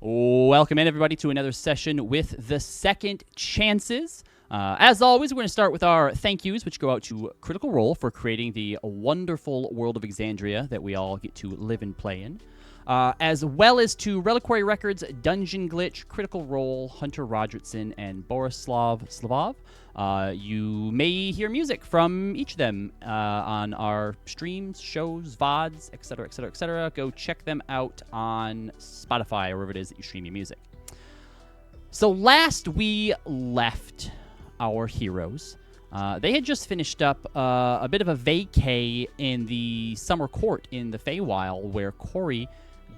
Welcome in, everybody, to another session with the Second Chances. As always, we're going to start with our thank yous, which go out to Critical Role for creating the wonderful world of Exandria that we all get to live and play in, as well as to Reliquary Records, Dungeon Glitch, Critical Role, Hunter Rogertson, and Borislav Slavov. You may hear music from each of them on our streams, shows, VODs, etc., etc., etc. Go check them out on Spotify or wherever it is that you stream your music. So last we left our heroes, they had just finished up a bit of a vacay in the Summer Court in the Feywild, where Corey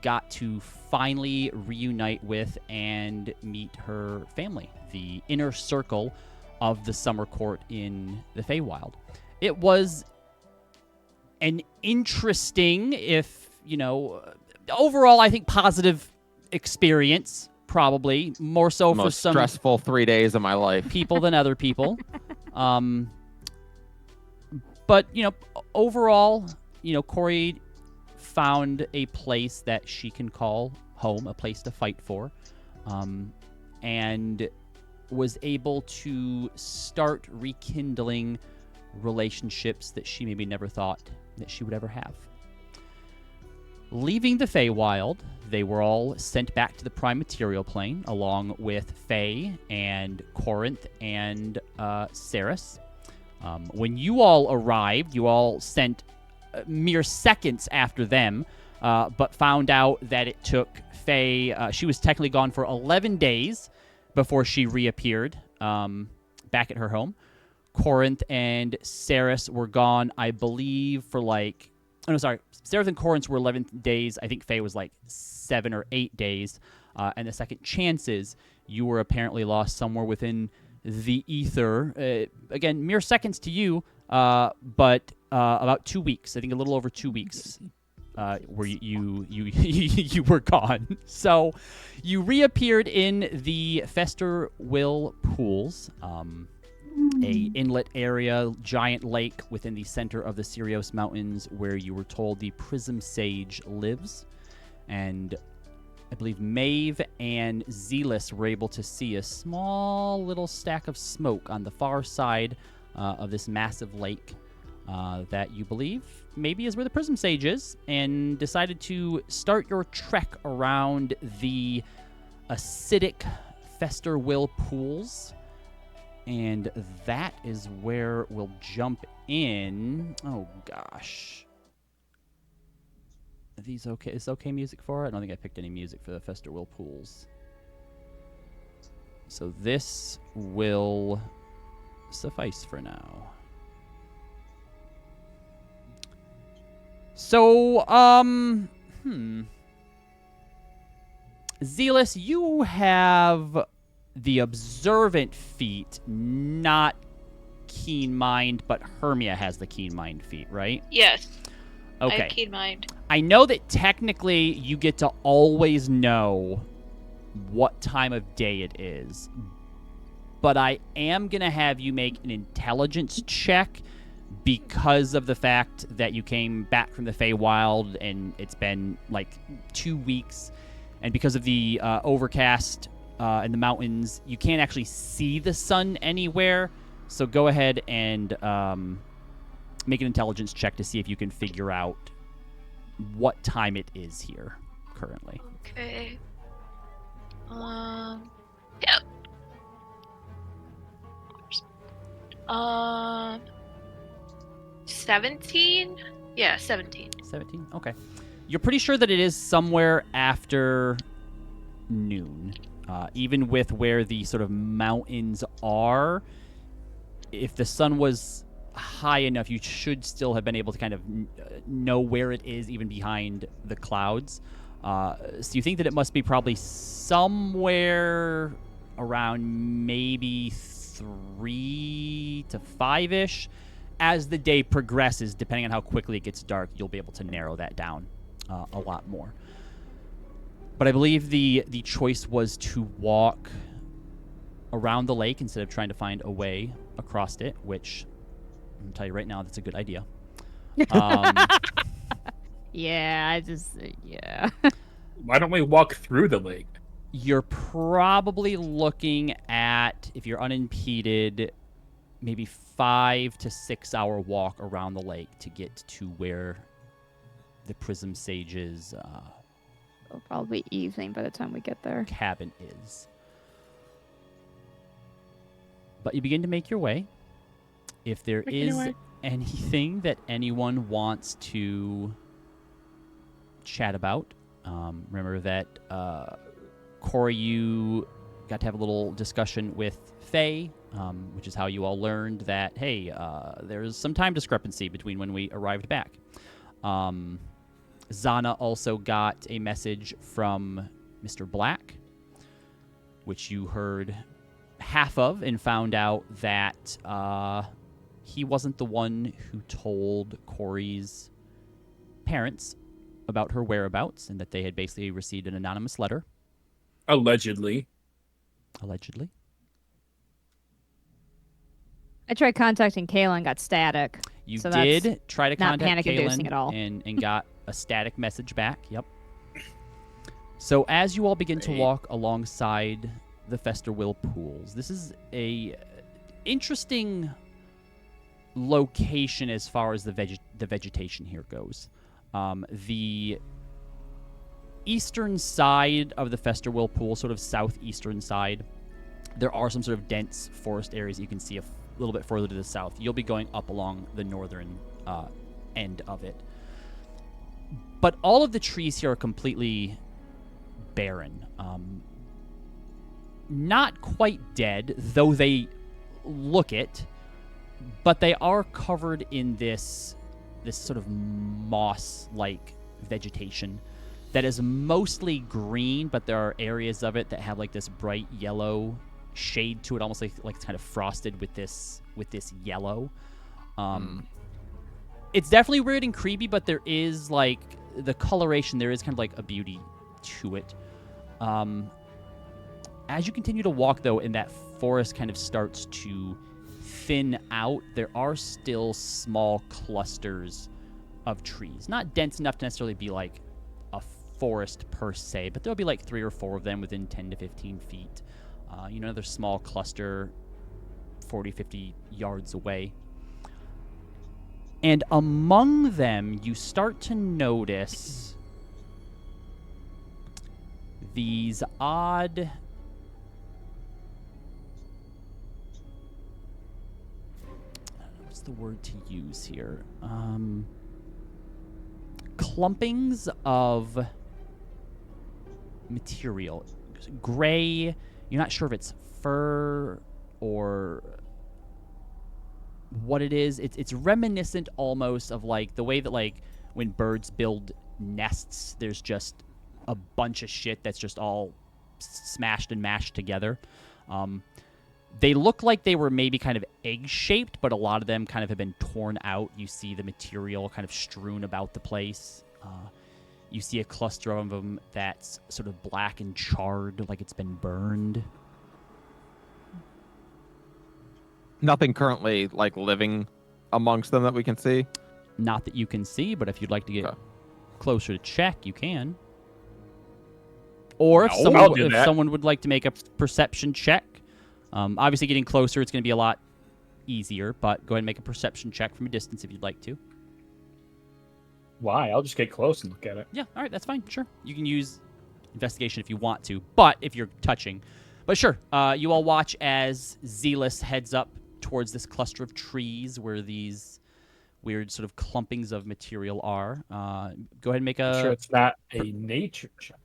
got to finally reunite with and meet her family, the inner circle of the Summer Court in the Feywild. It was an interesting, overall, I think, positive experience, probably, more so for some stressful 3 days of my life. People than other people. But, overall, Corey found a place that she can call home, a place to fight for, and was able to start rekindling relationships that she maybe never thought that she would ever have. Leaving the Feywild, they were all sent back to the Prime Material Plane, along with Faye and Corinth and Saris. When you all arrived, you all sent mere seconds after them, but found out that it took Faye, she was technically gone for 11 days before she reappeared back at her home. Corinth and Saris were gone, I believe, for Saris and Corinth were 11 days. I think Faye was 7 or 8 days. And the Second Chances, you were apparently lost somewhere within the ether. Again, mere seconds to you, but about 2 weeks. I think a little over 2 weeks. Where you were gone. So you reappeared in the Festerwill Pools, a inlet area, giant lake within the center of the Sirios Mountains, where you were told the Prism Sage lives. And I believe Maeve and Zealous were able to see a small little stack of smoke on the far side of this massive lake that you believe maybe is where the Prism Sage is, and decided to start your trek around the acidic Festerwill Pools. And that is where we'll jump in. Oh, gosh. Are these okay? Is okay music for it? I don't think I picked any music for the Festerwill Pools. So this will suffice for now. So, Zealous, you have the observant feat, not keen mind, but Hermia has the keen mind feat, right? Yes. Okay. I have keen mind. I know that technically you get to always know what time of day it is, but I am going to have you make an intelligence check because of the fact that you came back from the Feywild and it's been 2 weeks, and because of the overcast in the mountains, you can't actually see the sun anywhere. So go ahead and make an intelligence check to see if you can figure out what time it is here currently. Okay. Yeah. 17? Yeah, 17. 17? Okay. You're pretty sure that it is somewhere after noon. Even with where the sort of mountains are, if the sun was high enough, you should still have been able to kind of know where it is, even behind the clouds. So you think that it must be probably somewhere around maybe 3 to 5-ish. As the day progresses, depending on how quickly it gets dark, you'll be able to narrow that down a lot more. But I believe the choice was to walk around the lake instead of trying to find a way across it, which I'm going to tell you right now, that's a good idea. Yeah. Why don't we walk through the lake? You're probably looking at, if you're unimpeded, maybe 5 to 6 hour walk around the lake to get to where the Prism Sage's It'll probably be evening by the time we get there. cabin is. But you begin to make your way. If there is anything that anyone wants to chat about, remember that Corey, you got to have a little discussion with Faye, which is how you all learned that, hey, there's some time discrepancy between when we arrived back. Zana also got a message from Mr. Black, which you heard half of and found out that he wasn't the one who told Corey's parents about her whereabouts and that they had basically received an anonymous letter. Allegedly. I tried contacting Kayla and got static. You So did that's try to not contact panic-inducing Kaylin at all. and got a static message back. Yep. So as you all begin to walk alongside the Festerwill pools, this is a interesting location as far as the vegetation here goes. The eastern side of the Festerwill pool, sort of southeastern side, there are some sort of dense forest areas you can see a little bit further to the south. You'll be going up along the northern end of it. But all of the trees here are completely barren. Not quite dead, though they look it, but they are covered in this sort of moss-like vegetation that is mostly green, but there are areas of it that have like this bright yellow shade to it, almost like it's kind of frosted with this yellow. It's definitely weird and creepy, but there is like the coloration. There is kind of like a beauty to it. As you continue to walk, though, and that forest kind of starts to thin out, there are still small clusters of trees. Not dense enough to necessarily be like a forest per se, but there'll be like 3 or 4 of them within 10 to 15 feet. Another small cluster 40, 50 yards away. And among them, you start to notice these odd... what's the word to use here? Clumpings of material. Gray. You're not sure if it's fur or what it is. It's reminiscent almost of like the way that like when birds build nests, there's just a bunch of shit that's just all smashed and mashed together. They look like they were maybe kind of egg-shaped, but a lot of them kind of have been torn out. You see the material kind of strewn about the place. You see a cluster of them that's sort of black and charred, like it's been burned. Nothing currently like living amongst them that we can see. Not that you can see, but if you'd like to get closer to check, you can. Or if someone would like to make a perception check. Obviously, getting closer, it's going to be a lot easier, but go ahead and make a perception check from a distance if you'd like to. Why? I'll just get close and look at it. Yeah, all right, that's fine. Sure. You can use investigation if you want to, but if you're touching. But sure, you all watch as Zealous heads up towards this cluster of trees where these weird sort of clumpings of material are. Go ahead and make a... I'm sure it's not a nature check.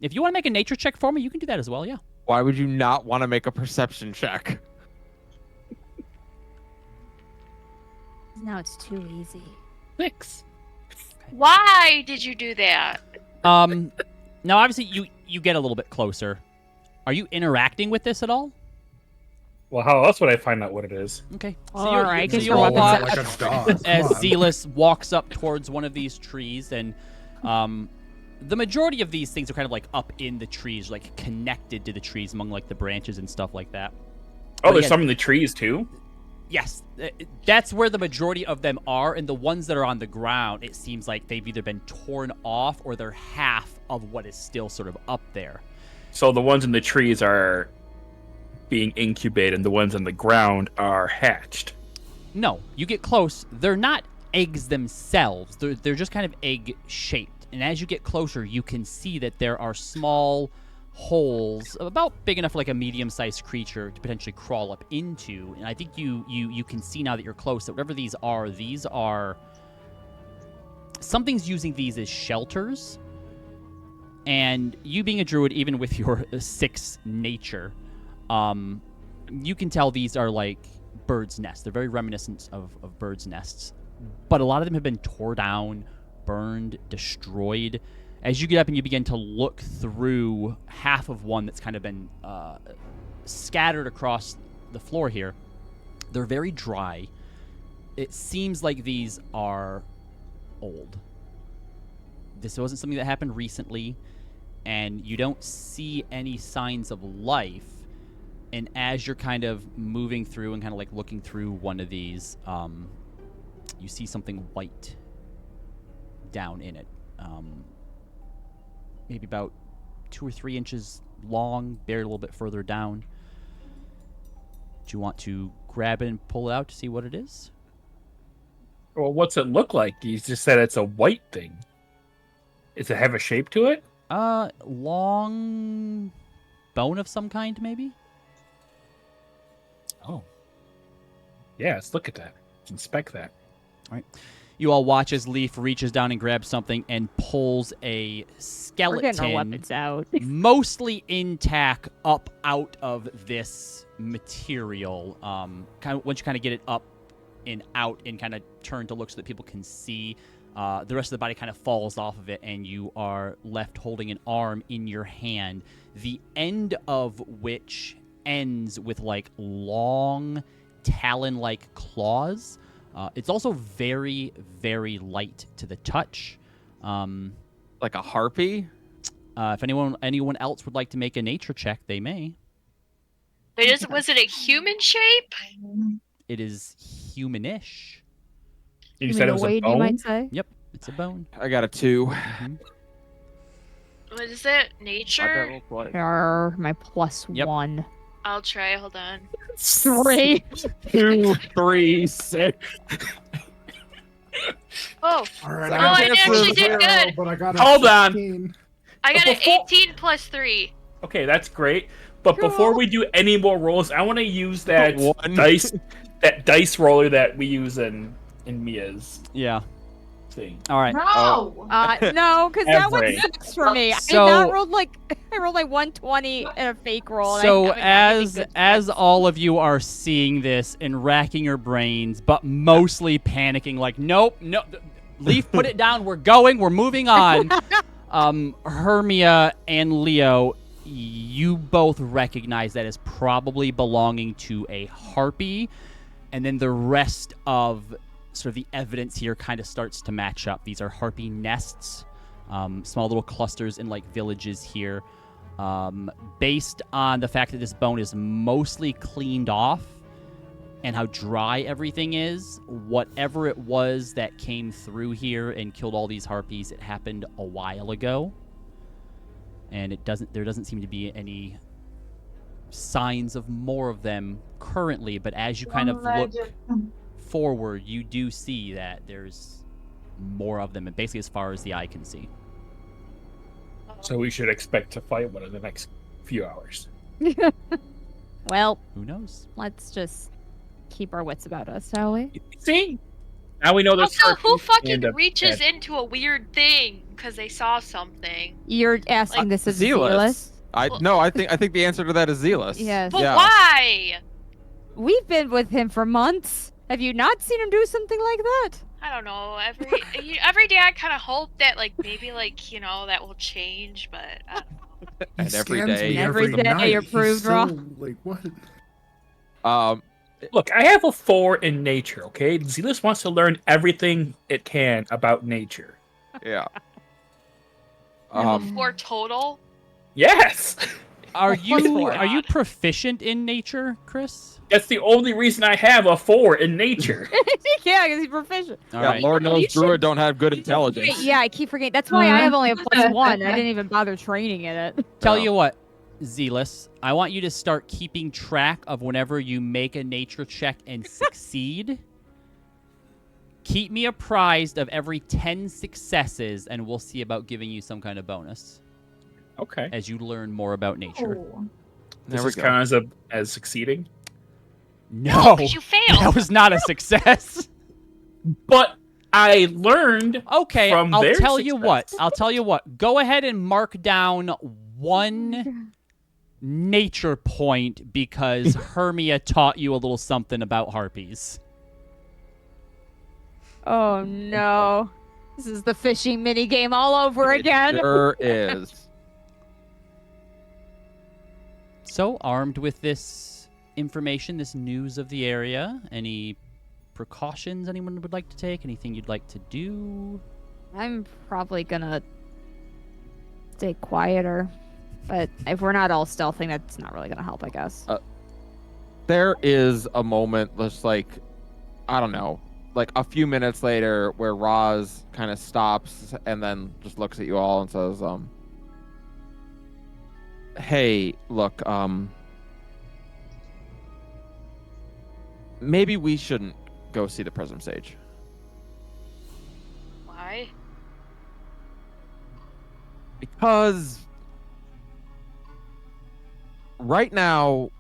If you want to make a nature check for me, you can do that as well, yeah. Why would you not want to make a perception check? Now it's too easy. 6. Why did you do that? Now, obviously, you get a little bit closer. Are you interacting with this at all? Well, how else would I find out what it is? Okay. All right, so get you're your all weapons watch like a dog. as Come on. Zealous walks up towards one of these trees, and the majority of these things are kind of like up in the trees, like connected to the trees among like the branches and stuff like that. Oh, But there's yeah, some in the trees too? Yes, that's where the majority of them are, and the ones that are on the ground, it seems like they've either been torn off or they're half of what is still sort of up there. So the ones in the trees are being incubated, and the ones on the ground are hatched. No, you get close. They're not eggs themselves. They're just kind of egg-shaped. And as you get closer, you can see that there are small holes about big enough for like a medium-sized creature to potentially crawl up into. And I think you can see now that you're close that whatever these are something's using these as shelters. And you being a druid, even with your 6 nature, you can tell these are like birds' nests. They're very reminiscent of birds' nests. But a lot of them have been torn down, burned, destroyed. As you get up and you begin to look through half of one that's kind of been scattered across the floor here, they're very dry. It seems like these are old. This wasn't something that happened recently, and you don't see any signs of life. And as you're kind of moving through and kind of like looking through one of these, you see something white down in it. Maybe about 2 or 3 inches long, buried a little bit further down. Do you want to grab it and pull it out to see what it is? Well, what's it look like? You just said it's a white thing. Does it have a shape to it? Long bone of some kind, maybe? Oh. Yeah, let's look at that. Let's inspect that. All right. You all watch as Leaf reaches down and grabs something and pulls a We're getting our skeleton, weapons out. mostly intact, up out of this material. Kind of once you kind of get it up and out and kind of turn to look so that people can see, the rest of the body kind of falls off of it, and you are left holding an arm in your hand, the end of which ends with like long talon-like claws. It's also very, very light to the touch. Like a harpy? If anyone else would like to make a nature check, they may. Was it a human shape? It is humanish. You said it was a Humanoid, you bone? might say. Yep, it's a bone. I got a 2. What is it? Nature? Arr, my plus Yep. 1. I'll try. Hold on. 3. 2, 3, 6. Oh, All right, Oh, got I a actually did 0, good. But I got a Hold on. 16. I got an Before- 18 plus 3. Okay, that's great. But before we do any more rolls, I want to use that One. dice roller that we use in Mia's Yeah. thing. All right. No. No, because that Every. one sucks for me. So- I rolled like 120 in a fake roll. and So I haven't gotten any good as ones. all of you are seeing this and racking your brains, but mostly panicking, like, nope, no, Leaf, put it down. We're going. We're moving on. Hermia and Leo, you both recognize that as probably belonging to a harpy, and then the rest of sort of the evidence here kind of starts to match up. These are harpy nests, small little clusters in like villages here. Based on the fact that this bone is mostly cleaned off and how dry everything is, whatever it was that came through here and killed all these harpies, it happened a while ago. And there doesn't seem to be any signs of more of them currently, but as you kind of look forward, you do see that there's more of them, and basically as far as the eye can see. So we should expect to fight one in the next few hours. Well, Who knows? let's just keep our wits about us, shall we? See? Now we know there's Also, who harpies fucking and, reaches and- into a weird thing because they saw something? You're asking this as Zealous? I think the answer to that is Zealous. Yes. But Yeah. why? We've been with him for months. Have you not seen him do something like that? I don't know. Every day I kind of hope that maybe that will change, but I don't know. He And every scans day me you're Every every day night. you're He's proved so, wrong. Like what? Look, I have a 4 in nature, okay? Zealous wants to learn everything it can about nature. Yeah. I have a 4 total. Yes! Are you God. proficient in nature, Chris? That's the only reason I have a 4 in nature. Yeah, because he's proficient. All Yeah, right. Lord knows You should- Druid don't have good intelligence. Yeah, I keep forgetting. That's why I have only a plus 1. I didn't even bother training in it. Tell you what, Zealous, I want you to start keeping track of whenever you make a nature check and succeed. Keep me apprised of every 10 successes, and we'll see about giving you some kind of bonus Okay. as you learn more about nature. Oh. There Does we this go. count as succeeding? No, 'cause you that failed. was not a success. But I learned Okay, from I'll their tell you what. success. I'll tell you what. Go ahead and mark down 1 nature point because Hermia taught you a little something about harpies. Oh no. This is the fishing mini game all over It again. sure is. So, armed with this information, this news of the area, any precautions anyone would like to take? Anything you'd like to do? I'm probably gonna stay quieter. But if we're not all stealthing, that's not really gonna help, I guess. There is a moment, just like, I don't know, like a few minutes later, where Roz kind of stops and then just looks at you all and says, "Hey, look, maybe we shouldn't go see the Prism Sage." Why? Because right now,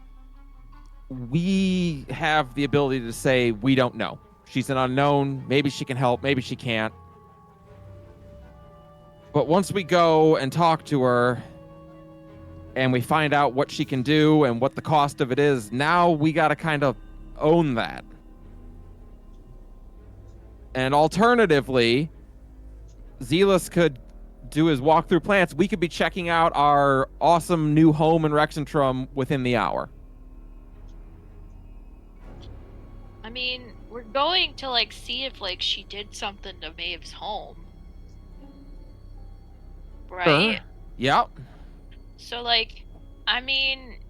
we have the ability to say we don't know. She's an unknown. Maybe she can help. Maybe she can't. But once we go and talk to her and we find out what she can do and what the cost of it is, now we got to kind of own that. And alternatively, Zealous could do his walk through plants. We could be checking out our awesome new home in Rexentrum within the hour. I mean, we're going to like see if like she did something to Maeve's home. Right? Yep. So like, I mean,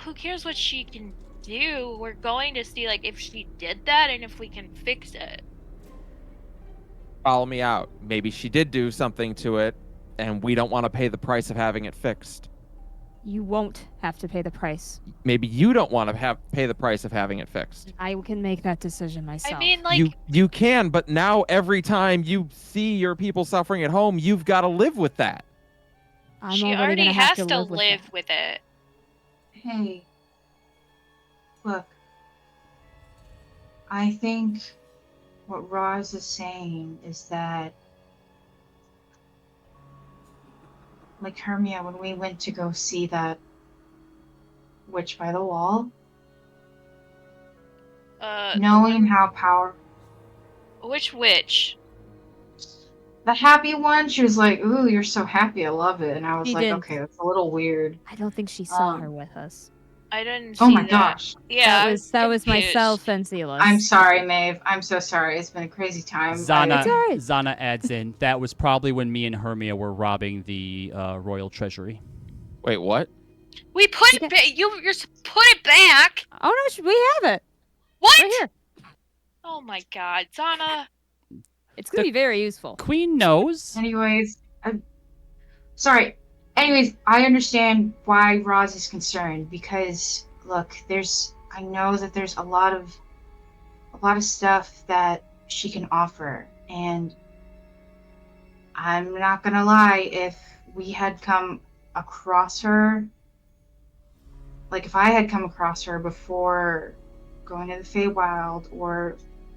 who cares what she can do? We're going to see like if she did that and if we can fix it. Follow me out. Maybe she did do something to it, and we don't want to pay the price of having it fixed. You won't have to pay the price. Maybe you don't want to pay the price of having it fixed. I can make that decision myself. I mean, like, You can, but now every time you see your people suffering at home, you've got to live with that. I'm she already already gonna have has to live with live that. with it. Hey, look, I think what Roz is saying is that, like Hermia, when we went to go see that witch by the wall, knowing how powerful. Which witch? The happy one, she was like, "Ooh, you're so happy, I love it." And I was She like, didn't. "Okay, that's a little weird." I don't think she saw Um, her with us. I didn't see Oh my that. gosh. Yeah, I that was confused. myself and Zealous. I'm sorry, Maeve. I'm so sorry. It's been a crazy time. Zana, It's all right. Zana adds in, that was probably when me and Hermia were robbing the royal treasury. Wait, what? We put it you're put it back. Oh no, we have it What? right here. Oh my god, Zana. It's gonna be very useful. Queen knows. Anyways, sorry. Anyways, I understand why Roz is concerned because look, I know that there's a lot of stuff that she can offer, and I'm not gonna lie, if we had come across her, like if I had come across her before going to the Feywild or,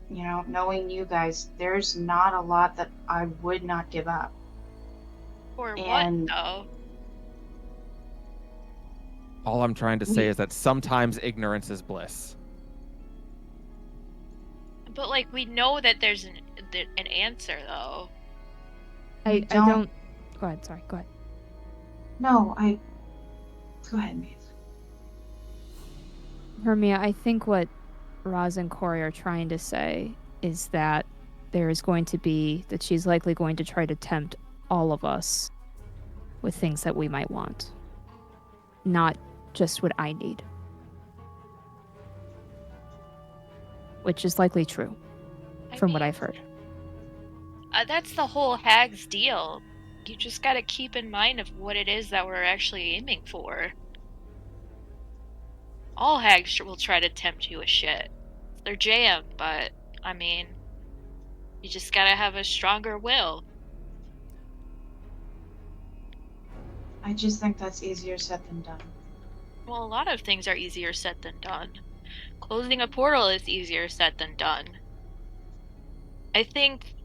you know, knowing you guys, there's not a lot that I would not give up. Or And- what though? All I'm trying to say is that sometimes ignorance is bliss. But like we know that there's an answer though. I don't- don't. Go ahead. Sorry. Go ahead. No, go ahead, Maeve. Hermia, I think what Roz and Corey are trying to say is that there is going to be that she's likely going to try to tempt all of us with things that we might want, not just what I need, which is likely true I from what mean, I've heard. That's the whole hag's deal. you just gotta keep in mind of what it is that we're actually aiming for. All hags will try to tempt you with shit. It's their jam, but, I mean, you just gotta have a stronger will. I just think that's easier said than done. Well, a lot of things are easier said than done. Closing a portal is easier said than done. I think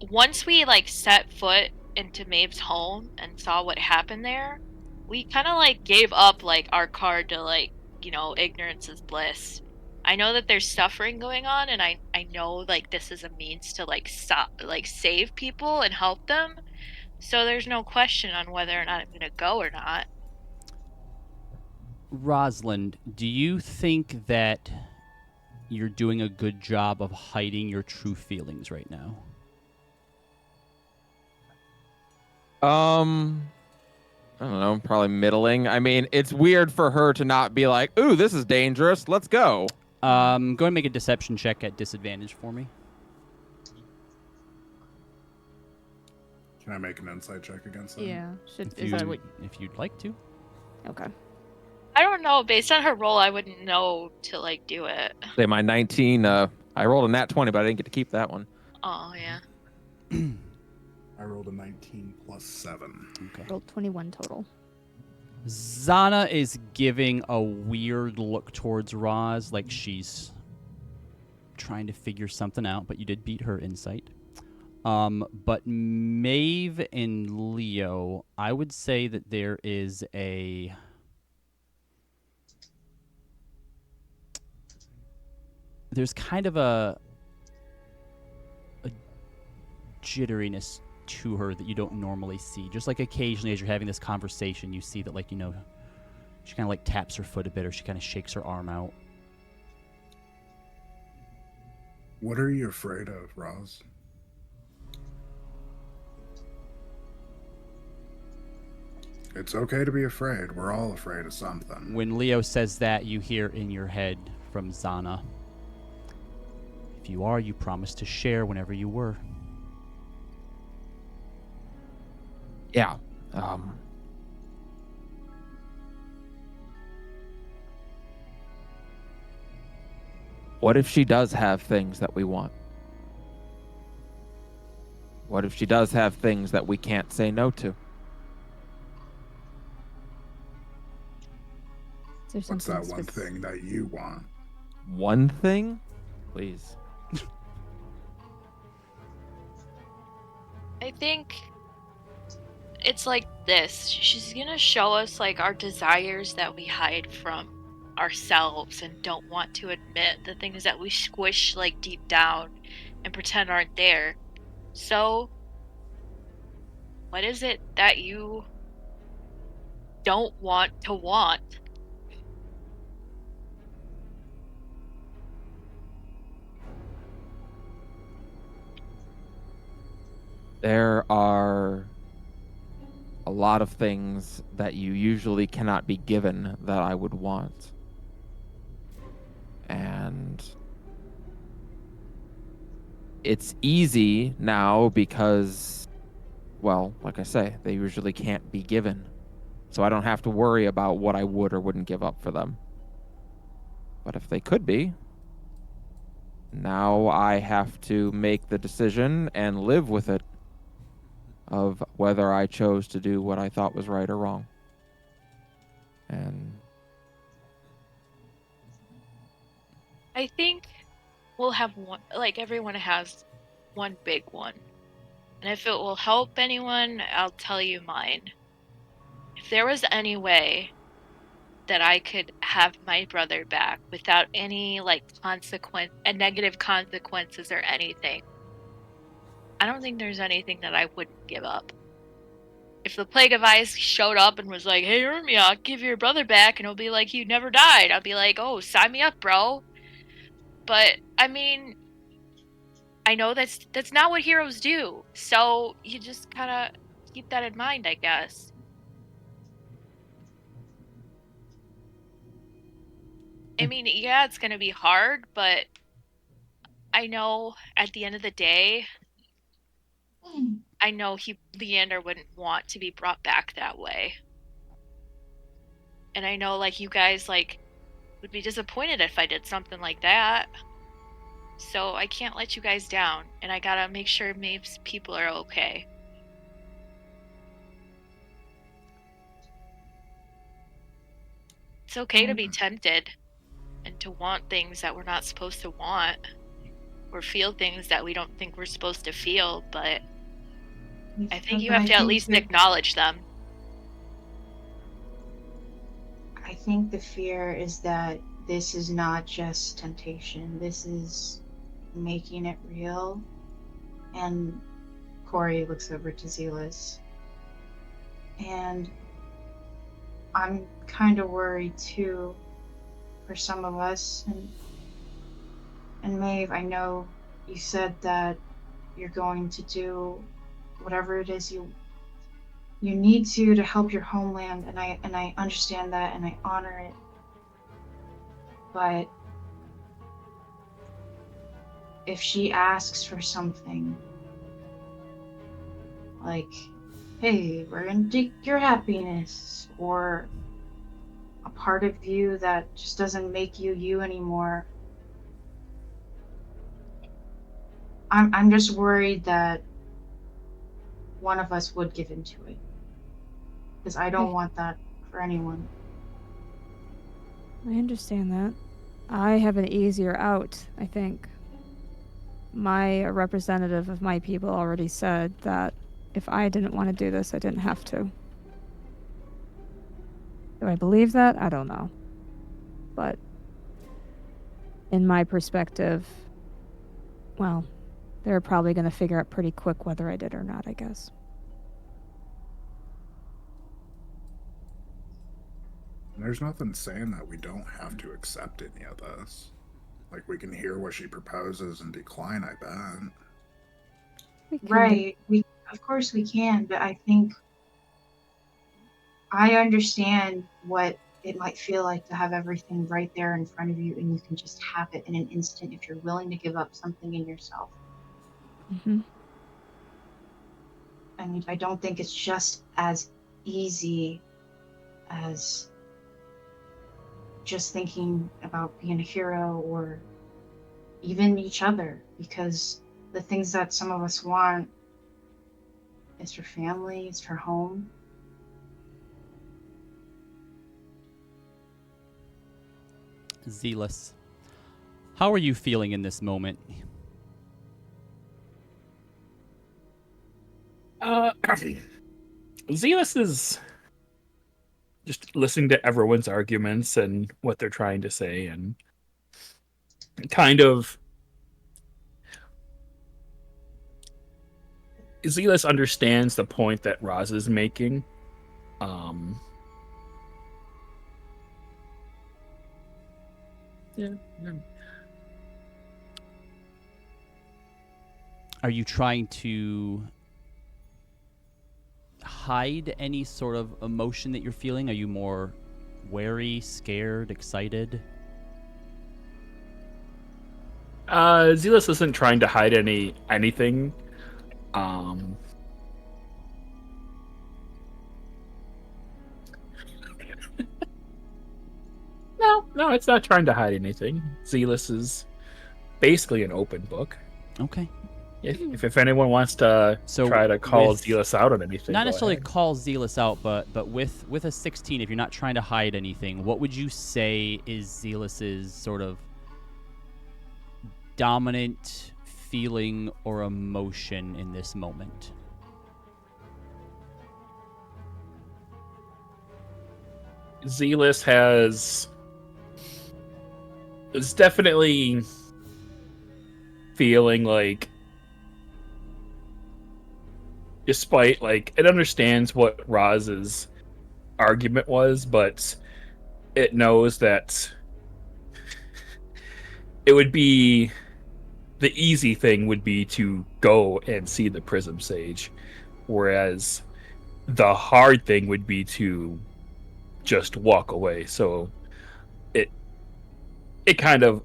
once we, like, set foot into Maeve's home and saw what happened there, we kind of, like, gave up, like, our card to, like, ignorance is bliss. I know that there's suffering going on, and I know, like, this is a means to, like, save people and help them. So there's no question on whether or not I'm gonna go or not. Rosalind, do you think that you're doing a good job of hiding your true feelings right now? I don't know, probably middling. I mean, it's weird for her to not be like, "Ooh, this is dangerous. Let's go." Go ahead and make a deception check at disadvantage for me. Can I make an insight check against them? Yeah. If you'd like to. Okay. I don't know. Based on her role, I wouldn't know to, like, do it. Say my 19. I rolled a nat 20, but I didn't get to keep that one. Oh, yeah. I rolled a 19 plus 7. Okay. Rolled 21 total. Zana is giving a weird look towards Roz, like she's trying to figure something out, but you did beat her insight. But Maeve and Leo, I would say that there is there's kind of a jitteriness to her that you don't normally see. Just like occasionally as you're having this conversation, you see that, like, she kind of like taps her foot a bit, or she kind of shakes her arm out. What are you afraid of, Roz? It's okay to be afraid. We're all afraid of something. When Leo says that, you hear in your head from Zana, "If you are, you promised to share whenever you were." Yeah. What if she does have things that we want? What if she does have things that we can't say no to? Is there What's that something one thing that you want? One thing? Please. I think it's like this. She's gonna show us, like, our desires that we hide from ourselves and don't want to admit, the things that we squish, like, deep down and pretend aren't there. So, what is it that you don't want to want? There are a lot of things that you usually cannot be given that I would want. And it's easy now because, well, like I say, they usually can't be given. So I don't have to worry about what I would or wouldn't give up for them. But if they could be, now I have to make the decision and live with it of whether I chose to do what I thought was right or wrong. And I think we'll have one, like, everyone has one big one. And if it will help anyone, I'll tell you mine. If there was any way that I could have my brother back without any, like, negative consequences or anything, I don't think there's anything that I wouldn't give up. If the Plague of Ice showed up and was like, "Hey, Ermia, I'll give your brother back," and it'll be like, "You never died," I'll be like, "Oh, sign me up, bro." But, I mean, I know that's not what heroes do, so you just kind of keep that in mind, I guess. I mean, yeah, it's gonna be hard, but I know at the end of the day, I know Leander wouldn't want to be brought back that way. And I know, like, you guys, like, would be disappointed if I did something like that. So I can't let you guys down, and I gotta make sure Maeve's people are okay. It's okay to be tempted and to want things that we're not supposed to want, or feel things that we don't think we're supposed to feel, but I think you have to at least acknowledge them. I think the fear is that this is not just temptation. This is making it real. And Corey looks over to Zealous. And I'm kind of worried too for some of us. And Maeve, I know you said that you're going to do whatever it is you need to help your homeland, and I understand that and I honor it. But if she asks for something like, hey, we're gonna take your happiness, or a part of you that just doesn't make you you anymore, I'm just worried that one of us would give into it. Because I don't want that for anyone. I understand that. I have an easier out, I think. My representative of my people already said that if I didn't want to do this, I didn't have to. Do I believe that? I don't know. But in my perspective, well, they're probably going to figure out pretty quick whether I did or not, I guess. There's nothing saying that we don't have to accept any of this. Like, we can hear what she proposes and decline, I bet. Right. Of course we can, but I think I understand what it might feel like to have everything right there in front of you and you can just have it in an instant if you're willing to give up something in yourself. Mm-hmm. I mean, I don't think it's just as easy as just thinking about being a hero or even each other, because the things that some of us want is for family, it's for home. Zealous, how are you feeling in this moment? Zealous is just listening to everyone's arguments and what they're trying to say, and kind of Zealous understands the point that Roz is making. Yeah. Are you trying to hide any sort of emotion that you're feeling? Are you more wary, scared, excited? Zealous isn't trying to hide anything. No, it's not trying to hide anything. Zealous is basically an open book. Okay. If anyone wants to try to call Zealous out on anything, not necessarily call Zealous out, but with a 16, if you're not trying to hide anything, what would you say is Zealous's sort of dominant feeling or emotion in this moment? Zealous is definitely feeling like, despite, like, it understands what Roz's argument was, but it knows that it would be the easy thing would be to go and see the Prism Sage, whereas the hard thing would be to just walk away. So it kind of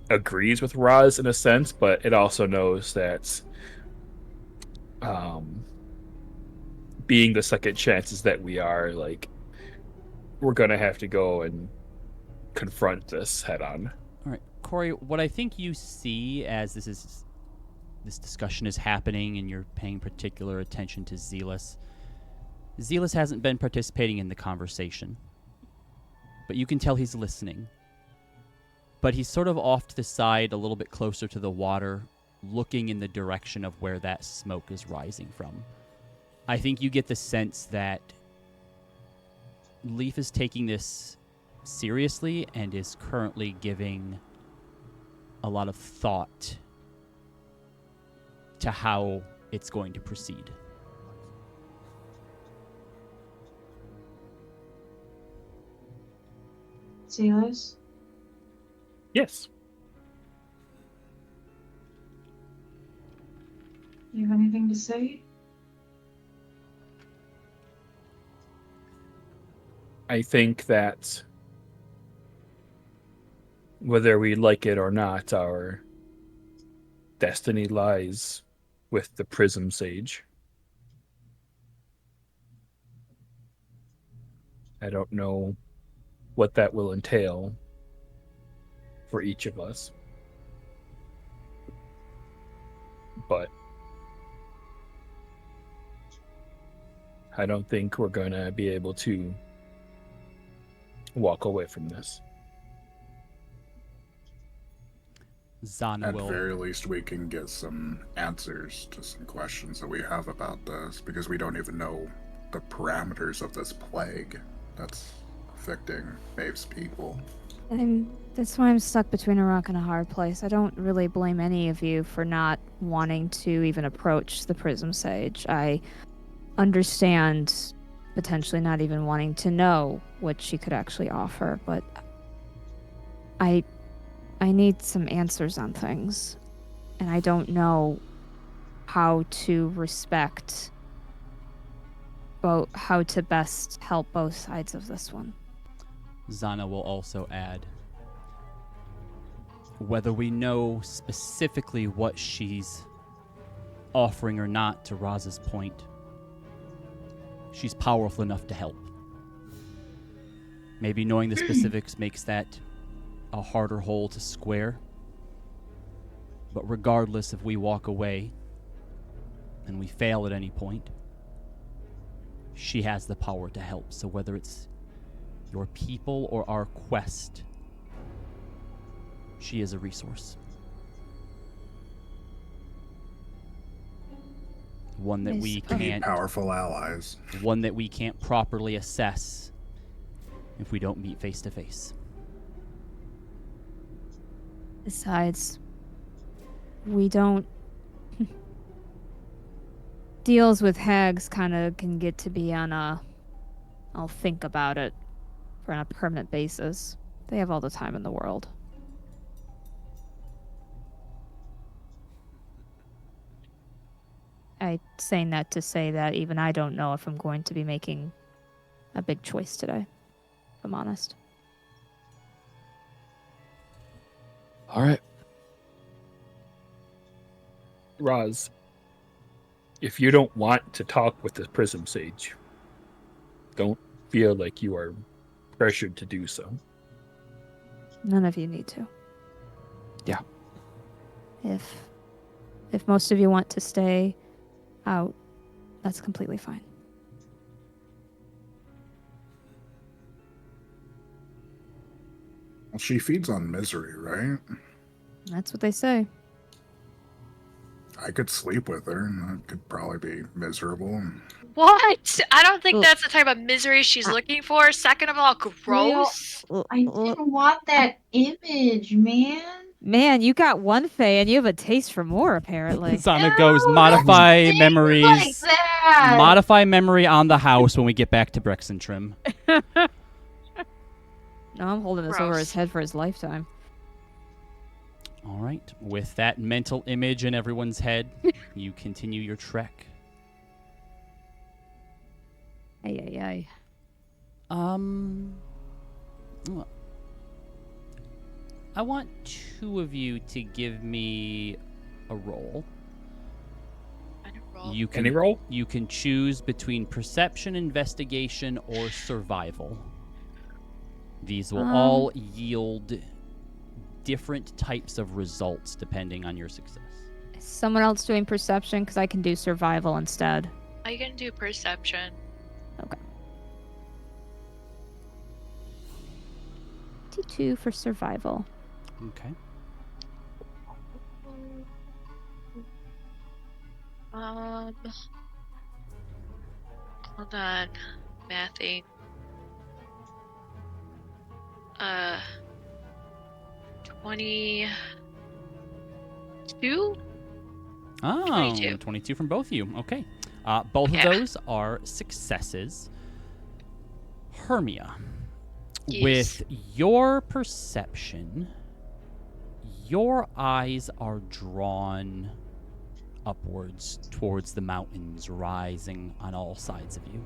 agrees with Roz in a sense, but it also knows that being the second chances that we are, like, we're gonna have to go and confront this head on. All right, Corey, what I think you see as this discussion is happening and you're paying particular attention to Zealous. Zealous hasn't been participating in the conversation, but you can tell he's listening. But he's sort of off to the side, a little bit closer to the water, looking in the direction of where that smoke is rising from. I think you get the sense that Leaf is taking this seriously and is currently giving a lot of thought to how it's going to proceed. Zealous? Yes. You have anything to say? I think that whether we like it or not, our destiny lies with the Prism Sage. I don't know what that will entail for each of us, but I don't think we're going to be able to walk away from this. Zana At will... very least, we can get some answers to some questions that we have about this, because we don't even know the parameters of this plague that's affecting Maeve's people. That's why I'm stuck between a rock and a hard place. I don't really blame any of you for not wanting to even approach the Prism Sage. I understand potentially not even wanting to know what she could actually offer, but I need some answers on things, and I don't know how to respect how to best help both sides of this one. Zana will also add, whether we know specifically what she's offering or not, to Raz's point, she's powerful enough to help. Maybe knowing the specifics makes that a harder hole to square. But regardless, if we walk away and we fail at any point, she has the power to help. So whether it's your people or our quest, she is a resource. One that we We need can't powerful allies. one that we can't properly assess if we don't meet face to face. Besides, we don't... Deals with hags kind of can get to be on a... I'll think about it for on a permanent basis. They have all the time in the world. I saying that to say that even I don't know if I'm going to be making a big choice today, if I'm honest. All right. Raz, if you don't want to talk with the Prism Sage, don't feel like you are pressured to do so. None of you need to. Yeah. If most of you want to stay out, that's completely fine. Well, she feeds on misery, right? That's what they say. I could sleep with her, and that could probably be miserable. What? I don't think Ugh. that's the type of misery she's looking for. Second of all, gross. I didn't want that image, man. Man, you got one Faye and you have a taste for more, apparently. Zana goes, No, modify don't say it memories. like that. Modify memory on the house when we get back to Brexentrim. No, I'm holding this over Gross. his head for his lifetime. All right. With that mental image in everyone's head, you continue your trek. Ay. Well, I want two of you to give me a roll. I don't roll. You can Any roll? You can choose between perception, investigation, or survival. These will all yield different types of results depending on your success. Is someone else doing perception? Because I can do survival instead. I can do perception. Okay. D2 for survival. Okay. Hold on. Mathing. 22? Oh, 22. 22 from both of you. Okay. Both Yeah. of those are successes. Hermia, Yes. with your perception, your eyes are drawn upwards towards the mountains rising on all sides of you.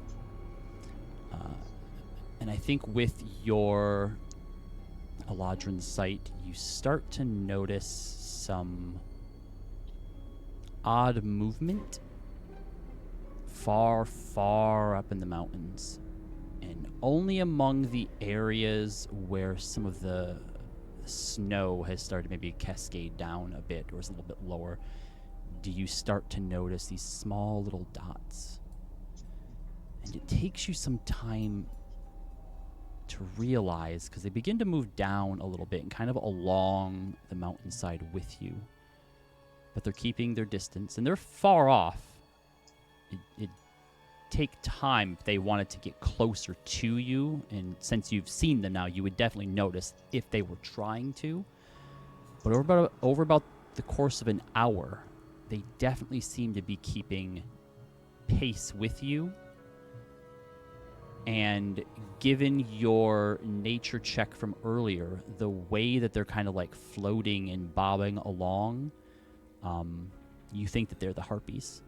And I think with your Eladrin sight, you start to notice some odd movement far, far up in the mountains. And only among the areas where some of the snow has started maybe cascade down a bit or is a little bit lower, do you start to notice these small little dots. And it takes you some time to realize, because they begin to move down a little bit and kind of along the mountainside with you. But they're keeping their distance, and they're far off. It'd take time if they wanted to get closer to you, and since you've seen them now, you would definitely notice if they were trying to. But over about the course of an hour, they definitely seem to be keeping pace with you. And given your nature check from earlier, the way that they're kind of like floating and bobbing along, you think that they're the harpies.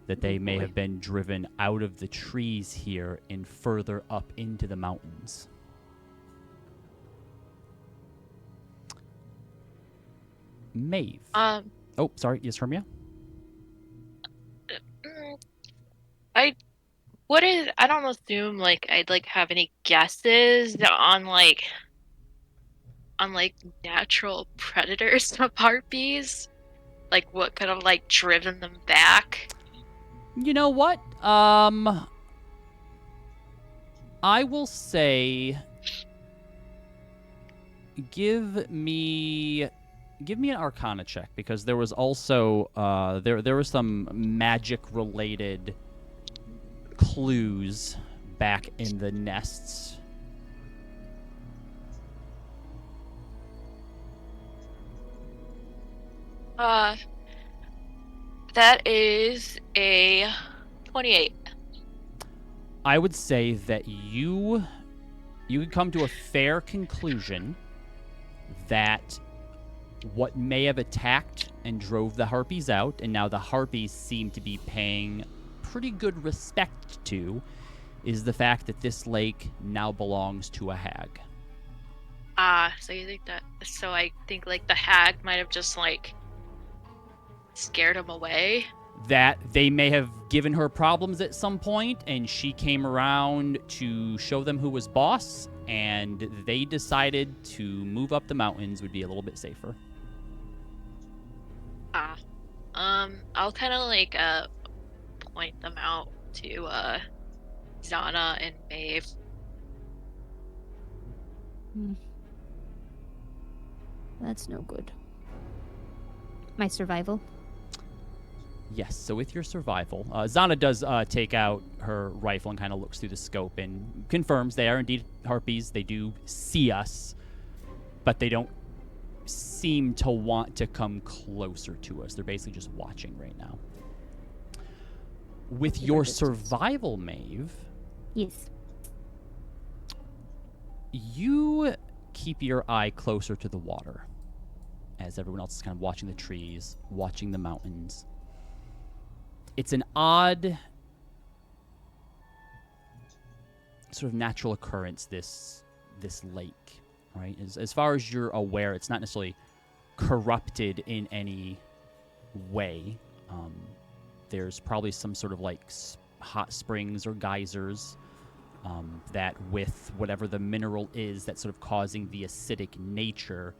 That they may have been driven out of the trees here and further up into the mountains. Maeve. Oh, sorry. Yes, Hermia? I don't assume like I'd like have any guesses on like natural predators of harpies. Like what could have like driven them back? You know what? I will say give me an Arcana check, because there was also there were some magic related clues back in the nests. That is a 28. I would say that you would come to a fair conclusion that what may have attacked and drove the harpies out, and now the harpies seem to be paying pretty good respect to, is the fact that this lake now belongs to a hag. So you think that? So I think like the hag might have just like scared him away. That they may have given her problems at some point, and she came around to show them who was boss, and they decided to move up the mountains would be a little bit safer. I'll kind of like point them out to Zana and Maeve. That's no good. My survival? Yes, so with your survival, Zana does take out her rifle and kind of looks through the scope and confirms they are indeed harpies. They do see us, but they don't seem to want to come closer to us. They're basically just watching right now. With your survival, Maeve, Yes. you keep your eye closer to the water as everyone else is kind of watching the trees, watching the mountains. It's an odd sort of natural occurrence, this lake, right? As far as you're aware, it's not necessarily corrupted in any way. There's probably some sort of like hot springs or geysers that, with whatever the mineral is that's sort of causing the acidic nature,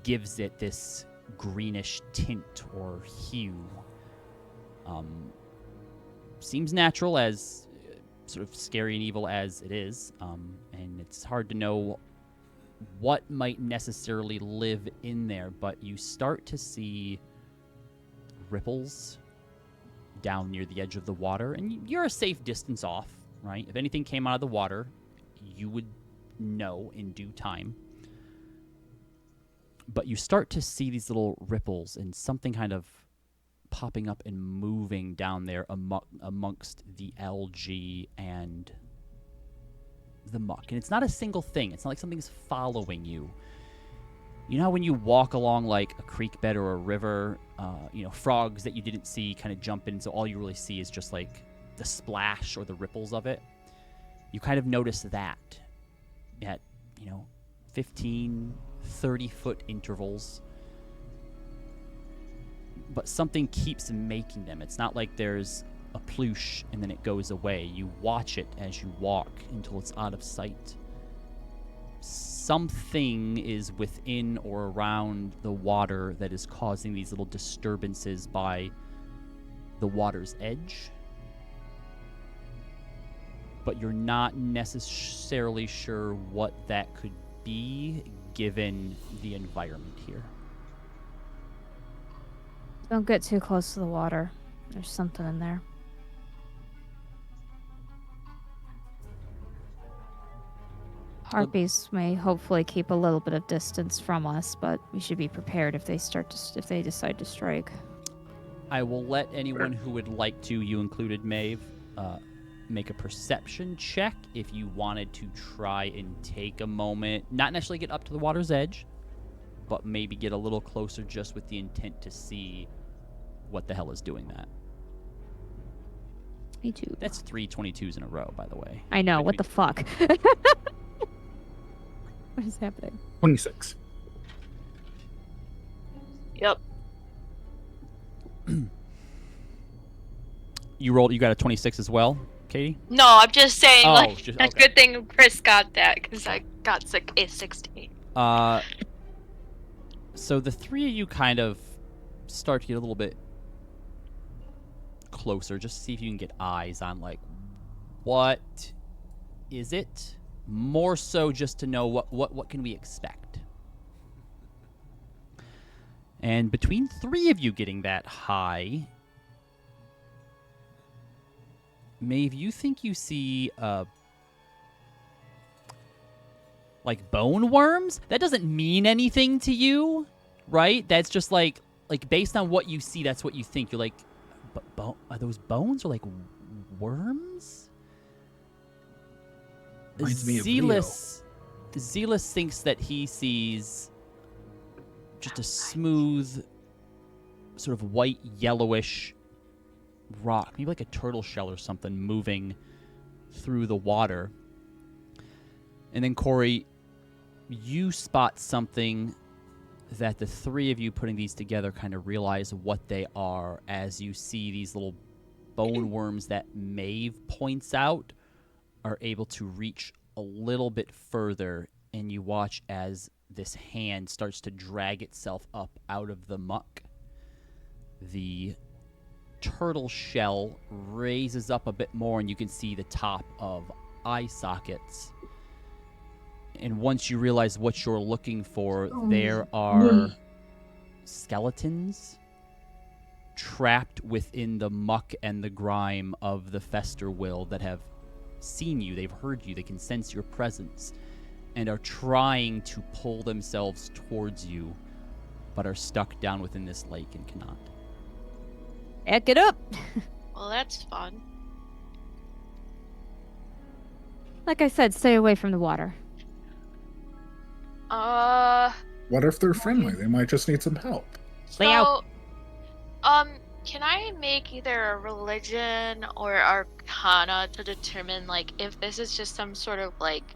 gives it this greenish tint or hue. Seems natural, as sort of scary and evil as it is, and it's hard to know what might necessarily live in there, but you start to see ripples down near the edge of the water, and you're a safe distance off, right? If anything came out of the water, you would know in due time. But you start to see these little ripples and something kind of popping up and moving down there amongst the algae and the muck. And it's not a single thing. It's not like something's following you. You know how when you walk along like a creek bed or a river, frogs that you didn't see kind of jump in, so all you really see is just like the splash or the ripples of it? You kind of notice that at, 15, 30-foot intervals. But something keeps making them. It's not like there's a ploosh and then it goes away. You watch it as you walk until it's out of sight. Something is within or around the water that is causing these little disturbances by the water's edge. But you're not necessarily sure what that could be given the environment here. Don't get too close to the water. There's something in there. Harpies may hopefully keep a little bit of distance from us, but we should be prepared if they decide to strike. I will let anyone who would like to, you included, Maeve, make a perception check if you wanted to try and take a moment, not necessarily get up to the water's edge, but maybe get a little closer just with the intent to see what the hell is doing that. Me too. That's 3 22s in a row, by the way. I know, what the fuck? What is happening? 26. Yep. You got a 26 as well, Katie? No, I'm just saying, okay. a good thing Chris got that, because I got a 16. So the three of you kind of start to get a little bit closer, just to see if you can get eyes on, like, what is it? More so just to know what can we expect. And between three of you getting that high, Maeve, you think you see like bone worms? That doesn't mean anything to you, right? That's just like based on what you see, that's what you think. You're like, are those bones or like worms? Reminds me of Leo. Zealous thinks that he sees just a smooth, sort of white, yellowish rock, maybe like a turtle shell or something, moving through the water. And then, Corey, you spot something that the three of you putting these together kind of realize what they are as you see these little bone worms that Maeve points out are able to reach a little bit further, and you watch as this hand starts to drag itself up out of the muck. The turtle shell raises up a bit more, and you can see the top of eye sockets. And once you realize what you're looking for, there are skeletons trapped within the muck and the grime of the Festerwill that have seen you, they've heard you, they can sense your presence, and are trying to pull themselves towards you, but are stuck down within this lake and cannot. Heck it up! Well, that's fun. Like I said, stay away from the water. What if they're friendly? They might just need some help. Lay out. Can I make either a religion or arcana to determine, like, if this is just some sort of, like,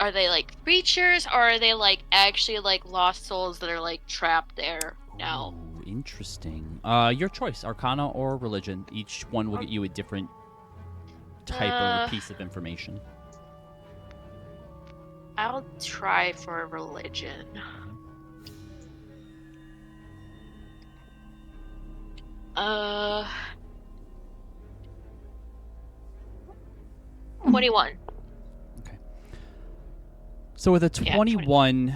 are they, like, creatures, or are they, like, actually, like, lost souls that are, like, trapped there now? Ooh, interesting. Your choice, Arcana or Religion. Each one will get you a different type or piece of information. I'll try for Religion. 21. Okay. So with a 21,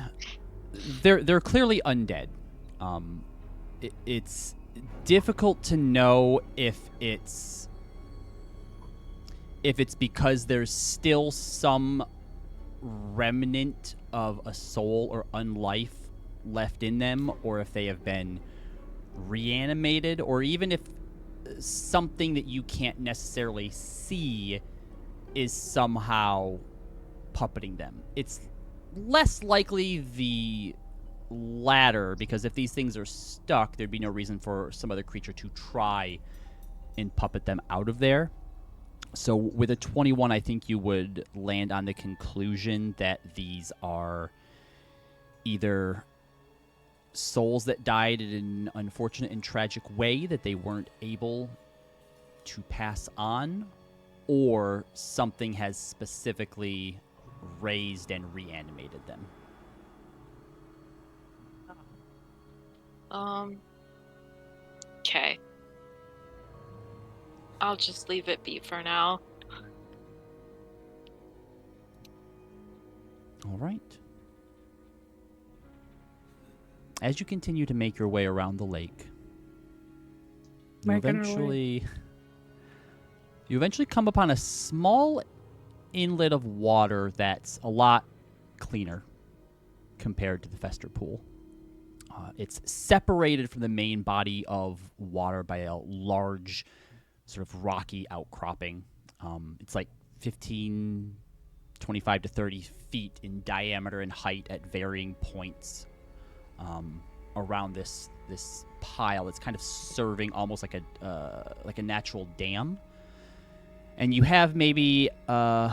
they're clearly undead. It's difficult to know if it's because there's still some remnant of a soul or unlife left in them, or if they have been reanimated, or even if something that you can't necessarily see is somehow puppeting them. It's less likely the latter, because if these things are stuck, there'd be no reason for some other creature to try and puppet them out of there. So with a 21, I think you would land on the conclusion that these are either souls that died in an unfortunate and tragic way that they weren't able to pass on, or something has specifically raised and reanimated them. Okay. I'll just leave it be for now. All right. As you continue to make your way around the lake, you eventually come upon a small inlet of water that's a lot cleaner compared to the Fester pool. It's separated from the main body of water by a large sort of rocky outcropping. It's like 25 to 30 feet in diameter and height at varying points around this pile that's kind of serving almost like a natural dam. And you have maybe a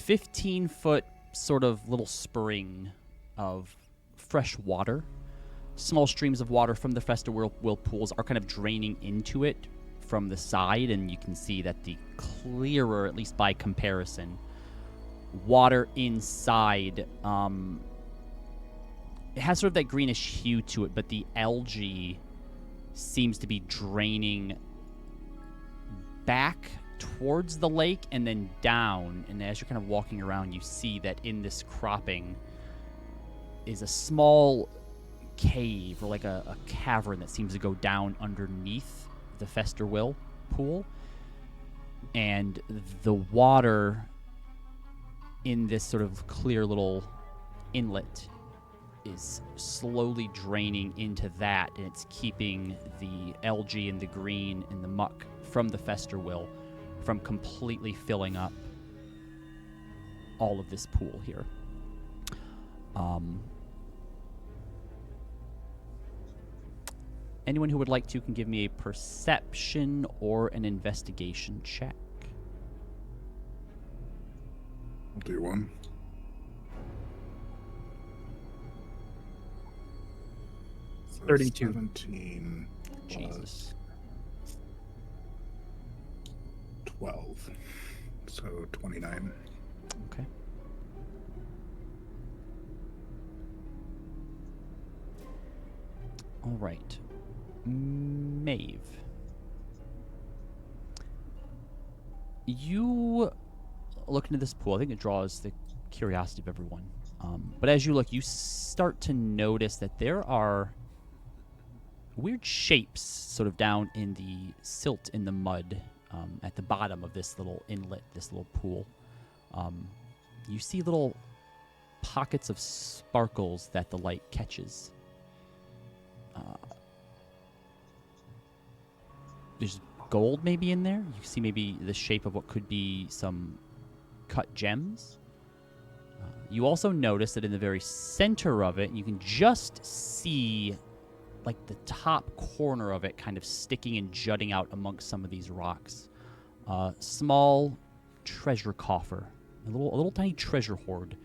15-foot sort of little spring of fresh water. Small streams of water from the Fester whirlpools are kind of draining into it from the side, and you can see that the clearer, at least by comparison, water inside, it has sort of that greenish hue to it, but the algae seems to be draining back towards the lake and then down. And as you're kind of walking around, you see that in this cropping is a small cave, or like a cavern that seems to go down underneath the Fester pool. And the water in this sort of clear little inlet is slowly draining into that, and it's keeping the algae and the green and the muck from the Fester from completely filling up all of this pool here. Anyone who would like to can give me a perception or an investigation check. I'll do one. So 32. 17. Jesus. 12. So 29. Okay. All right. Maeve. You look into this pool. I think it draws the curiosity of everyone. But as you look, you start to notice that there are weird shapes sort of down in the silt in the mud at the bottom of this little inlet, this little pool. You see little pockets of sparkles that the light catches. There's gold maybe in there. You see maybe the shape of what could be some cut gems. You also notice that in the very center of it, you can just see like the top corner of it kind of sticking and jutting out amongst some of these rocks. Small treasure coffer, a little tiny treasure hoard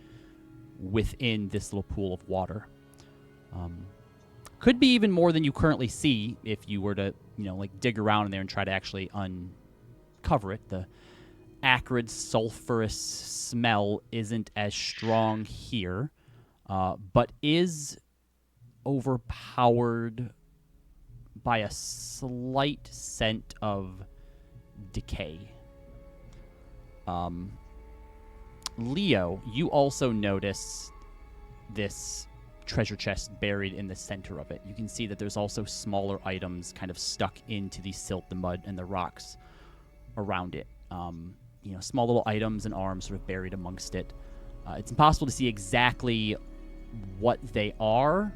within this little pool of water. Could be even more than you currently see if you were to, like dig around in there and try to actually uncover it. The acrid, sulfurous smell isn't as strong here, but is overpowered by a slight scent of decay. Leo, you also notice this treasure chest buried in the center of it. You can see that there's also smaller items kind of stuck into the silt, the mud, and the rocks around it. Small little items and arms sort of buried amongst it. It's impossible to see exactly what they are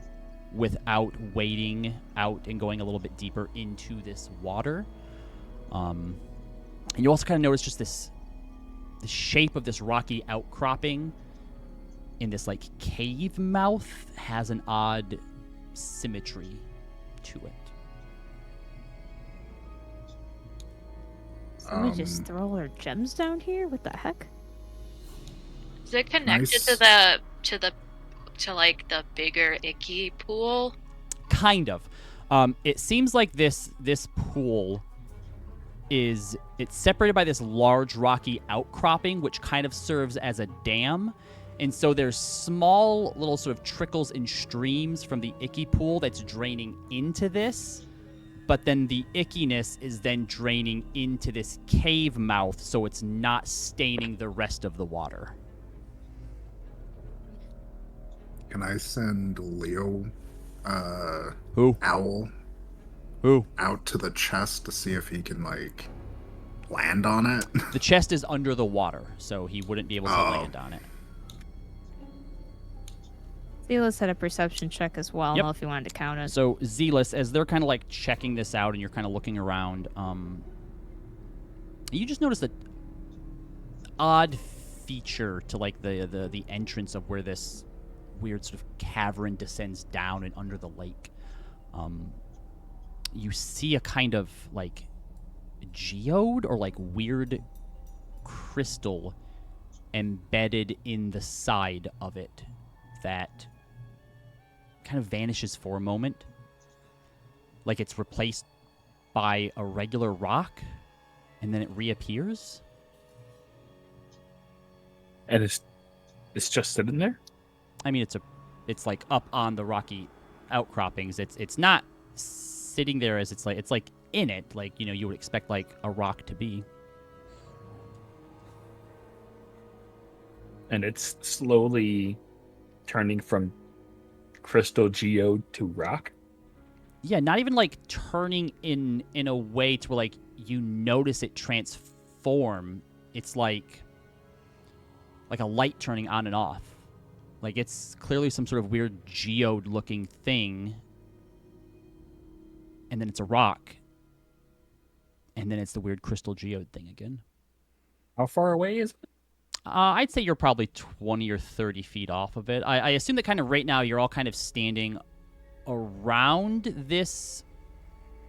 without wading out and going a little bit deeper into this water. And you also kind of notice just the shape of this rocky outcropping in this like cave mouth has an odd symmetry to it. Somebody just throw all their gems down here? What the heck? Is it connected Nice. to like the bigger icky pool? Kind of. It seems like this pool it's separated by this large rocky outcropping, which kind of serves as a dam. And so there's small little sort of trickles and streams from the icky pool that's draining into this. But then the ickiness is then draining into this cave mouth, so it's not staining the rest of the water. Can I send Leo, Who? Owl, Who? out to the chest to see if he can like land on it? The chest is under the water, so he wouldn't be able to Oh. land on it. Zealous had a perception check as well. I Yep. don't know if you wanted to count it. So Zealous, as they're kind of like checking this out and you're kind of looking around, you just notice an odd feature to like the entrance of where this weird sort of cavern descends down and under the lake. You see a kind of like geode or like weird crystal embedded in the side of it that kind of vanishes for a moment, like it's replaced by a regular rock, and then it reappears. And it's just sitting there. I mean, it's like up on the rocky outcroppings. It's not sitting there as it's like in it, like you would expect like a rock to be. And it's slowly turning from crystal geode to rock. Yeah, not even like turning in a way to where like you notice it transform. It's like a light turning on and off. Like it's clearly some sort of weird geode looking thing. And then it's a rock. And then it's the weird crystal geode thing again. How far away is it? I'd say you're probably 20 or 30 feet off of it. I assume that kind of right now you're all kind of standing around this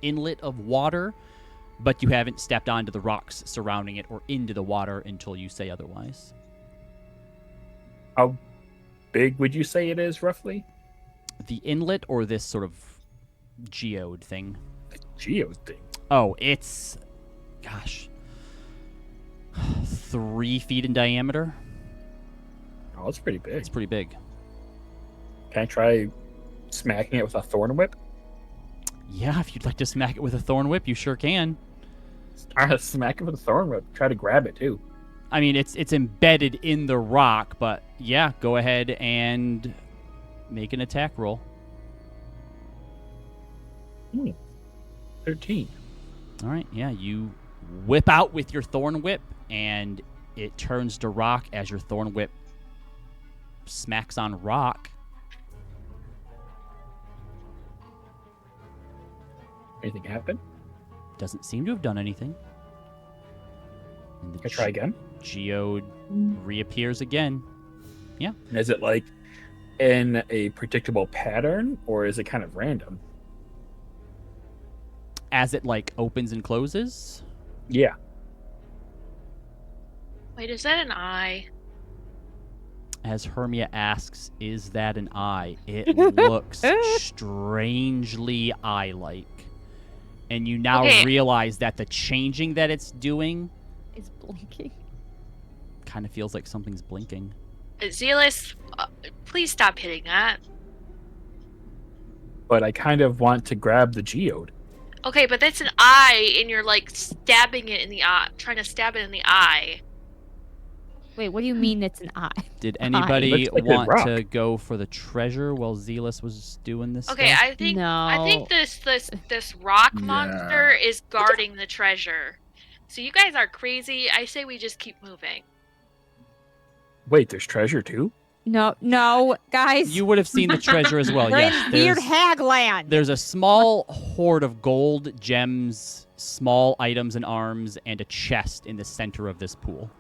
inlet of water, but you haven't stepped onto the rocks surrounding it or into the water until you say otherwise. How big would you say it is, roughly? The inlet or this sort of geode thing? The geode thing. Oh, it's... gosh... 3 feet in diameter. Oh, that's pretty big. It's pretty big. Can I try smacking it with a thorn whip? Yeah, if you'd like to smack it with a thorn whip, you sure can. Try to smack it with a thorn whip. Try to grab it too. I mean, it's embedded in the rock, but yeah, go ahead and make an attack roll. 13. All right, yeah, you whip out with your thorn whip, and it turns to rock as your thorn whip smacks on rock. Anything happen? Doesn't seem to have done anything. And the Can I try again? geode reappears again. And is it like in a predictable pattern, or is it kind of random? As it like opens and closes. Yeah. Wait, is that an eye? As Hermia asks, is that an eye? It looks strangely eye-like. And you now Okay. realize that the changing that it's doing It's blinking. kind of feels like something's blinking. Zealous, please stop hitting that. But I kind of want to grab the geode. Okay, but that's an eye, and you're like stabbing it in the eye, trying to stab it in the eye. Wait, what do you mean it's an eye? Did Eye. anybody Looks like a want rock. to go for the treasure while Zealous was doing this Okay, stuff? I think this rock Yeah. monster is guarding the treasure. So you guys are crazy. I say we just keep moving. Wait, there's treasure too? No, guys. You would have seen the treasure as well, We're yes. in weird hag land. There's a small hoard of gold, gems, small items and arms, and a chest in the center of this pool.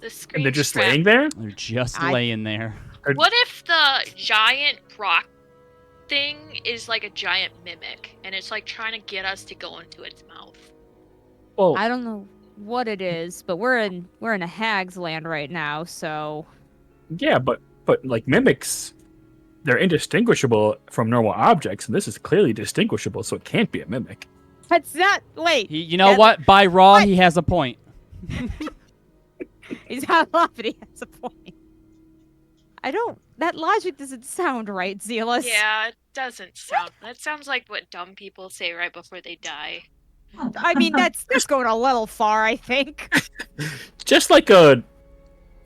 The screen And they're just strap. laying there? They're just I- laying there. What if the giant rock thing is like a giant mimic, and it's like trying to get us to go into its mouth? Well, I don't know what it is, but we're in a hag's land right now, so yeah, but like mimics, they're indistinguishable from normal objects, and this is clearly distinguishable, so it can't be a mimic. that's not. Wait, You know That's- what? By Raw, What? he has a point. he's not laughing. But he has a point. I don't. That logic doesn't sound right, Zealous. Yeah, it doesn't sound. That sounds like what dumb people say right before they die. I mean, that's going a little far, I think. Just like a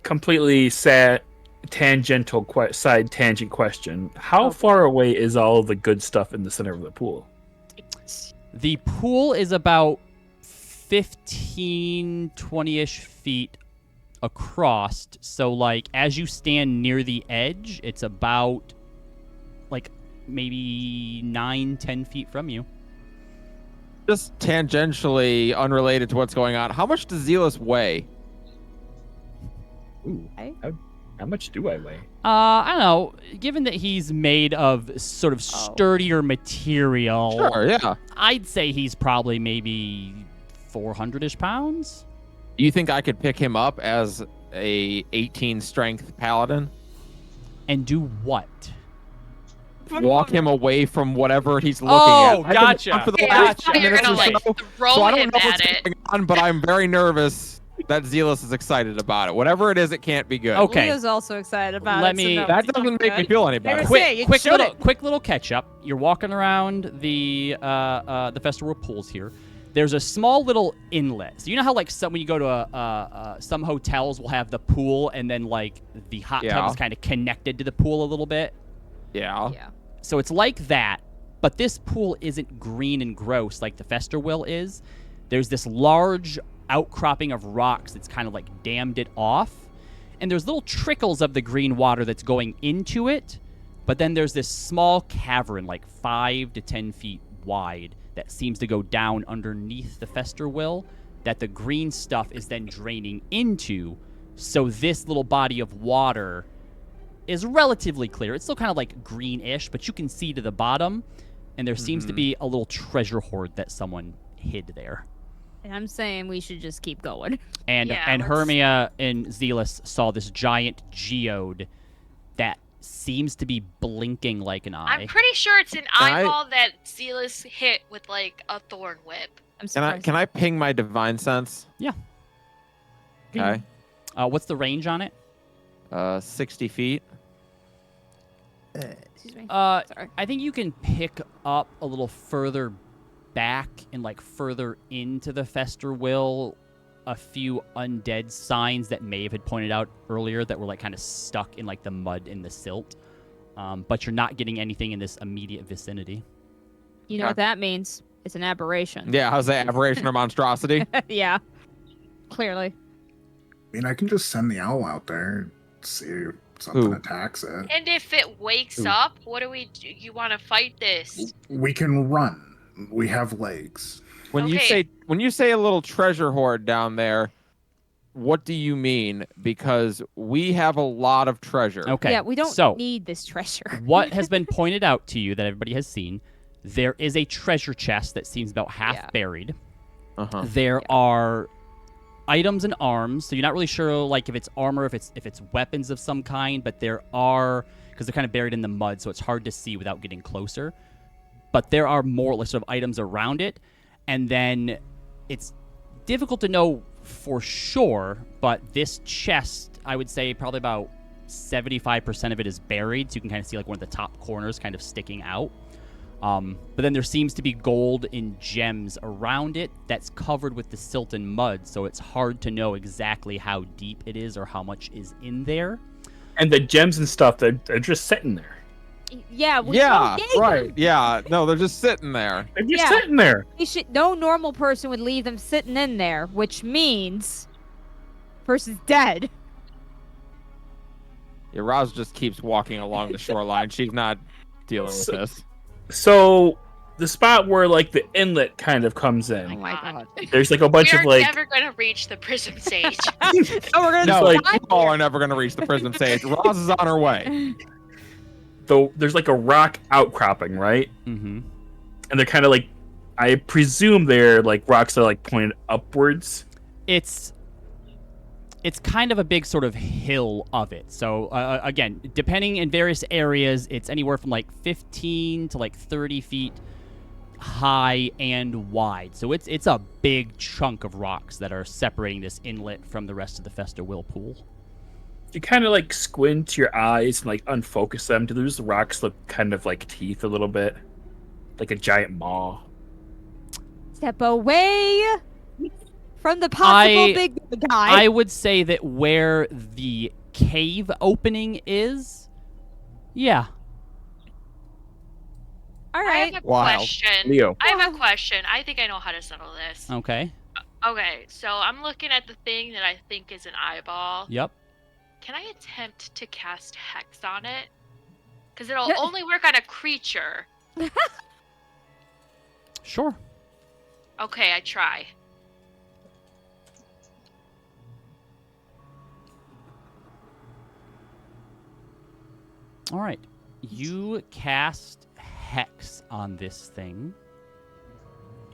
completely sad tangential side tangent question, how Okay. far away is all the good stuff in the center of the pool? The pool is about 15, 20-ish feet across. So, like, as you stand near the edge, it's about, like, maybe 9, 10 feet from you. Just tangentially unrelated to what's going on. How much does Zealous weigh? Ooh, Okay. how much do I weigh? I don't know. Given that he's made of sort of Oh. sturdier material, Sure, yeah. I'd say he's probably maybe 400-ish pounds. Do you think I could pick him up as a 18 strength paladin? And do what? Walk him away from whatever he's looking Oh, at. I've been gotcha. gone for the Okay, I last thought 10 you were minutes gonna or like so, throw so I don't him know at what's it. going on, but I'm very nervous that Zealous is excited about it. Whatever it is, it can't be good. Okay. Leo's also excited about Let it. me- So no, That it's not doesn't make me good. feel any better. Never Quick, say, you quick shouldn't. little catch up. You're walking around the festival pools here. There's a small little inlet. So you know how like when you go to some hotels will have the pool and then like the hot tub Yeah. is kind of connected to the pool a little bit. Yeah. Yeah. So it's like that, but this pool isn't green and gross like the Festerwill is. There's this large outcropping of rocks that's kind of like dammed it off. And there's little trickles of the green water that's going into it. But then there's this small cavern, like 5 to 10 feet wide, that seems to go down underneath the Festerwill that the green stuff is then draining into. So this little body of water is relatively clear. It's still kind of like greenish, but you can see to the bottom. And there seems to be a little treasure hoard that someone hid there. And I'm saying we should just keep going. And Yeah, and let's- Hermia and Zealous saw this giant geode that seems to be blinking like an eye. I'm pretty sure it's an I- eyeball that Zealous hit with like a thorn whip. I'm Can I surprised. can I ping my divine sense? Yeah. Okay. What's the range on it? 60 feet. Excuse me. Sorry. I think you can pick up a little further back and like further into the Festerwill a few undead signs that Maeve had pointed out earlier that were like kind of stuck in like the mud and the silt. But you're not getting anything in this immediate vicinity. You know what that means? It's an aberration. Yeah, how's that aberration or monstrosity? Yeah. Clearly. I mean, I can just send the owl out there, see if something Who? attacks it. And if it wakes Ooh. up, what do we do? You want to fight this? We can run. We have legs. When Okay. you say a little treasure hoard down there, what do you mean? Because we have a lot of treasure. Okay. Yeah, we don't So, need this treasure. what has been pointed out to you that everybody has seen, there is a treasure chest that seems about half Yeah. buried. Uh-huh. There are items and arms, so you're not really sure like if it's armor, if it's weapons of some kind, but there are, because they're kind of buried in the mud, so it's hard to see without getting closer. But there are more sort of items around it, and then it's difficult to know for sure, but this chest, I would say probably about 75% of it is buried, so you can kind of see like one of the top corners kind of sticking out. But then there seems to be gold and gems around it that's covered with the silt and mud, so it's hard to know exactly how deep it is or how much is in there. And the gems and stuff, they're just sitting there. Yeah, we Yeah, don't need right. them. Yeah, no, they're just sitting there. They're just Yeah. sitting there. No normal person would leave them sitting in there, which means person's dead. Yeah, Roz just keeps walking along the shoreline. She's not dealing with this. So the spot where like the inlet kind of comes Oh in, my God. god. there's like a bunch We're of like never gonna reach the Prism Sage. Oh, we're gonna No, like- die you all here. are never going to reach the Prism Sage. Roz is on her way. there's like a rock outcropping, right? Mm-hmm. And they're kind of like, I presume they're like rocks that are like pointed upwards. It's kind of a big sort of hill of it. So again, depending in various areas, it's anywhere from like 15 to like 30 feet high and wide. So it's a big chunk of rocks that are separating this inlet from the rest of the Festa Whirlpool. You kind of like squint your eyes and like unfocus them. Do those rocks look kind of like teeth a little bit? Like a giant maw. Step away from the possible I- big guy. I would say that where the cave opening is, yeah. All I right. have a Wild. question. Leo. I have a question. I think I know how to settle this. Okay. Okay, so I'm looking at the thing that I think is an eyeball. Yep. Can I attempt to cast Hex on it? Because it'll only work on a creature. Sure. Okay, I try. All right. You cast Hex on this thing.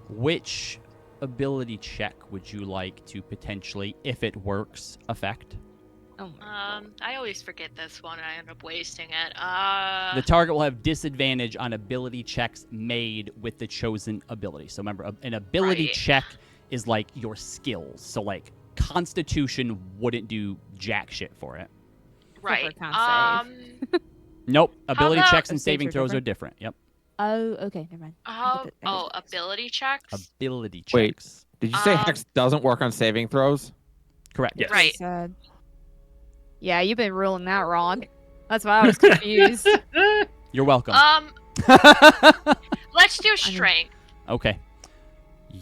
Which ability check would you like to potentially, if it works, affect? Oh my I always forget this one and I end up wasting it. The target will have disadvantage on ability checks made with the chosen ability. So remember, an ability Right. check is like your skills. So like Constitution wouldn't do jack shit for it. right. con Nope. Ability about- checks and Oh, saves saving are throws are different. Yep. Oh, okay, never mind. Ability checks? Ability Wait. checks. Did you say Um, Hex doesn't work on saving throws? Correct. Yes. Right. Sad. Yeah, you've been ruling that wrong. That's why I was confused. You're welcome. Let's do strength. Okay.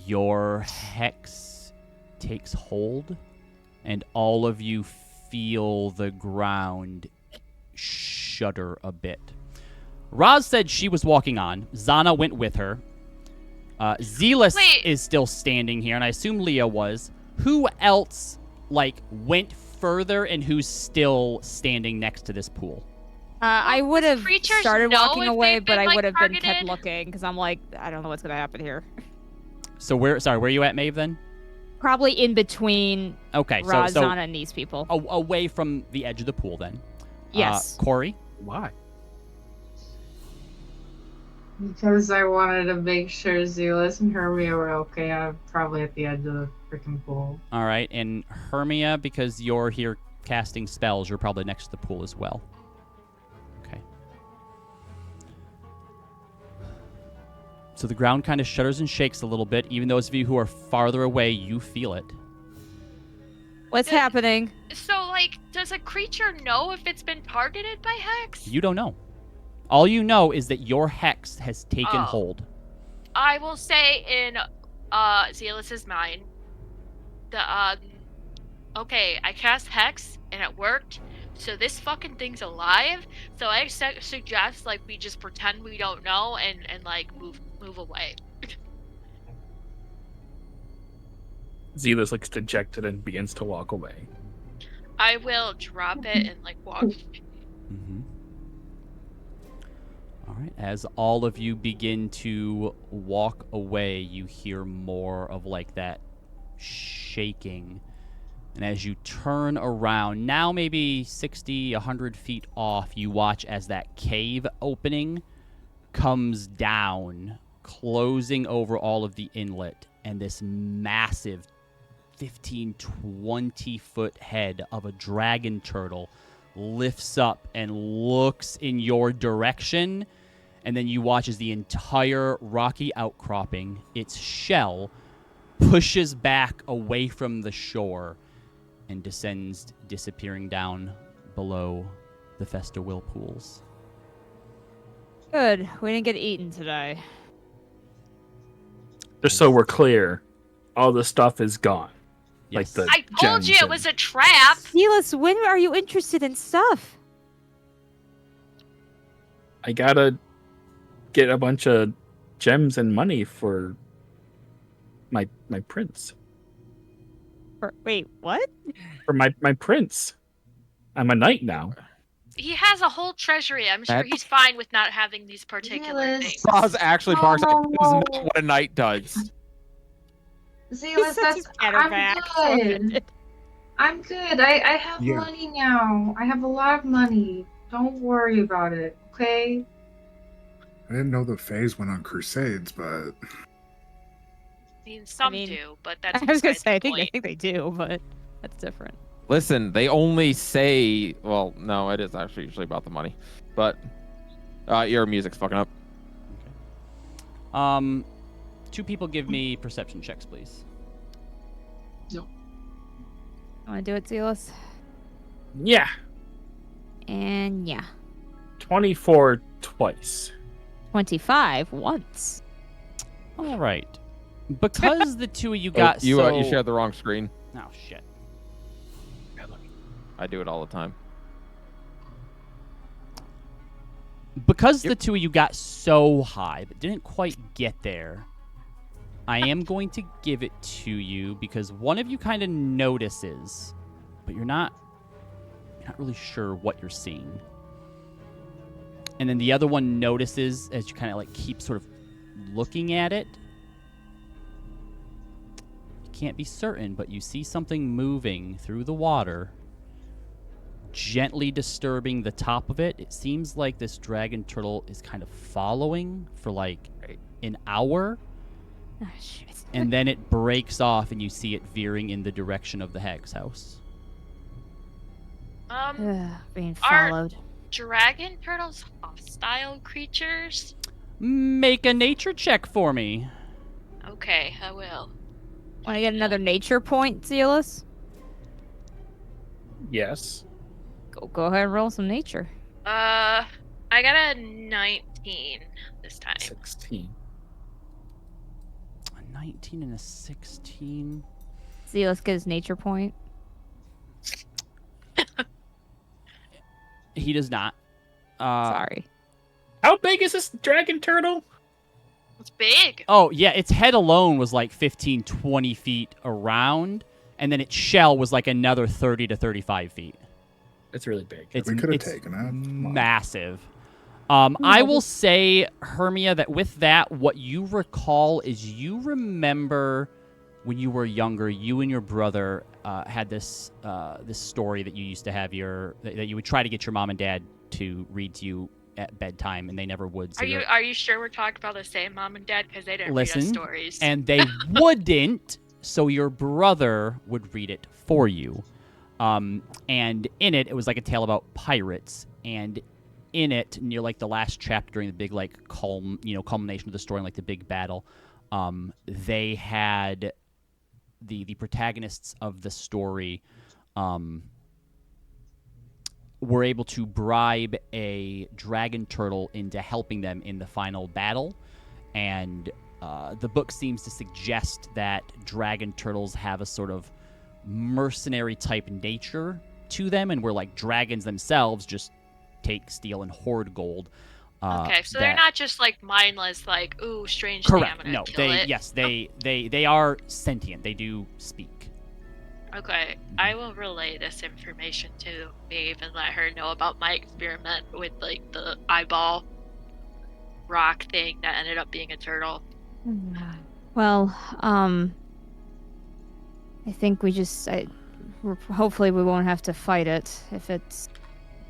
Your hex takes hold, and all of you feel the ground shudder a bit. Roz said she was walking on. Zana went with her. Zealous Wait. is still standing here, and I assume Leah was. Who else, went further, and who's still standing next to this pool? I would have Creatures started know walking if away, they've but been, I would have been kept targeted? looking because I'm like, I don't know what's gonna happen here. So where are you at, Maeve, then? Probably in between Okay, Razana so and these people. away from the edge of the pool, then. Yes. Corey? Why? Because I wanted to make sure Zealous and Hermia were okay. I'm probably at the edge of the freaking pool. All right, and Hermia, because you're here casting spells, you're probably next to the pool as well. Okay. So the ground kind of shudders and shakes a little bit. Even those of you who are farther away, you feel it. What's happening? So, does a creature know if it's been targeted by Hex? You don't know. All you know is that your hex has taken Oh. hold. I will say in Zealous's mind, okay, I cast Hex and it worked, so this fucking thing's alive. So I suggest we just pretend we don't know and move away. Zealous looks dejected and begins to walk away. I will drop it and walk. Mm-hmm. All right. As all of you begin to walk away, you hear more of that shaking And as you turn around, now maybe 60, 100 feet off, you watch as that cave opening comes down, closing over all of the inlet, and this massive 15, 20-foot head of a dragon turtle lifts up and looks in your direction. And then you watch as the entire rocky outcropping, its shell, pushes back away from the shore and descends, disappearing down below the Festa whirlpools. Good. We didn't get eaten today. Just so we're clear, all the stuff is gone. Yes. Like I told you gems it was a trap. Silas, when are you interested in stuff? I gotta get a bunch of gems and money for my prince. Wait, what? For my prince. I'm a knight now. He has a whole treasury. I'm sure That- he's fine with not having these particular Silas. things. Roz actually barks at No. this is not what a knight does. Zealous, Such a that's scatterback. I'm good. I'm good. I have Yeah. money now. I have a lot of money. Don't worry about it, okay? I didn't know the Fays went on crusades, but I mean, some mean, do, but that's I was gonna besides say, the I point. think they do, but that's different. Listen, they only say, well, no, it is actually usually about the money. But your music's fucking up. Two people give me perception checks, please. Want to do it, Silas? Yeah. And yeah, 24 twice. 25 once. All right. Because the two of you Oh, got you so... you shared the wrong screen. Oh, shit. I do it all the time. Because the two of you got so high but didn't quite get there, I am going to give it to you because one of you kind of notices, but you're not really sure what you're seeing. And then the other one notices as you kind of like keep sort of looking at it. You can't be certain, but you see something moving through the water, gently disturbing the top of it. It seems like this dragon turtle is kind of following for like an hour, Oh, shit. and then it breaks off and you see it veering in the direction of the hag's house. Being Are- followed. Dragon turtles hostile creatures? Make a nature check for me. Okay, I will. Want to get another nature point, Silas? Yes. Go ahead and roll some nature. I got a 19 this time. 16. A 19 and a 16. Silas get his nature point. He does not. Sorry. How big is this dragon turtle? It's big. Oh, yeah, its head alone was like 15, 20 feet around, and then its shell was like another 30 to 35 feet. It's really big. It's, we could have it's taken it. Come on. massive. I will say, Hermia, that with that, what you recall is you remember when you were younger, you and your brother had this this story that you used to have that you would try to get your mom and dad to read to you at bedtime, and they never would. So Are you sure we're talking about the same mom and dad? Because they didn't read Listen, us stories. and they wouldn't, so your brother would read it for you. And in it was like a tale about pirates, and in it, near like the last chapter during the big like culmination of the story, and like the big battle, they had the protagonists of the story were able to bribe a dragon turtle into helping them in the final battle, and the book seems to suggest that dragon turtles have a sort of mercenary type nature to them, and where like dragons themselves just take, steal, and hoard gold. Okay, so they're that- not just like mindless, like, ooh, strange thing, I'm correct. gonna No, kill it. they are sentient. They do speak. Okay, I will relay this information to Maeve and let her know about my experiment with like the eyeball rock thing that ended up being a turtle. Well, I think we just Hopefully we won't have to fight it if it's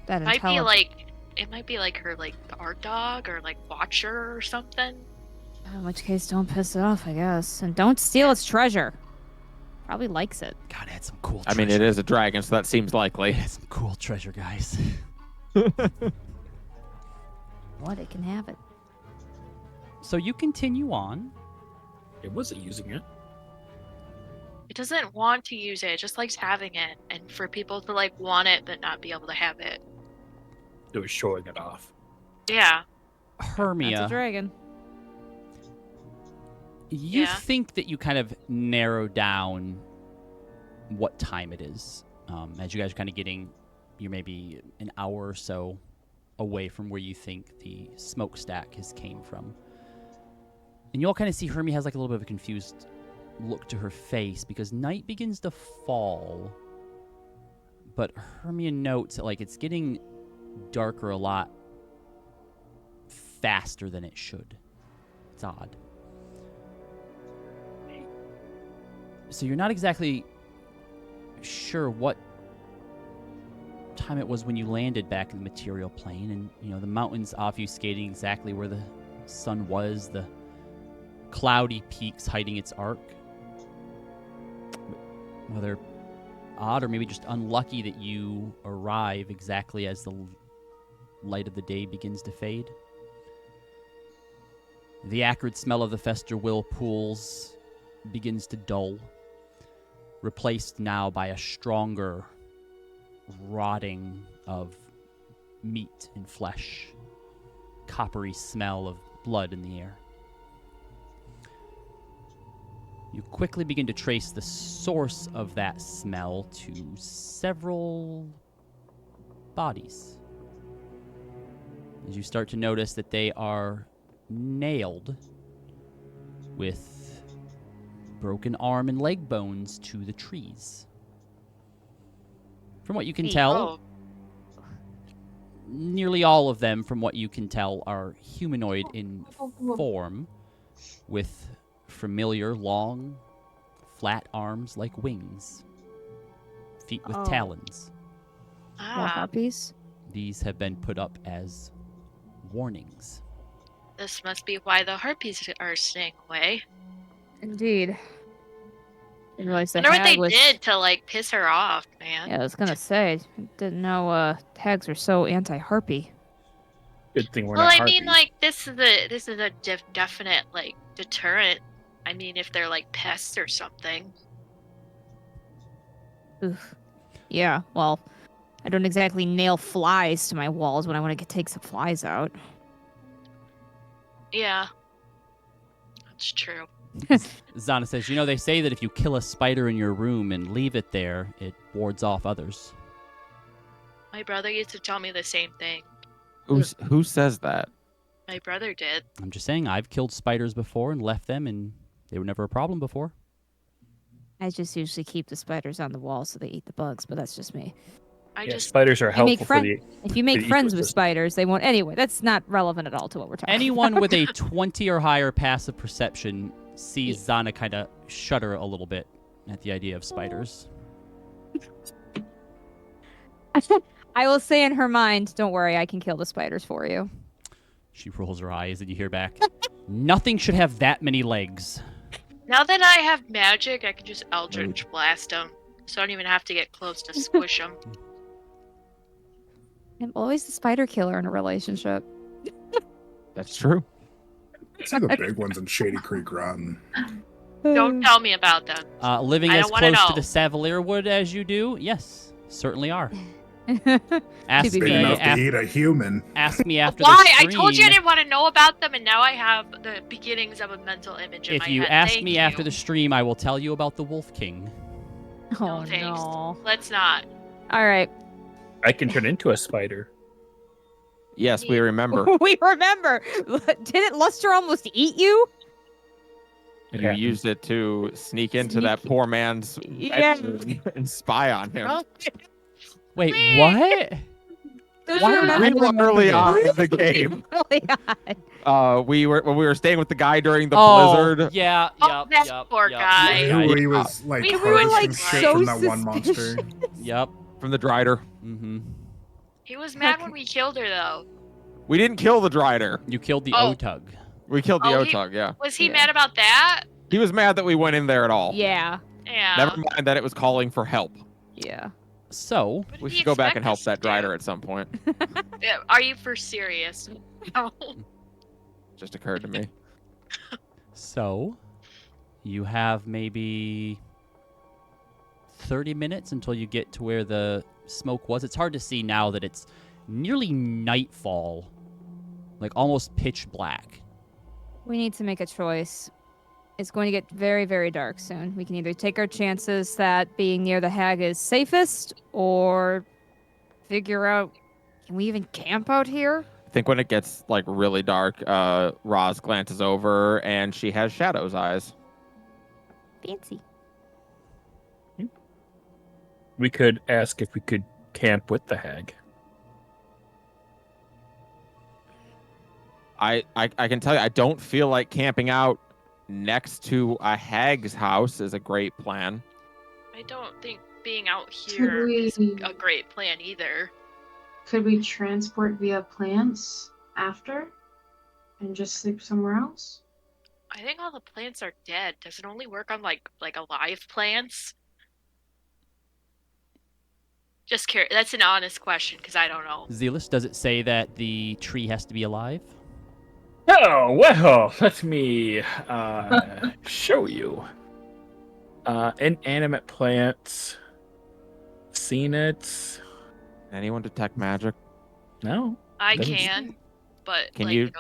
that It intelligent. might be like her guard dog or watcher or something. In which case, don't piss it off, I guess. And don't steal its treasure. Probably likes it. God, it had some cool I treasure. mean, it is a dragon, so that seems likely. It had some cool treasure, guys. What? It can have it. So you continue on. It wasn't using it. It doesn't want to use it. It just likes having it. And for people to want it but not be able to have it. It was showing it off. Yeah. That's a Hermia, dragon. you Yeah. think that you kind of narrow down what time it is. As you guys are kind of getting, you're maybe an hour or so away from where you think the smokestack has came from. And you all kind of see Hermia has a little bit of a confused look to her face because night begins to fall. But Hermia notes that it's getting darker a lot faster than it should. It's odd. So you're not exactly sure what time it was when you landed back in the material plane, and the mountains obfuscating exactly where the sun was, the cloudy peaks hiding its arc. Whether odd or maybe just unlucky that you arrive exactly as the light of the day begins to fade. The acrid smell of the Fester whirlpools begins to dull, replaced now by a stronger rotting of meat and flesh, coppery smell of blood in the air. You quickly begin to trace the source of that smell to several bodies. As you start to notice that they are nailed with broken arm and leg bones to the trees. From what you can tell, nearly all of them, from what you can tell, are humanoid in form, with familiar, long, flat arms like wings, feet with talons. More Ah, harpies. These have been put up as warnings. this must be why the harpies are staying away. Indeed. Didn't realize the I wonder what they hag was... did to piss her off, man. Yeah, I was gonna say. Didn't know hags are so anti-harpy. Good thing we're Well, not I mean, harpies. this is a definite deterrent. I mean, if they're pests or something. Oof. Yeah, well, I don't exactly nail flies to my walls when I want to take some flies out. Yeah, that's true. Zana says, they say that if you kill a spider in your room and leave it there, it wards off others. My brother used to tell me the same thing. Who says that? My brother did. I'm just saying, I've killed spiders before and left them, and they were never a problem before. I just usually keep the spiders on the wall so they eat the bugs, but that's just me. Spiders are If you make helpful for the. If you make the friends with ecosystem. spiders, they won't. Anyway, that's not relevant at all to what we're talking Anyone about. with a 20 or higher passive perception sees Zana kind of shudder a little bit at the idea of spiders. I will say in her mind, don't worry, I can kill the spiders for you. She rolls her eyes and you hear back, nothing should have that many legs. Now that I have magic, I can just Eldritch Blast them. So I don't even have to get close to squish them. I'm always the spider killer in a relationship. That's true. See the big ones in Shady Creek Run. Don't tell me about them. Living I as don't wanna close to know. the Savalier Wood as you do, yes, certainly are. To Ask be Big fair. me, enough to af- eat a human. ask me after Why? the I stream. told you I didn't want to know about them, and now I have the beginnings of a mental image in If my you head. ask Thank me you. after the stream, I will tell you about the Wolf King. Oh thanks. no. Let's not. All right. I can turn into a spider. Yes, we remember. We remember. Didn't Luster almost eat you? You used it to sneak into that poor man's Yeah. bedroom and spy on him. Wait, what? Those Why are real early on in the game. really odd. We were staying with the guy during the Oh, blizzard. yeah, Oh, that poor guy. Yeah, Who yeah. he was like We were, harvesting like, shit so from that one monster. Yep. From the Drider. Mm-hmm. He was mad when we killed her, though. We didn't kill the Drider. You killed the Oh. Otug. We killed the Oh, Otug, yeah. Was he Yeah. mad about that? He was mad that we went in there at all. Yeah. Yeah. Never mind that it was calling for help. Yeah. So, What did We he should go back expect and help us that to do? Drider at some point. Are you for serious? No. Just occurred to me. so you have maybe 30 minutes until you get to where the smoke was. It's hard to see now that it's nearly nightfall, like almost pitch black. We need to make a choice. It's going to get very, very dark soon. We can either take our chances that being near the hag is safest, or figure out, can we even camp out here? I think when it gets like really dark, Roz glances over and she has Shadow's eyes. Fancy. We could ask if we could camp with the hag. I can tell you, I don't feel like camping out next to a hag's house is a great plan. I don't think being out here is a great plan either. Could we transport via plants after and just sleep somewhere else? I think all the plants are dead. Does it only work on like alive plants? Just curious. That's an honest question because I don't know. Zealous, does it say that the tree has to be alive? Oh, well, let me show you. Inanimate plants. Seen it? Anyone detect magic? No. I Doesn't- can, but Can like, you-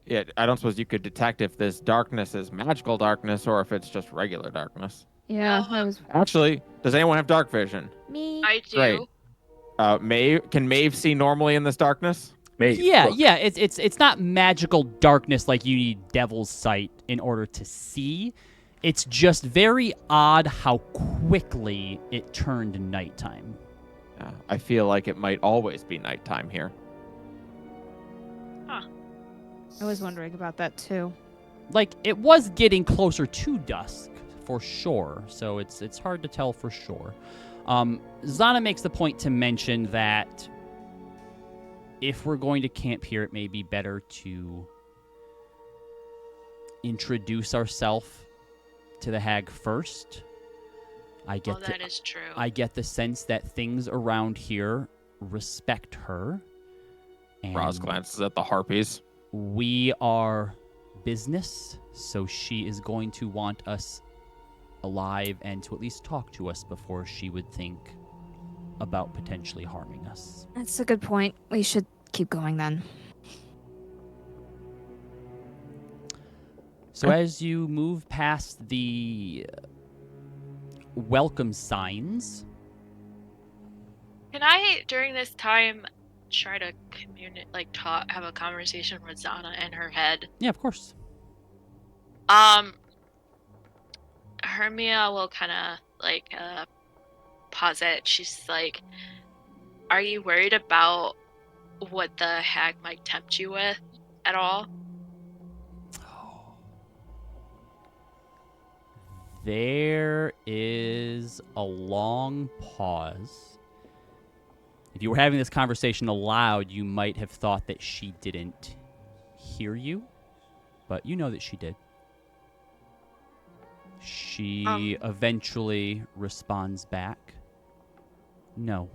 Yeah, I don't suppose you could detect if this darkness is magical darkness or if it's just regular darkness. Yeah, I was Actually, does anyone have dark vision? me. I do. Great. Can Maeve see normally in this darkness? Maybe. Yeah, Look. yeah. It's not magical darkness like you need devil's sight in order to see. It's just very odd how quickly it turned nighttime. I feel like it might always be nighttime here. I was wondering about that too. Like it was getting closer to dusk for sure, so it's hard to tell for sure. Zana makes the point to mention that if we're going to camp here, it may be better to introduce ourselves to the hag first. Well, that is true. I get the sense that things around here respect her. And Roz glances at the harpies. we are business, so she is going to want us alive and to at least talk to us before she would think about potentially harming us. That's a good point. We should keep going then. So as you move past the welcome signs, Can I, during this time, try to have a conversation with Zana in her head? yeah, of course. Hermia will kind of pause it. She's like, "Are you worried about what the hag might tempt you with at all?" There is a long pause. If you were having this conversation aloud, you might have thought that she didn't hear you, but you know that she did. She eventually responds back, "No."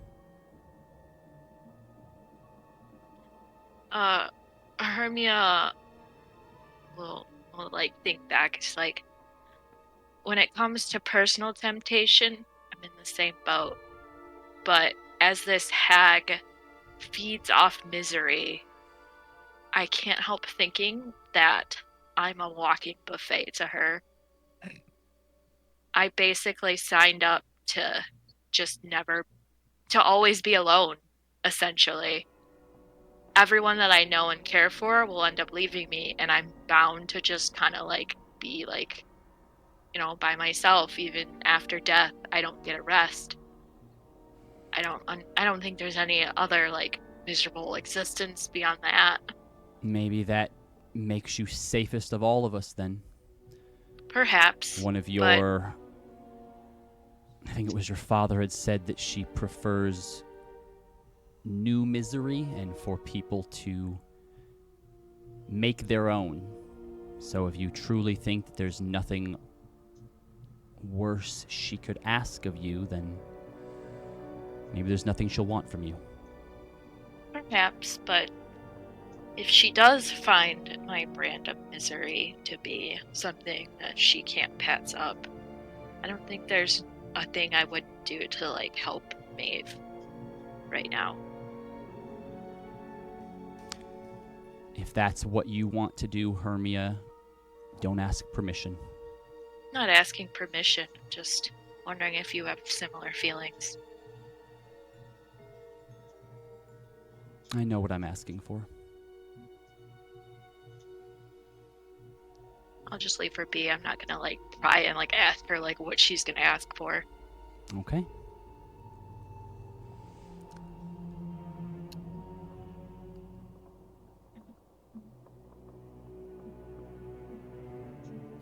Hermia will think back. It's like, when it comes to personal temptation, I'm in the same boat. But as this hag feeds off misery, I can't help thinking that I'm a walking buffet to her. I basically signed up to to always be alone, essentially. Everyone that I know and care for will end up leaving me, and I'm bound to just kind of be by myself. Even after death, I don't get a rest. I don't think there's any other miserable existence beyond that. Maybe that makes you safest of all of us then. Perhaps. One of your... I think it was your father had said that she prefers new misery and for people to make their own. So if you truly think that there's nothing worse she could ask of you, then maybe there's nothing she'll want from you. Perhaps, but if she does find my brand of misery to be something that she can't pass up, I don't think there's a thing I would do to, like, help Maeve right now. If that's what you want to do, Hermia, don't ask permission. Not asking permission, just wondering if you have similar feelings. I know what I'm asking for. I'll just leave her be. I'm not gonna, like, try and, like, ask her, like, what she's gonna ask for. Okay.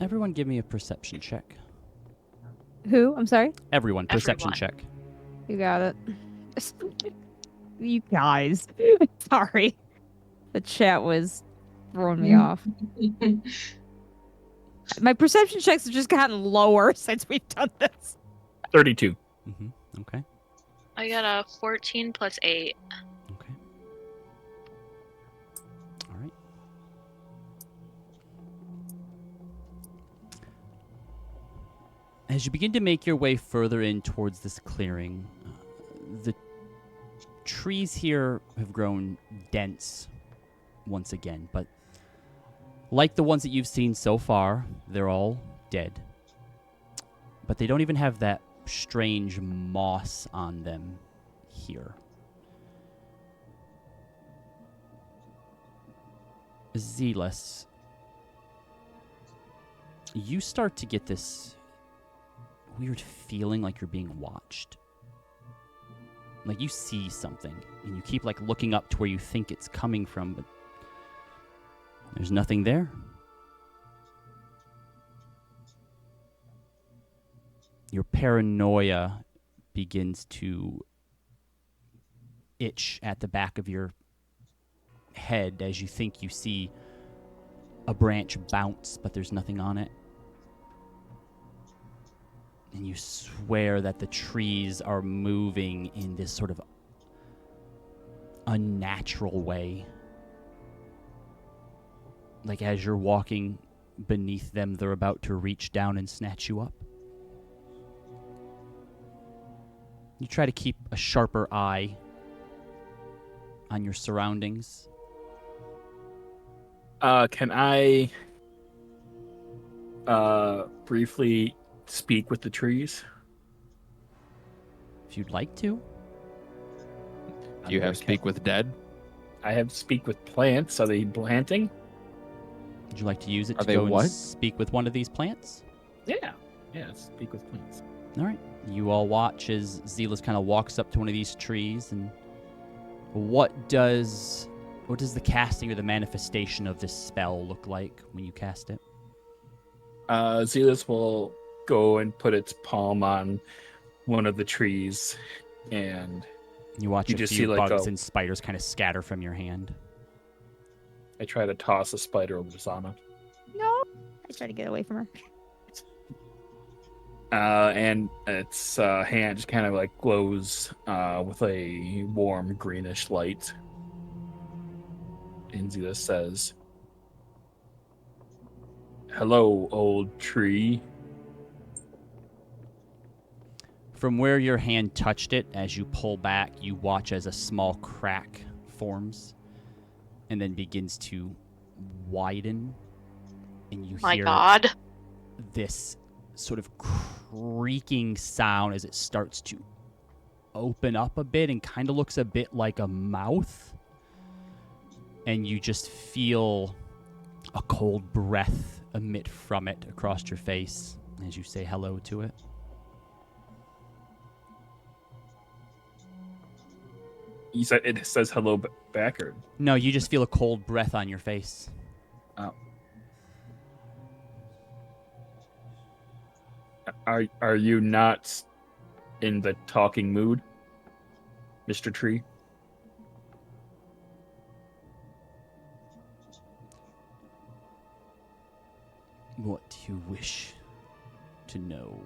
Everyone give me a perception check. Who? I'm sorry? Everyone, perception Everyone. check. You got it. You guys. Sorry. The chat was throwing me off. My perception checks have just gotten lower since we've done this. 32. Mm-hmm. Okay. I got a 14 plus 8. Okay. All right. As you begin to make your way further in towards this clearing, the trees here have grown dense once again, but like the ones that you've seen so far, they're all dead. But they don't even have that strange moss on them here. Zealous, you start to get this weird feeling like you're being watched. Like you see something, and you keep like looking up to where you think it's coming from, but there's nothing there. Your paranoia begins to itch at the back of your head as you think you see a branch bounce, but there's nothing on it. And you swear that the trees are moving in this sort of unnatural way. Like as you're walking beneath them, they're about to reach down and snatch you up. You try to keep a sharper eye on your surroundings. Can I briefly speak with the trees? If you'd like to. Do you have speak with dead? I have speak with plants. Are they planting? Would you like to use it Are to they go what? and speak with one of these plants? Yeah. Yeah, speak with plants. All right. You all watch as Zealous kind of walks up to one of these trees, and what does the casting or the manifestation of this spell look like when you cast it? Zealous will go and put its palm on one of the trees, and You watch You a just few see, like, bugs a- and spiders kind of scatter from your hand. I try to toss a spider over to Zana. No. I try to get away from her. And its hand just kind of like glows with a warm greenish light. And Zealous says, "Hello, old tree." From where your hand touched it, as you pull back, you watch as a small crack forms and then begins to widen. And you My hear God. this sort of creaking sound as it starts to open up a bit and kind of looks a bit like a mouth. And you just feel a cold breath emit from it across your face as you say hello to it. You said it says hello back, or No, you just feel a cold breath on your face. oh. Are you not in the talking mood, Mr. Tree? What do you wish to know?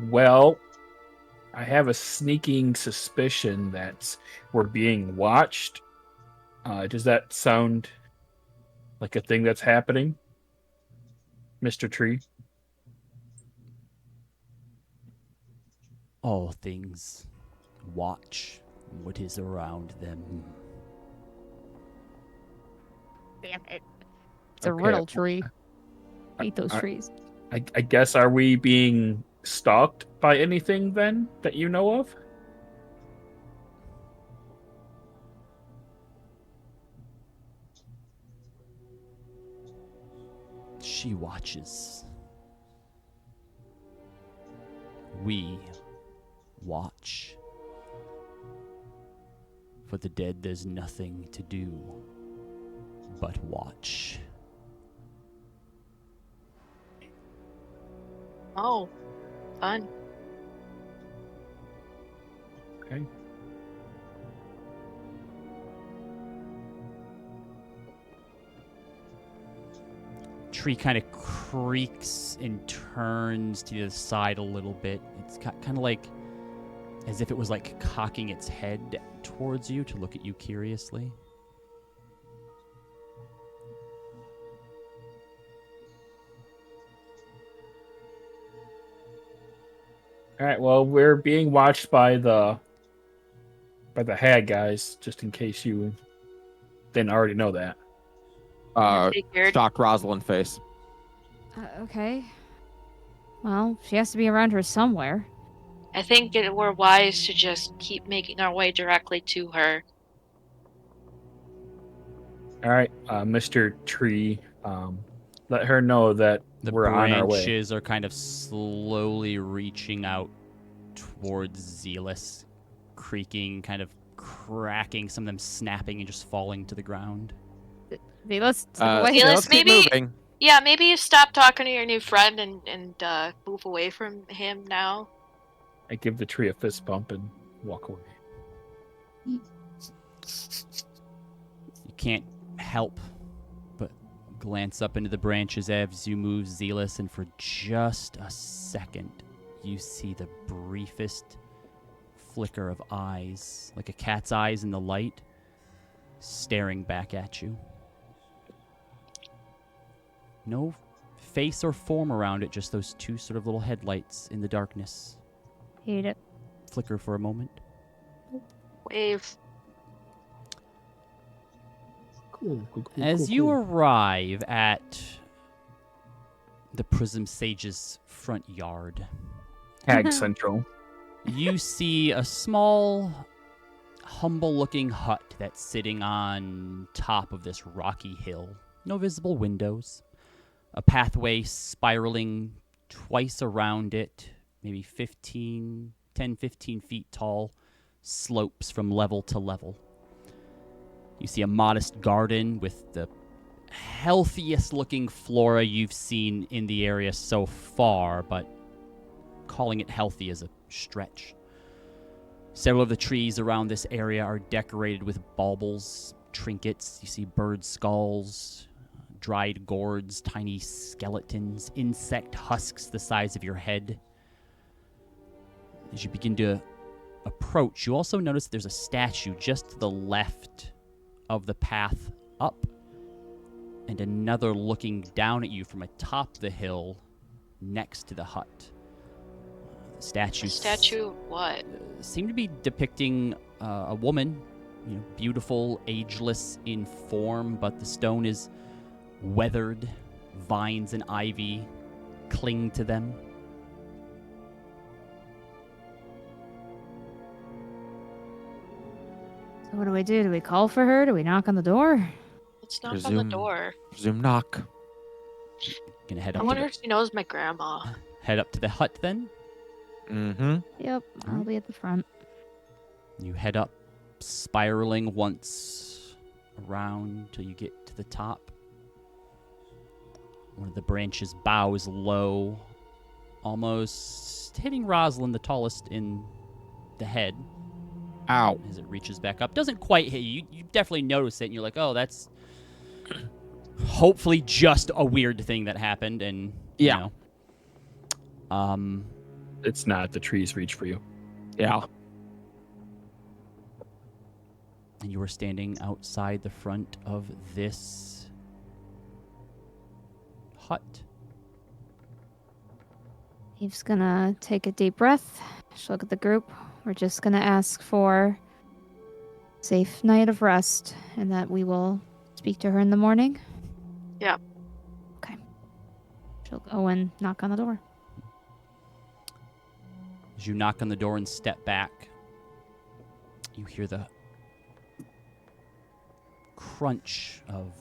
Well, I have a sneaking suspicion that we're being watched. Does that sound like a thing that's happening, Mr. Tree? All things watch what is around them. Damn it. It's a Okay. riddle tree. Hate those I- trees. I guess, are we being stalked by anything then that you know of? She watches. We watch. For the dead, there's nothing to do but watch. Oh, fun. Okay. Tree kind of creaks and turns to the side a little bit. It's kind of like as if it was like cocking its head towards you to look at you curiously. All right. Well, we're being watched by the hag guys, just in case you didn't already know that. Figured. Shocked Rosalind face. Okay. Well, she has to be around here somewhere. I think we're wise to just keep making our way directly to her. All right, Mr. Tree, let her know that The we're on our way. branches are kind of slowly reaching out towards Zealous, creaking, kind of cracking, some of them snapping and just falling to the ground. Let's step away. Zealous, Let's keep maybe- moving. Yeah, maybe you stop talking to your new friend and move away from him now. I give the tree a fist bump and walk away. You can't help but glance up into the branches as you move Zealous, and for just a second, you see the briefest flicker of eyes, like a cat's eyes in the light, staring back at you. No face or form around it, just those two sort of little headlights in the darkness. Hate it. Flicker for a moment. Wave. Cool. As you arrive at the Prism Sage's front yard, Hag Central. you see a small, humble-looking hut that's sitting on top of this rocky hill. No visible windows. A pathway spiraling twice around it, maybe 10, 15 feet tall, slopes from level to level. You see a modest garden with the healthiest looking flora you've seen in the area so far, but calling it healthy is a stretch. Several of the trees around this area are decorated with baubles, trinkets. You see bird skulls, dried gourds, tiny skeletons, insect husks the size of your head. As you begin to approach, you also notice there's a statue just to the left of the path up, and another looking down at you from atop the hill next to the hut. The statue. A statue of what? Seem to be depicting a woman, beautiful, ageless in form, but the stone is weathered. Vines and ivy cling to them. So what do we do? Do we call for her? Do we knock on the door? Let's knock on the Presume- door. Presume knock. Gonna head I up. wonder if she knows my grandma. head up to the hut then. Mm-hmm. Yep, I'll be at the front. You head up, spiraling once around till you get to the top. One of the branches bows low, almost hitting Rosalind, the tallest, in the head. Ow. As it reaches back up. Doesn't quite hit you. You definitely notice it, and you're like, oh, that's hopefully just a weird thing that happened, and, Yeah. you know. It's not. The trees reach for you. Yeah. And you are standing outside the front of this hut. Eve's gonna take a deep breath. She'll look at the group. We're just gonna ask for a safe night of rest and that we will speak to her in the morning. Yeah. Okay. She'll go and knock on the door. As you knock on the door and step back, you hear the crunch of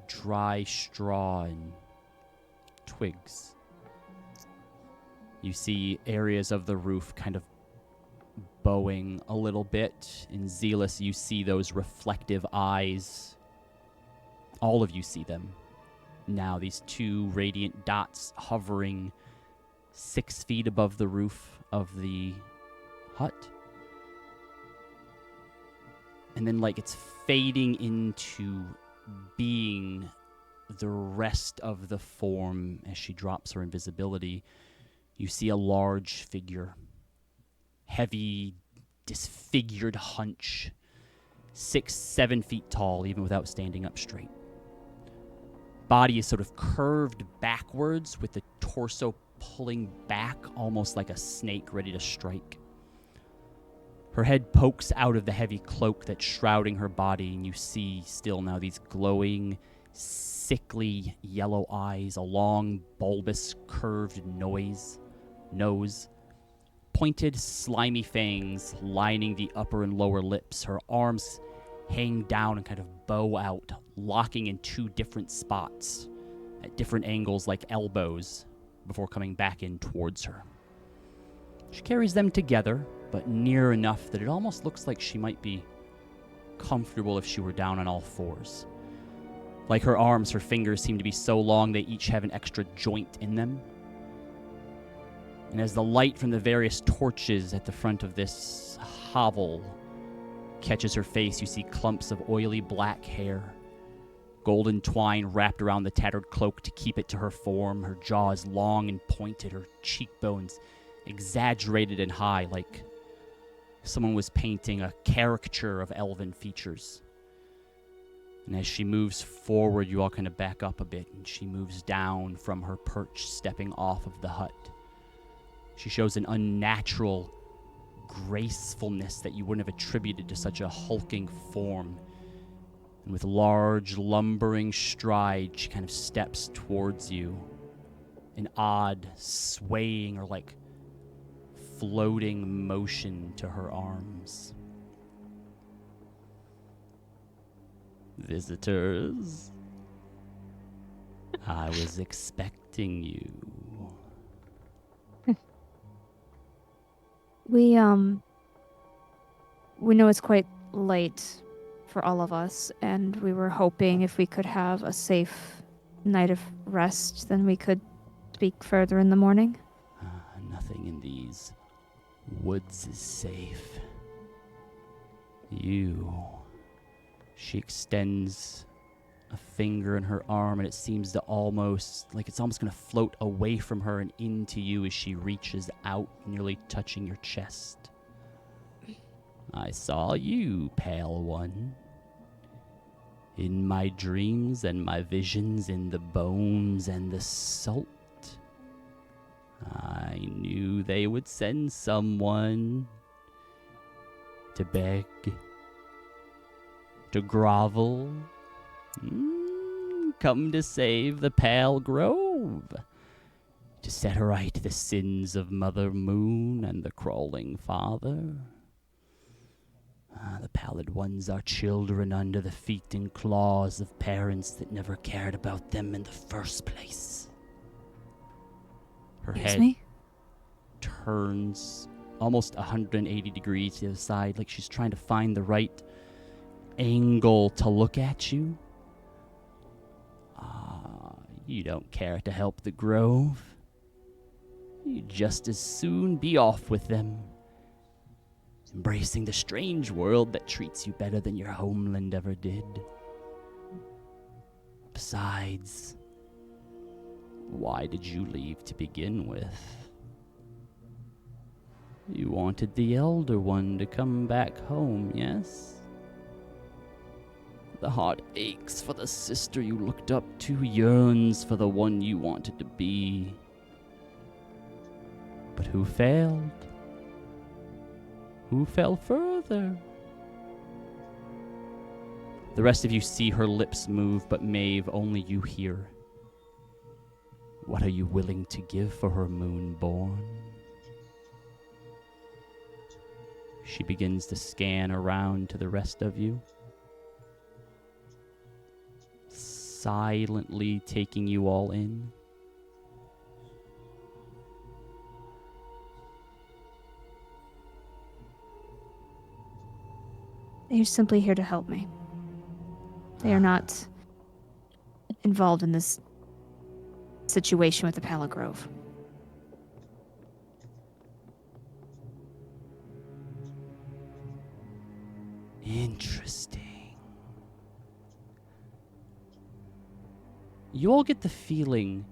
dry straw and twigs. You see areas of the roof kind of bowing a little bit. In Zealous, you see those reflective eyes. All of you see them. Now, these two radiant dots hovering 6 feet above the roof of the hut. And then, like, it's fading into being the rest of the form as she drops her invisibility. You see a large figure, heavy, disfigured hunch, 6-7 feet tall, even without standing up straight. Body is sort of curved backwards with the torso pulling back almost like a snake ready to strike. Her head pokes out of the heavy cloak that's shrouding her body, and you see still now these glowing, sickly yellow eyes, a long, bulbous, curved nose, pointed, slimy fangs lining the upper and lower lips. Her arms hang down and kind of bow out, locking in two different spots at different angles like elbows before coming back in towards her. She carries them together, but near enough that it almost looks like she might be comfortable if she were down on all fours. Like her arms, her fingers seem to be so long they each have an extra joint in them. And as the light from the various torches at the front of this hovel catches her face, you see clumps of oily black hair, golden twine wrapped around the tattered cloak to keep it to her form. Her jaw is long and pointed, her cheekbones exaggerated and high, like someone was painting a caricature of elven features. And as she moves forward, you all kind of back up a bit, and she moves down from her perch, stepping off of the hut. She shows an unnatural gracefulness that you wouldn't have attributed to such a hulking form. And with large, lumbering stride, she kind of steps towards you. An odd, swaying or like floating motion to her arms. Visitors, I was expecting you. We know it's quite late for all of us, and we were hoping if we could have a safe night of rest, then we could speak further in the morning. Nothing in these woods is safe. You. She extends a finger in her arm, and it seems to almost going to float away from her and into you as she reaches out, nearly touching your chest. I saw you, pale one. In my dreams and my visions, in the bones and the salt. I knew they would send someone to beg, to grovel, come to save the Pale Grove, to set right the sins of Mother Moon and the Crawling Father. The pallid ones are children under the feet and claws of parents that never cared about them in the first place. Her Excuse head me? turns almost 180 degrees to the other side, like she's trying to find the right angle to look at you. You don't care to help the Grove. You'd just as soon be off with them, embracing the strange world that treats you better than your homeland ever did. Besides, why did you leave to begin with? You wanted the Elder One to come back home, yes? The heart aches for the sister you looked up to, yearns for the one you wanted to be. But who failed? Who fell further? The rest of you see her lips move, but Maeve, only you hear. What are you willing to give for her moonborn? She begins to scan around to the rest of you, silently taking you all in. They're simply here to help me. They are not involved in this situation with the Pala Grove. Interesting. You all get the feeling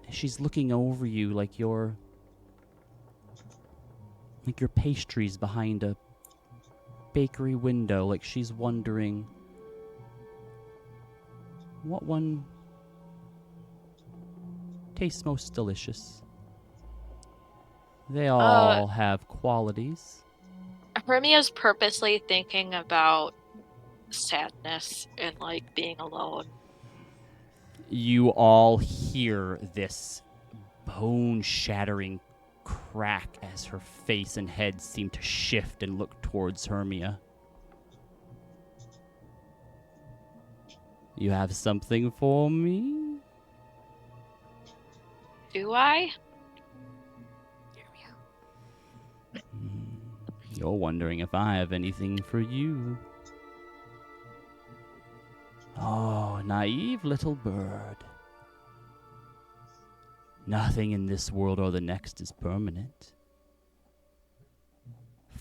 she's looking over you like your pastries behind a bakery window, like she's wondering what one tastes most delicious. They all have qualities. Hermia's purposely thinking about sadness and like being alone. You all hear this bone-shattering crack as her face and head seem to shift and look towards Hermia. You have something for me? Do I? You're wondering if I have anything for you. Oh, naive little bird. Nothing in this world or the next is permanent.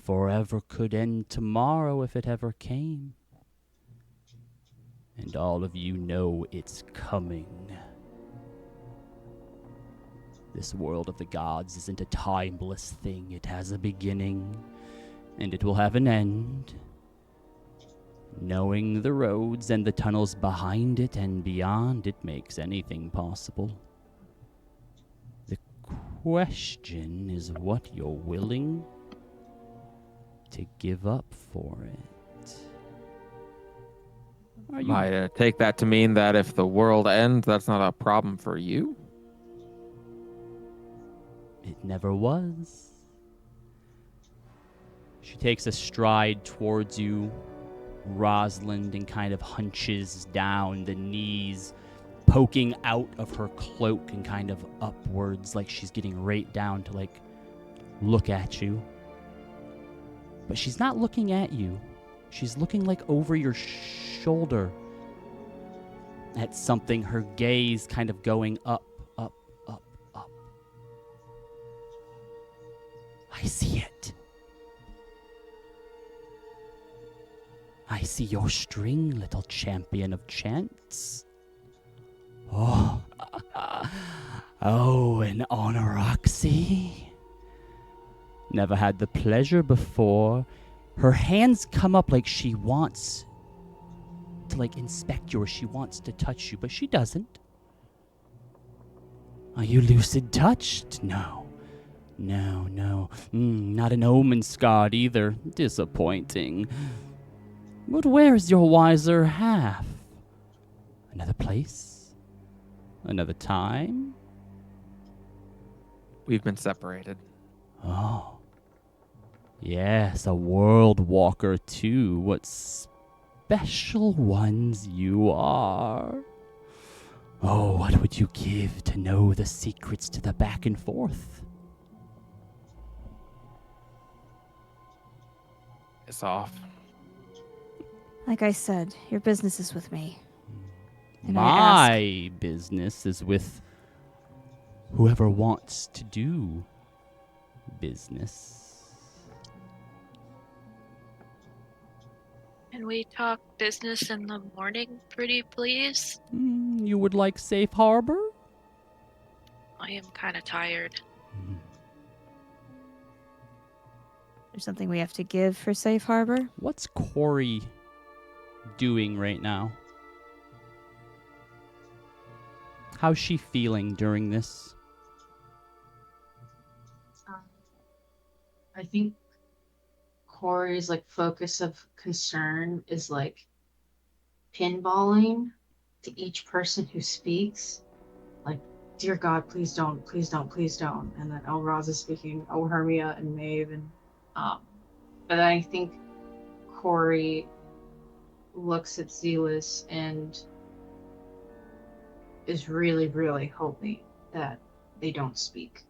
Forever could end tomorrow if it ever came. And all of you know it's coming. This world of the gods isn't a timeless thing. It has a beginning, and it will have an end. Knowing the roads and the tunnels behind it and beyond, it makes anything possible. The question is what you're willing to give up for it. I take that to mean that if the world ends, that's not a problem for you? It never was. She takes a stride towards you, Rosalind, and kind of hunches down, the knees poking out of her cloak and kind of upwards, like she's getting right down to like look at you. But she's not looking at you. She's looking like over your shoulder at something, her gaze kind of going up, up, up, up. I see it. I see your string, little champion of chance. Oh, oh, an Honoroxy. Never had the pleasure before. Her hands come up like she wants to like inspect you, or she wants to touch you, but she doesn't. Are you lucid touched? No. No, no. Not an omen scarred either. Disappointing. But where's your wiser half? Another place? Another time? We've been separated. Oh. Yes, a world walker too. What special ones you are. Oh, what would you give to know the secrets to the back and forth? It's off. Like I said, your business is with me. And My business is with whoever wants to do business. Can we talk business in the morning, pretty please? You would like safe harbor? I am kind of tired. There's something we have to give for safe harbor. What's Corey doing right now? How's she feeling during this? I think Corey's like focus of concern is like pinballing to each person who speaks. Like, dear God, please don't, please don't, please don't. And then Roz is speaking, Hermia and Maeve, and but I think Corey looks at Zealous and is really, really hoping that they don't speak.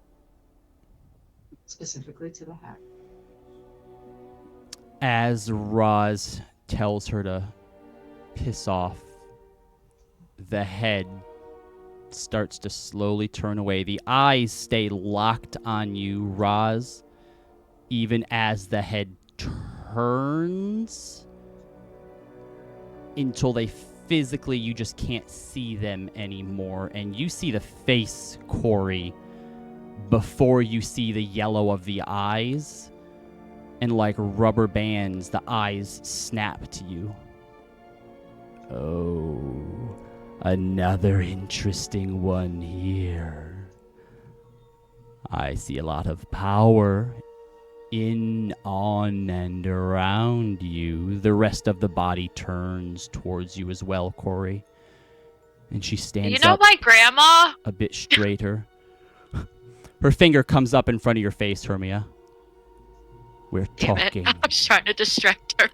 Specifically to the hag. As Roz tells her to piss off, the head starts to slowly turn away. The eyes stay locked on you, Roz, even as the head turns until they physically, you just can't see them anymore. And you see the face, Corey, before you see the yellow of the eyes. And like rubber bands, the eyes snap to you. Oh, another interesting one here. I see a lot of power in, on, and around you. The rest of the body turns towards you as well, Corey. And she stands You know up my grandma? a bit straighter. Her finger comes up in front of your face, Hermia. We're Damn talking. it. I was trying to distract her.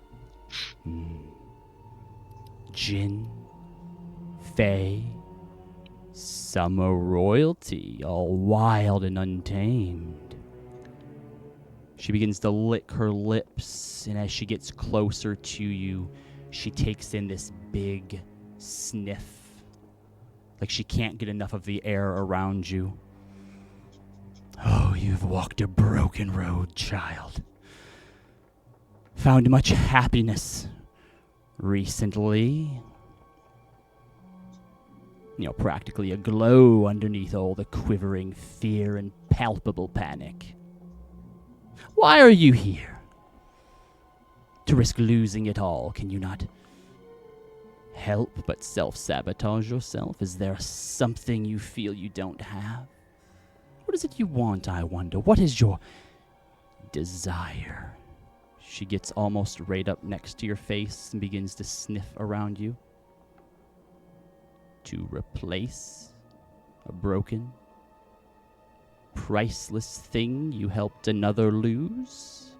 Jinn, Fae, summer royalty, all wild and untamed. She begins to lick her lips, and as she gets closer to you, she takes in this big sniff. Like she can't get enough of the air around you. Oh, you've walked a broken road, child. Found much happiness recently. You know, practically aglow underneath all the quivering fear and palpable panic. Why are you here? To risk losing it all, can you not help but self-sabotage yourself? Is there something you feel you don't have? What is it you want, I wonder? What is your desire? She gets almost right up next to your face and begins to sniff around you. To replace a broken, priceless thing you helped another lose?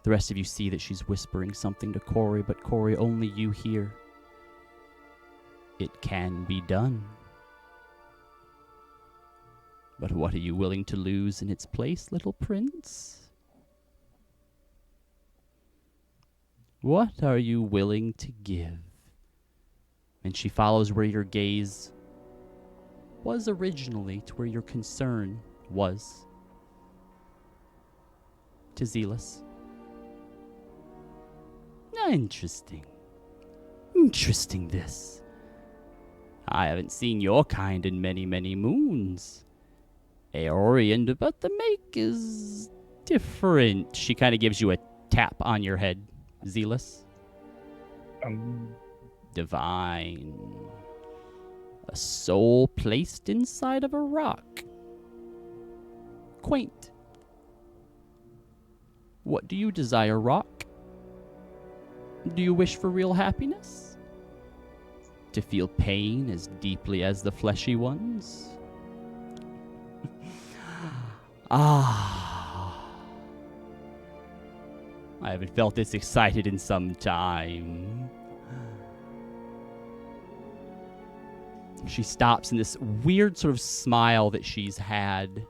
The rest of you see that she's whispering something to Corey, but Corey, only you hear. It can be done. But what are you willing to lose in its place, little prince? What are you willing to give? And she follows where your gaze was originally, to where your concern was. To Zealous. Interesting. Interesting, this. I haven't seen your kind in many, many moons. Aeorian, but the make is different. She kind of gives you a tap on your head, Zealous. Divine. A soul placed inside of a rock. Quaint. What do you desire, rock? Do you wish for real happiness? To feel pain as deeply as the fleshy ones? Ah. I haven't felt this excited in some time. She stops, and this weird sort of smile that she's had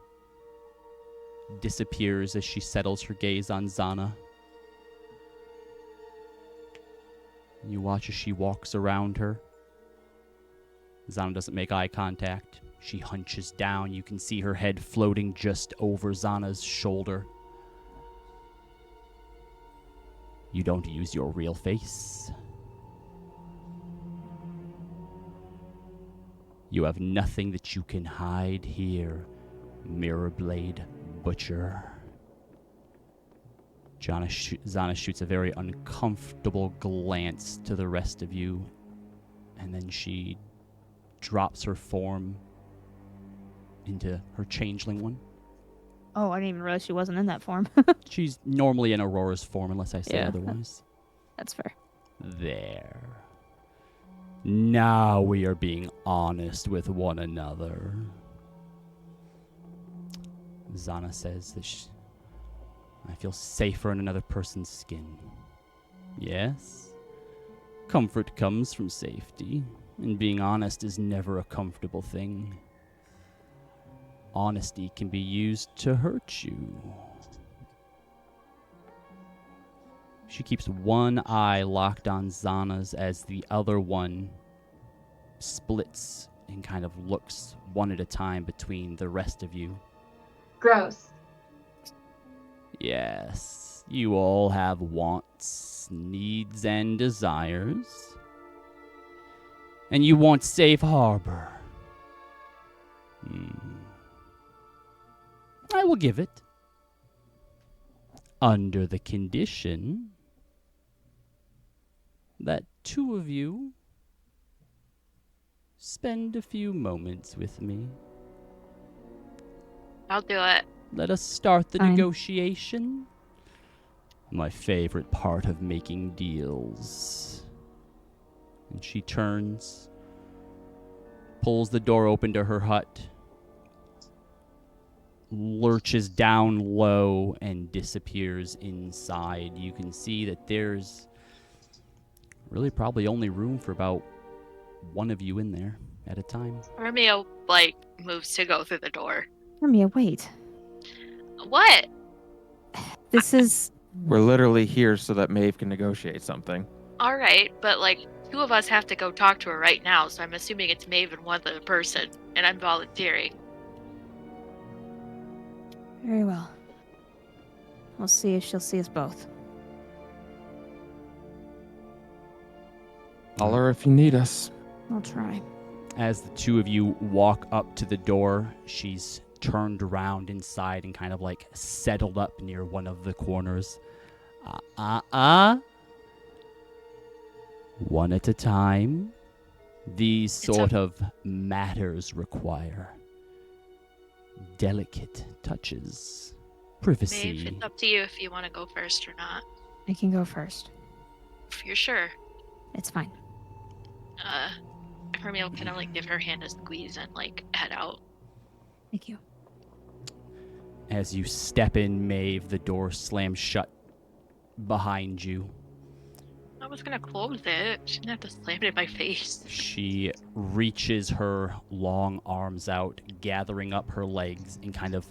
disappears as she settles her gaze on Zana. You watch as she walks around her. Zana doesn't make eye contact. She hunches down. You can see her head floating just over Zana's shoulder. You don't use your real face. You have nothing that you can hide here, Mirrorblade Butcher. Zana shoots a very uncomfortable glance to the rest of you, and then she drops her form into her changeling one. Oh, I didn't even realize she wasn't in that form. She's normally in Aurora's form, unless I say Yeah. otherwise. That's fair. There. Now we are being honest with one another. Zana says that I feel safer in another person's skin. Yes, comfort comes from safety, and being honest is never a comfortable thing. Honesty can be used to hurt you. She keeps one eye locked on Zana's as the other one splits and kind of looks one at a time between the rest of you. Gross. Yes, you all have wants, needs, and desires. And you want safe harbor. I will give it. Under the condition that two of you spend a few moments with me. I'll do it. Let us start the Fine. negotiation. My favorite part of making deals. And she turns, pulls the door open to her hut, lurches down low, and disappears inside. You can see that there's really probably only room for about one of you in there at a time. Romeo, moves to go through the door. Hermia, wait. What? This is... We're literally here so that Maeve can negotiate something. Alright, but, two of us have to go talk to her right now, so I'm assuming it's Maeve and one other person, and I'm volunteering. Very well. We'll see if she'll see us both. Holler if you need us. I'll try. As the two of you walk up to the door, she's turned around inside and kind of settled up near one of the corners. One at a time. These sort of matters require delicate touches. Privacy. Maeve, it's up to you if you want to go first or not. I can go first. If you're sure. It's fine. Romeo can give her hand a squeeze and head out. Thank you. As you step in, Maeve, the door slams shut behind you. I was gonna close it. She didn't have to slam it in my face. She reaches her long arms out, gathering up her legs, and kind of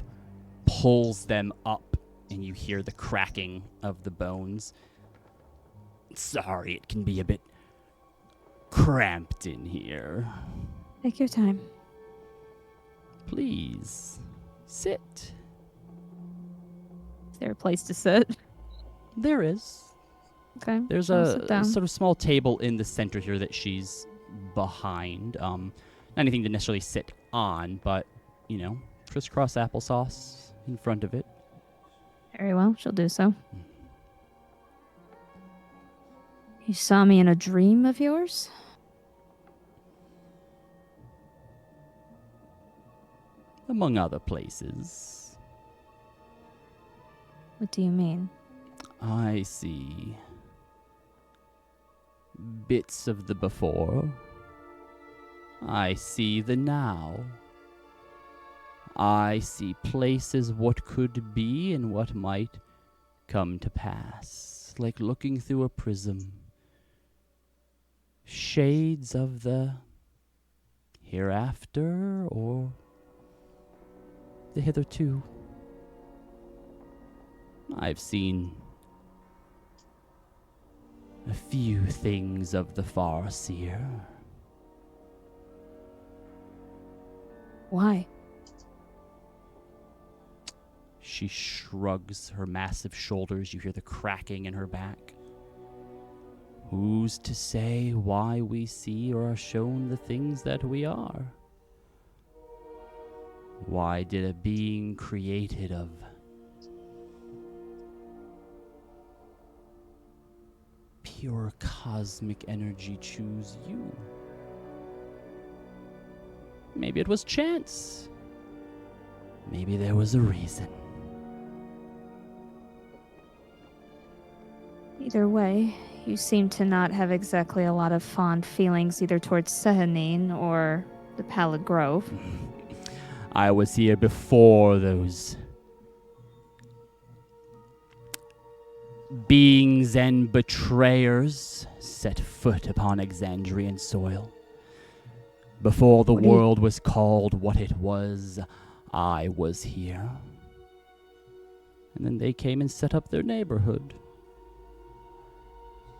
pulls them up, and you hear the cracking of the bones. Sorry, it can be a bit cramped in here. Take your time. Please, sit. Is there a place to sit? There is. Okay. There's I'll sit a down. sort of small table in the center here that she's behind. Not anything to necessarily sit on, but, crisscross applesauce in front of it. Very well, she'll do so. You saw me in a dream of yours? Among other places. What do you mean? I see bits of the before. I see the now. I see places what could be and what might come to pass, like looking through a prism. Shades of the hereafter or the hitherto. I've seen a few things of the Farseer. Why? She shrugs her massive shoulders. You hear the cracking in her back. Who's to say why we see or are shown the things that we are? Why did a being created of pure cosmic energy choose you? Maybe it was chance. Maybe there was a reason. Either way, you seem to not have exactly a lot of fond feelings either towards Sehanine or the Pallid Grove. I was here before those beings and betrayers set foot upon Exandrian soil. Before the world was called what it was, I was here. And then they came and set up their neighborhood.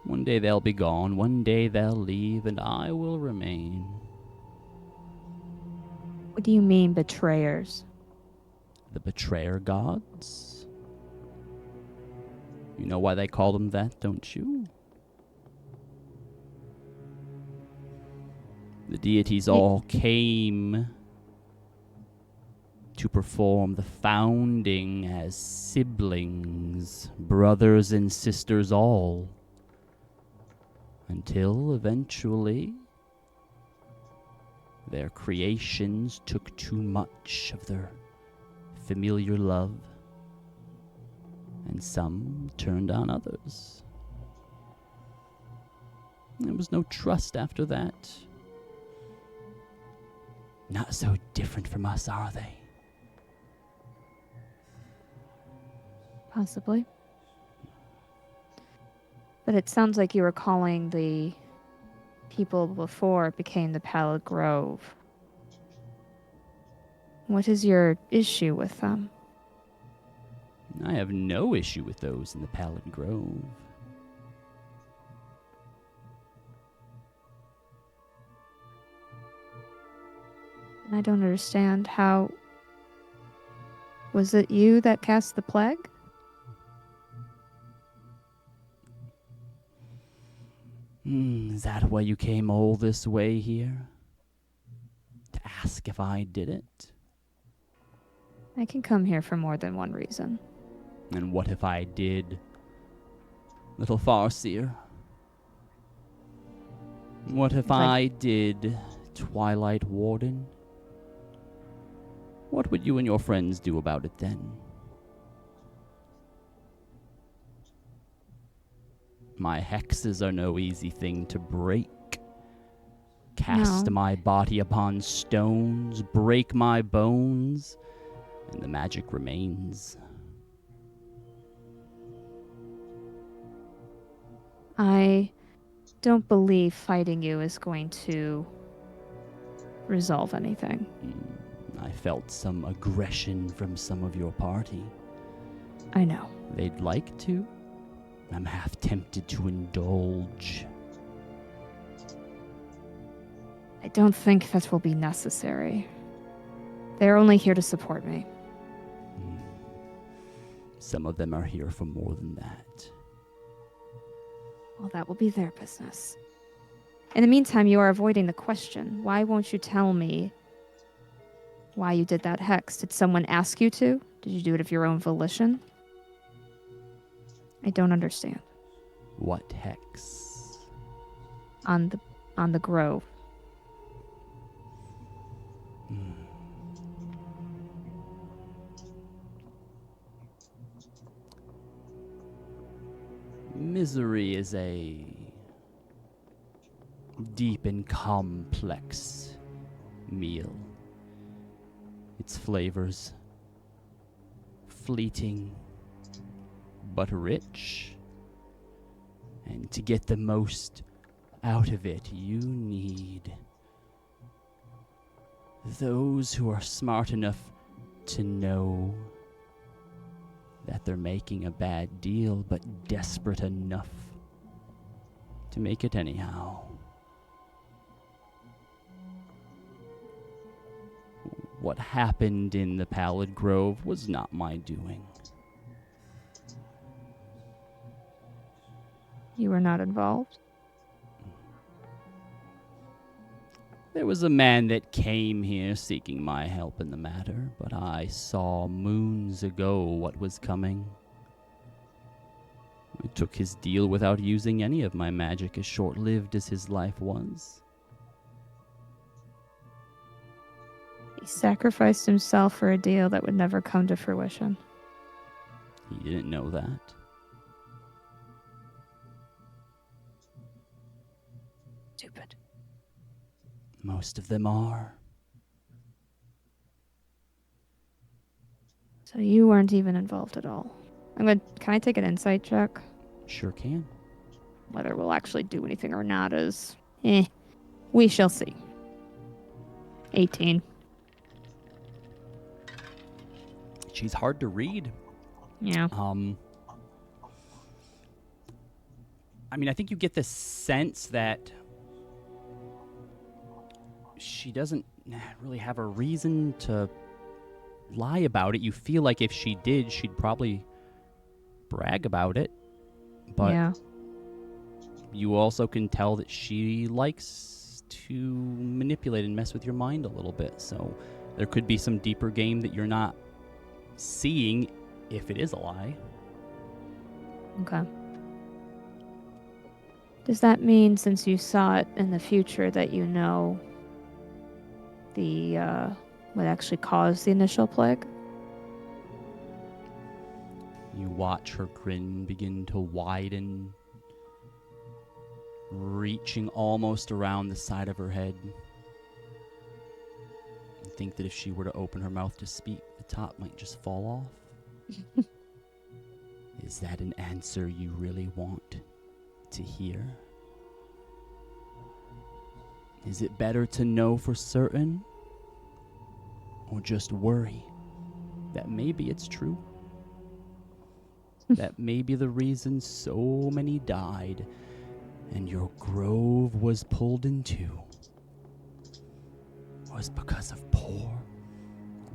One day they'll be gone, one day they'll leave, and I will remain. What do you mean, betrayers? The betrayer gods? You know why they call them that, don't you? The deities all came to perform the founding as siblings, brothers and sisters all, until eventually their creations took too much of their familiar love, and some turned on others. There was no trust after that. Not so different from us, are they? Possibly. But it sounds like you were calling the people before it became the Pallid Grove. What is your issue with them? I have no issue with those in the Pallid Grove. And I don't understand how... Was it you that cast the plague? Is that why you came all this way here? To ask if I did it? I can come here for more than one reason. And what if I did, little Farseer? What if I did, Twilight Warden? What would you and your friends do about it then? My hexes are no easy thing to break. Cast No. my body upon stones, break my bones, and the magic remains. I don't believe fighting you is going to resolve anything. I felt some aggression from some of your party. I know. They'd like to. I'm half tempted to indulge. I don't think that will be necessary. They're only here to support me. Some of them are here for more than that. Well, that will be their business. In the meantime, you are avoiding the question. Why won't you tell me why you did that hex? Did someone ask you to? Did you do it of your own volition? I don't understand. What hex? On the grove. Misery is a deep and complex meal. Its flavors fleeting but rich. And to get the most out of it, you need those who are smart enough to know that they're making a bad deal, but desperate enough to make it anyhow. What happened in the Pallid Grove was not my doing. You were not involved? There was a man that came here seeking my help in the matter, but I saw moons ago what was coming. I took his deal without using any of my magic, as short-lived as his life was. He sacrificed himself for a deal that would never come to fruition. He didn't know that. Stupid. Most of them are. So you weren't even involved at all. Can I take an insight check? Sure can. Whether we'll actually do anything or not is... we shall see. 18. She's hard to read. Yeah. I mean, I think you get the sense that she doesn't really have a reason to lie about it. You feel like if she did, she'd probably brag about it. But yeah. you also can tell that she likes to manipulate and mess with your mind a little bit. So there could be some deeper game that you're not seeing if it is a lie. Okay. Does that mean, since you saw it in the future, that you know the what actually caused the initial plague? You watch her grin begin to widen, reaching almost around the side of her head. You think that if she were to open her mouth to speak, the top might just fall off. Is that an answer you really want to hear? Is it better to know for certain, or just worry that maybe it's true? That maybe the reason so many died and your grove was pulled in two was because of poor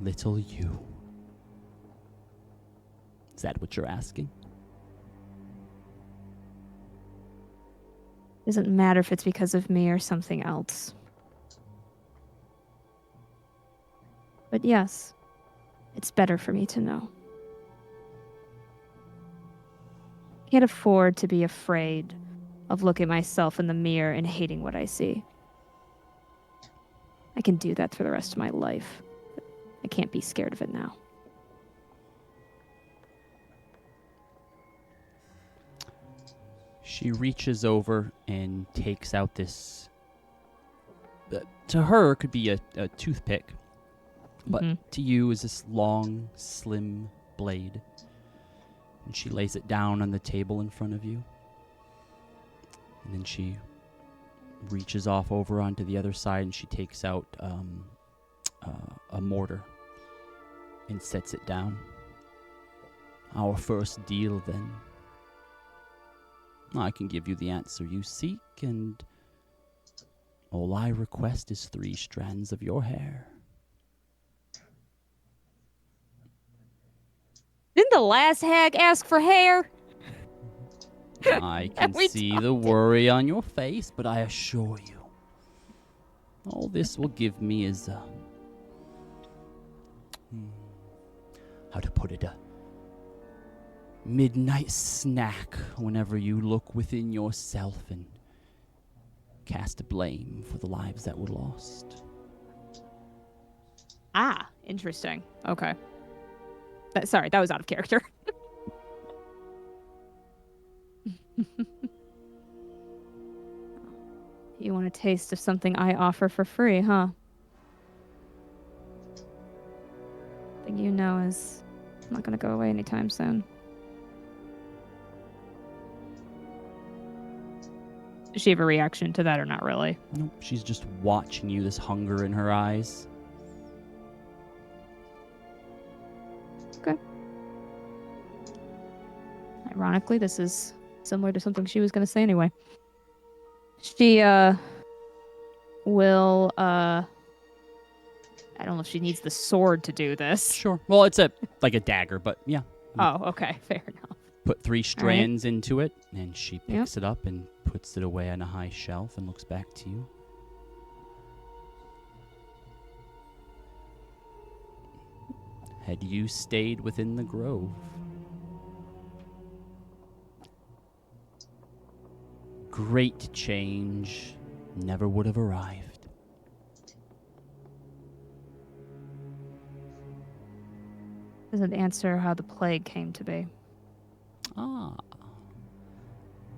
little you? Is that what you're asking? Doesn't matter if it's because of me or something else. But yes, it's better for me to know. I can't afford to be afraid of looking myself in the mirror and hating what I see. I can do that for the rest of my life. I can't be scared of it now. She reaches over and takes out this, to her, could be a toothpick, but to you is this long, slim blade. And she lays it down on the table in front of you. And then she reaches off over onto the other side and she takes out a mortar and sets it down. Our first deal, then. I can give you the answer you seek, and all I request is 3 strands of your hair. Didn't the last hag ask for hair? I can see the worry on your face, but I assure you, all this will give me is how to put it, a midnight snack whenever you look within yourself and cast blame for the lives that were lost. Ah, interesting. Okay. Sorry, that was out of character. You want a taste of something I offer for free, huh? Thing you know is not going to go away anytime soon. Does she have a reaction to that or not really? Nope, she's just watching you, this hunger in her eyes. Ironically, this is similar to something she was going to say anyway. She will I don't know if she needs the sword to do this. Sure. Well, it's like a dagger, but yeah. Oh, okay, fair enough. Put 3 strands into it, and she picks it up and puts it away on a high shelf and looks back to you. Had you stayed within the grove, great change never would have arrived. Doesn't answer how the plague came to be. Ah.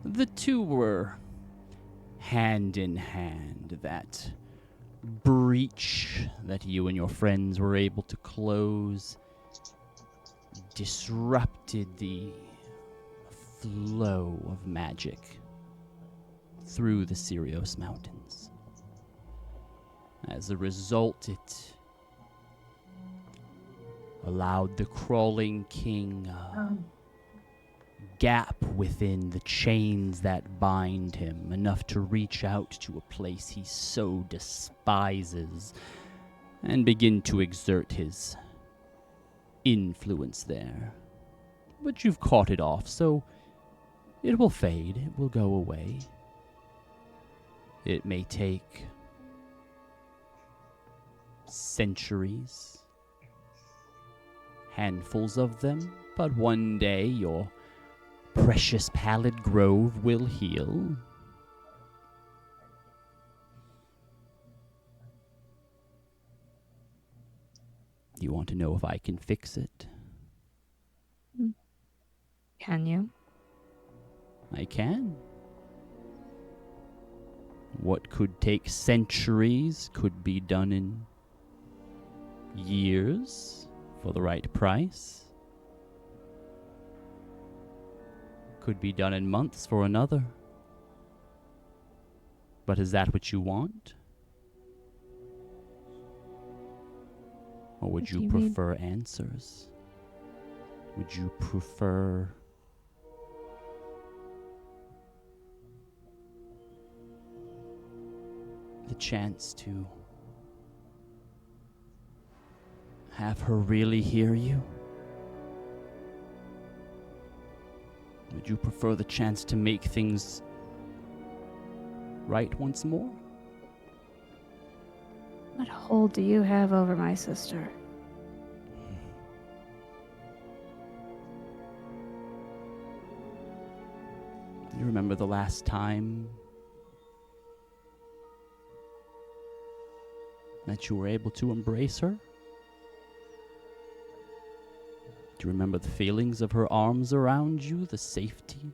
The two were hand in hand. That breach that you and your friends were able to close disrupted the flow of magic through the Sirios Mountains. As a result, it allowed the crawling king gap within the chains that bind him, enough to reach out to a place he so despises and begin to exert his influence there. But you've caught it off, so it will fade, it will go away. It may take centuries, handfuls of them, but one day your precious pallid grove will heal. You want to know if I can fix it? Can you? I can. What could take centuries could be done in years for the right price. Could be done in months for another. But is that what you want? Or would you prefer answers? Would you prefer the chance to have her really hear you? Would you prefer the chance to make things right once more? What hold do you have over my sister? You remember the last time that you were able to embrace her? Do you remember the feelings of her arms around you, the safety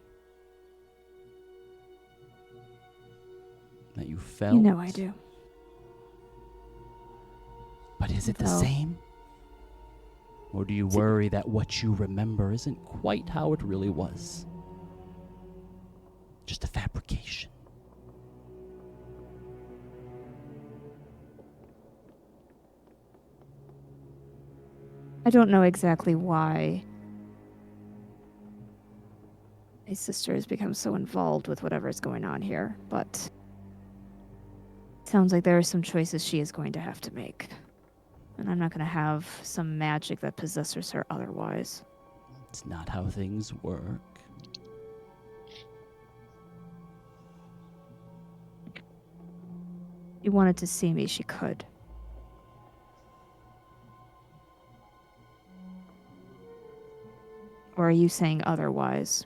that you felt? You know I do. But is it the same? Or do you worry that what you remember isn't quite how it really was? Just a fabrication. I don't know exactly why my sister has become so involved with whatever is going on here, but it sounds like there are some choices she is going to have to make. And I'm not going to have some magic that possesses her otherwise. It's not how things work. If she wanted to see me, she could. Or are you saying otherwise?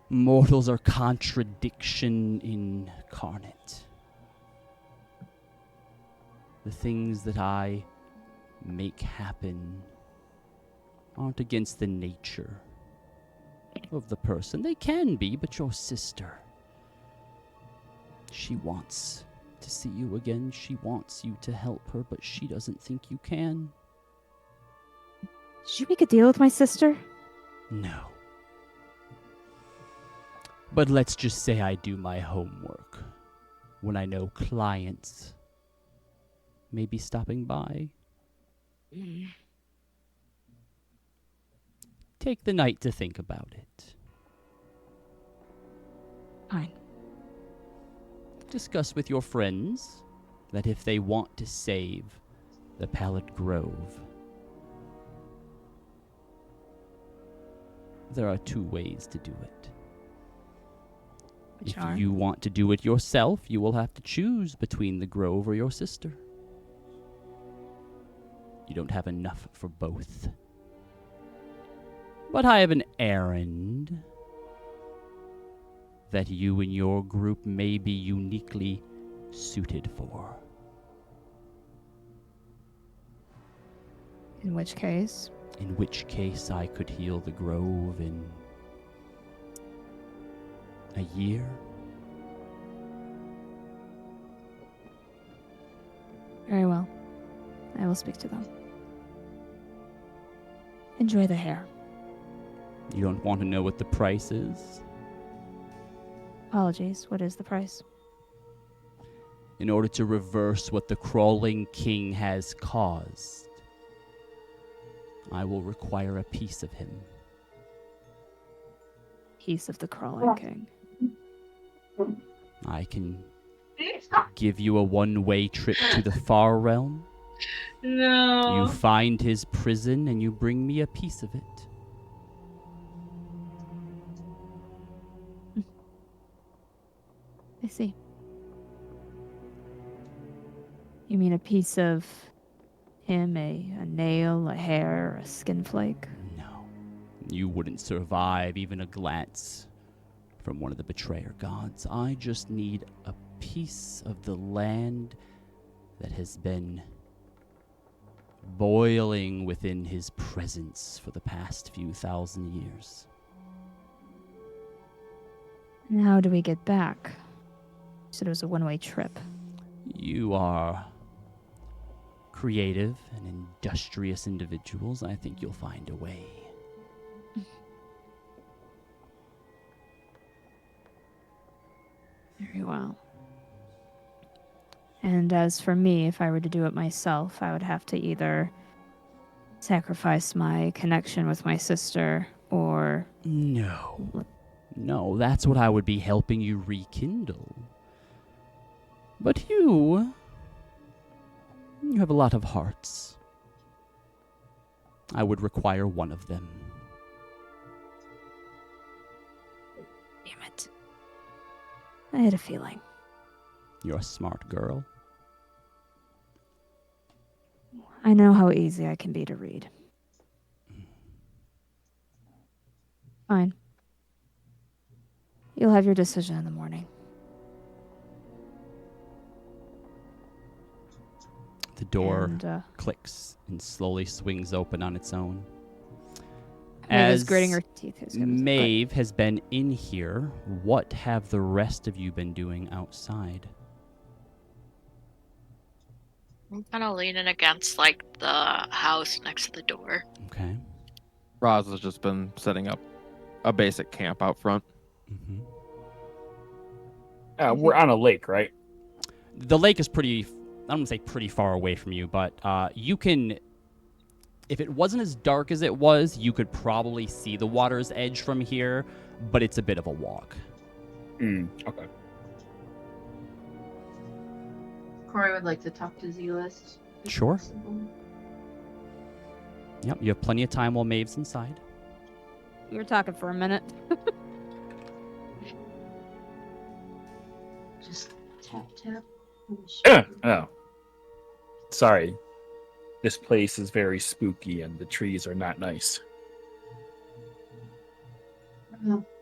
Mortals are contradiction incarnate. The things that I make happen aren't against the nature of the person. They can be, but your sister, she wants to see you again. She wants you to help her, but she doesn't think you can. Did you make a deal with my sister? No. But let's just say I do my homework when I know clients may be stopping by. take the night to think about it. Fine. Discuss with your friends that if they want to save the Pallid Grove, there are 2 ways to do it. Which If are? you want to do it yourself, you will have to choose between the Grove or your sister. You don't have enough for both. But I have an errand that you and your group may be uniquely suited for. In which case? In which case I could heal the Grove in a year. Very well. I will speak to them. Enjoy the hair. You don't want to know what the price is? Apologies. What is the price? In order to reverse what the Crawling King has caused, I will require a piece of him. Piece of the Crawling King. I can give you a one-way trip to the far realm. No. You find his prison and you bring me a piece of it. I see. You mean a piece of him, a nail, a hair, a skin flake? No. You wouldn't survive even a glance from one of the betrayer gods. I just need a piece of the land that has been boiling within his presence for the past few thousand years. And how do we get back? You said it was a one-way trip. You are creative and industrious individuals. I think you'll find a way. Very well. And as for me, if I were to do it myself, I would have to either sacrifice my connection with my sister or... No. No, that's what I would be helping you rekindle. But you have a lot of hearts. I would require one of them. Damn it. I had a feeling. You're a smart girl. I know how easy I can be to read. Fine. You'll have your decision in the morning. The door And, clicks and slowly swings open on its own. Maeve is As gritting her teeth. Who's gonna- Maeve has been in here, what have the rest of you been doing outside? I'm kind of leaning against like the house next to the door. Okay. Roz has just been setting up a basic camp out front. Mm-hmm. We're on a lake, right? The lake is pretty, I don't want to say pretty far away from you, but you can, if it wasn't as dark as it was, you could probably see the water's edge from here, but it's a bit of a walk. Okay. Corey would like to talk to Zealous. if Sure. possible. Yep, you have plenty of time while Maeve's inside. You were talking for a minute. Just tap tap. on the shoulder. Oh. Sorry. This place is very spooky and the trees are not nice.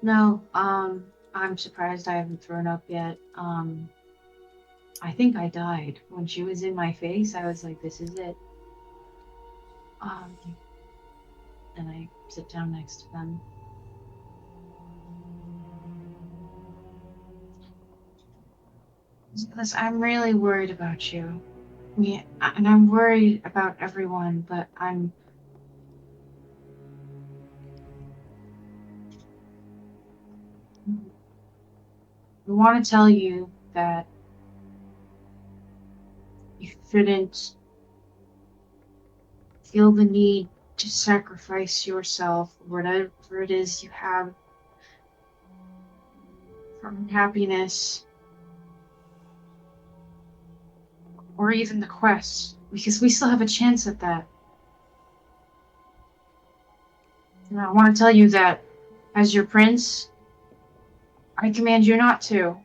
No, I'm surprised I haven't thrown up yet. I think I died. When she was in my face, I was like, this is it. And I sit down next to them. Listen, I'm really worried about you. And I'm worried about everyone, but I want to tell you that you shouldn't feel the need to sacrifice yourself, whatever it is you have, from happiness, or even the quest, because we still have a chance at that. And I want to tell you that, as your prince, I command you not to.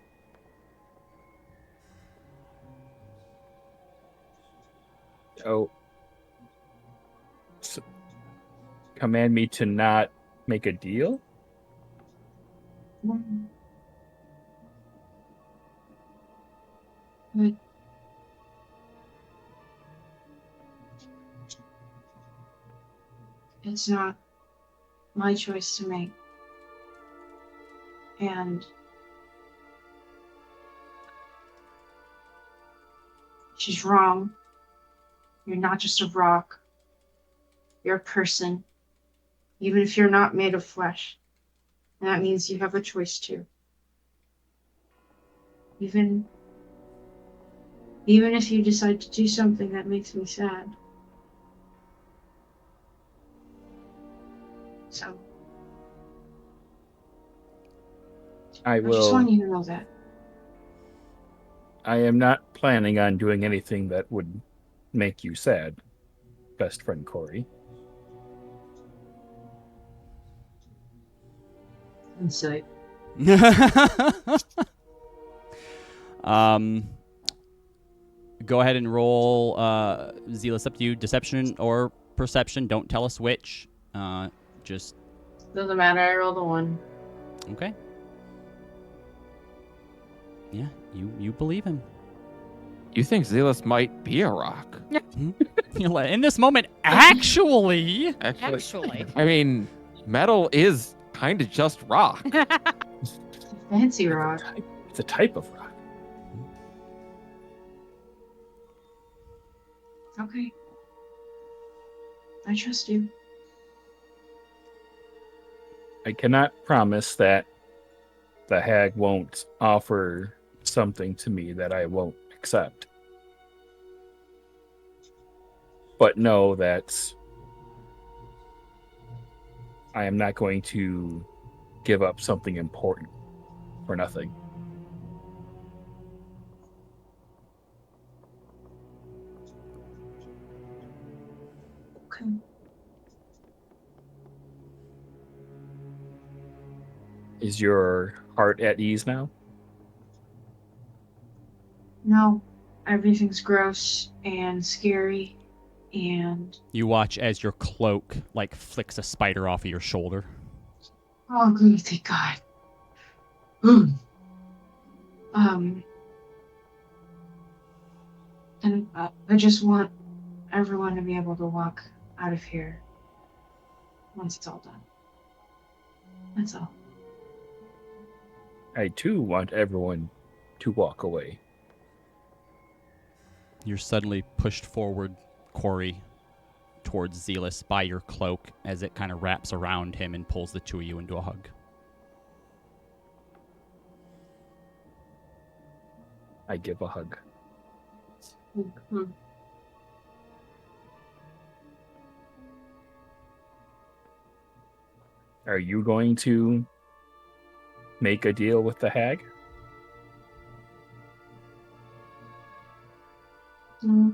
Oh. So, command me to not make a deal? But it's not my choice to make. And she's wrong. You're not just a rock. You're a person. Even if you're not made of flesh. And that means you have a choice too. Even if you decide to do something that makes me sad. So I just want will. you to know that. I am not planning on doing anything that would make you sad, best friend Corey. Insight. Go ahead and roll Zealous, up to you. Deception or perception. Don't tell us which. Just Doesn't matter, I rolled a 1. okay. Yeah, you believe him. You think Zealous might be a rock? In this moment, actually. Actually. I mean, metal is kind of just rock. Fancy rock. It's a type of rock. Okay. I trust you. I cannot promise that the hag won't offer something to me that I won't accept. But know that I am not going to give up something important for nothing. Okay. Is your heart at ease now? No, everything's gross and scary, and You watch as your cloak flicks a spider off of your shoulder. oh, good, thank God. And I just want everyone to be able to walk out of here once it's all done. That's all. I too want everyone to walk away. You're suddenly pushed forward, Corey, towards Zealous by your cloak as it kind of wraps around him and pulls the two of you into a hug. I give a hug. Mm-hmm. Are you going to make a deal with the hag? No.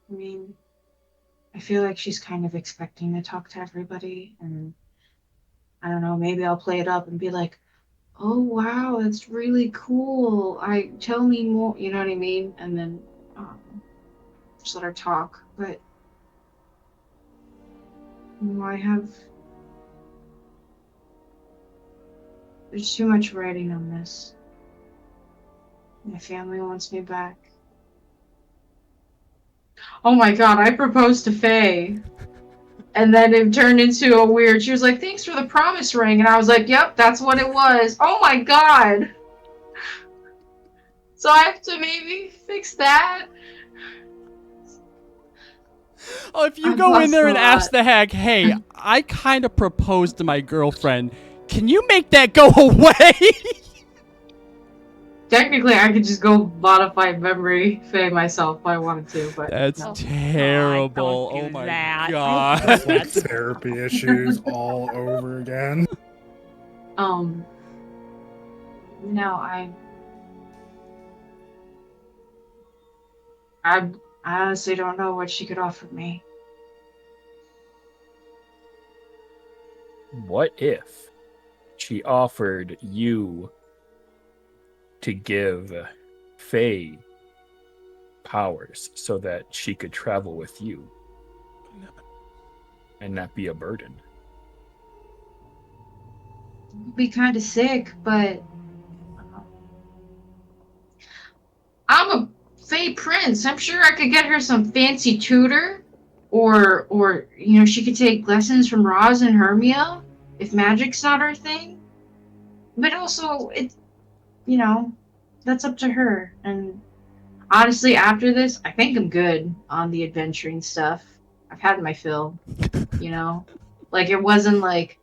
I mean, I feel like she's kind of expecting to talk to everybody, and I don't know, maybe I'll play it up and be like, oh wow, that's really cool. Tell me more, you know what I mean? And then just let her talk. But there's too much writing on this. My family wants me back. Oh my God, I proposed to Faye. And then it turned into a weird, she was like, thanks for the promise ring. And I was like, yep, that's what it was. Oh my God. So I have to maybe fix that. Oh, if you I've go in lost there a and ask lot. the hag, hey, I kind of proposed to my girlfriend. Can you make that go away? technically, I could just go modify memory Faye myself if I wanted to, but That's no. terrible. don't do Oh my that. god. It's like therapy issues all over again. No, I honestly don't know what she could offer me. What if she offered you to give Faye powers so that she could travel with you and not be a burden? It'd be kind of sick, but I'm a Fae prince. I'm sure I could get her some fancy tutor, or she could take lessons from Roz and Hermia if magic's not her thing. But also, that's up to her. And honestly, after this, I think I'm good on the adventuring stuff. I've had my fill, Like, it wasn't like,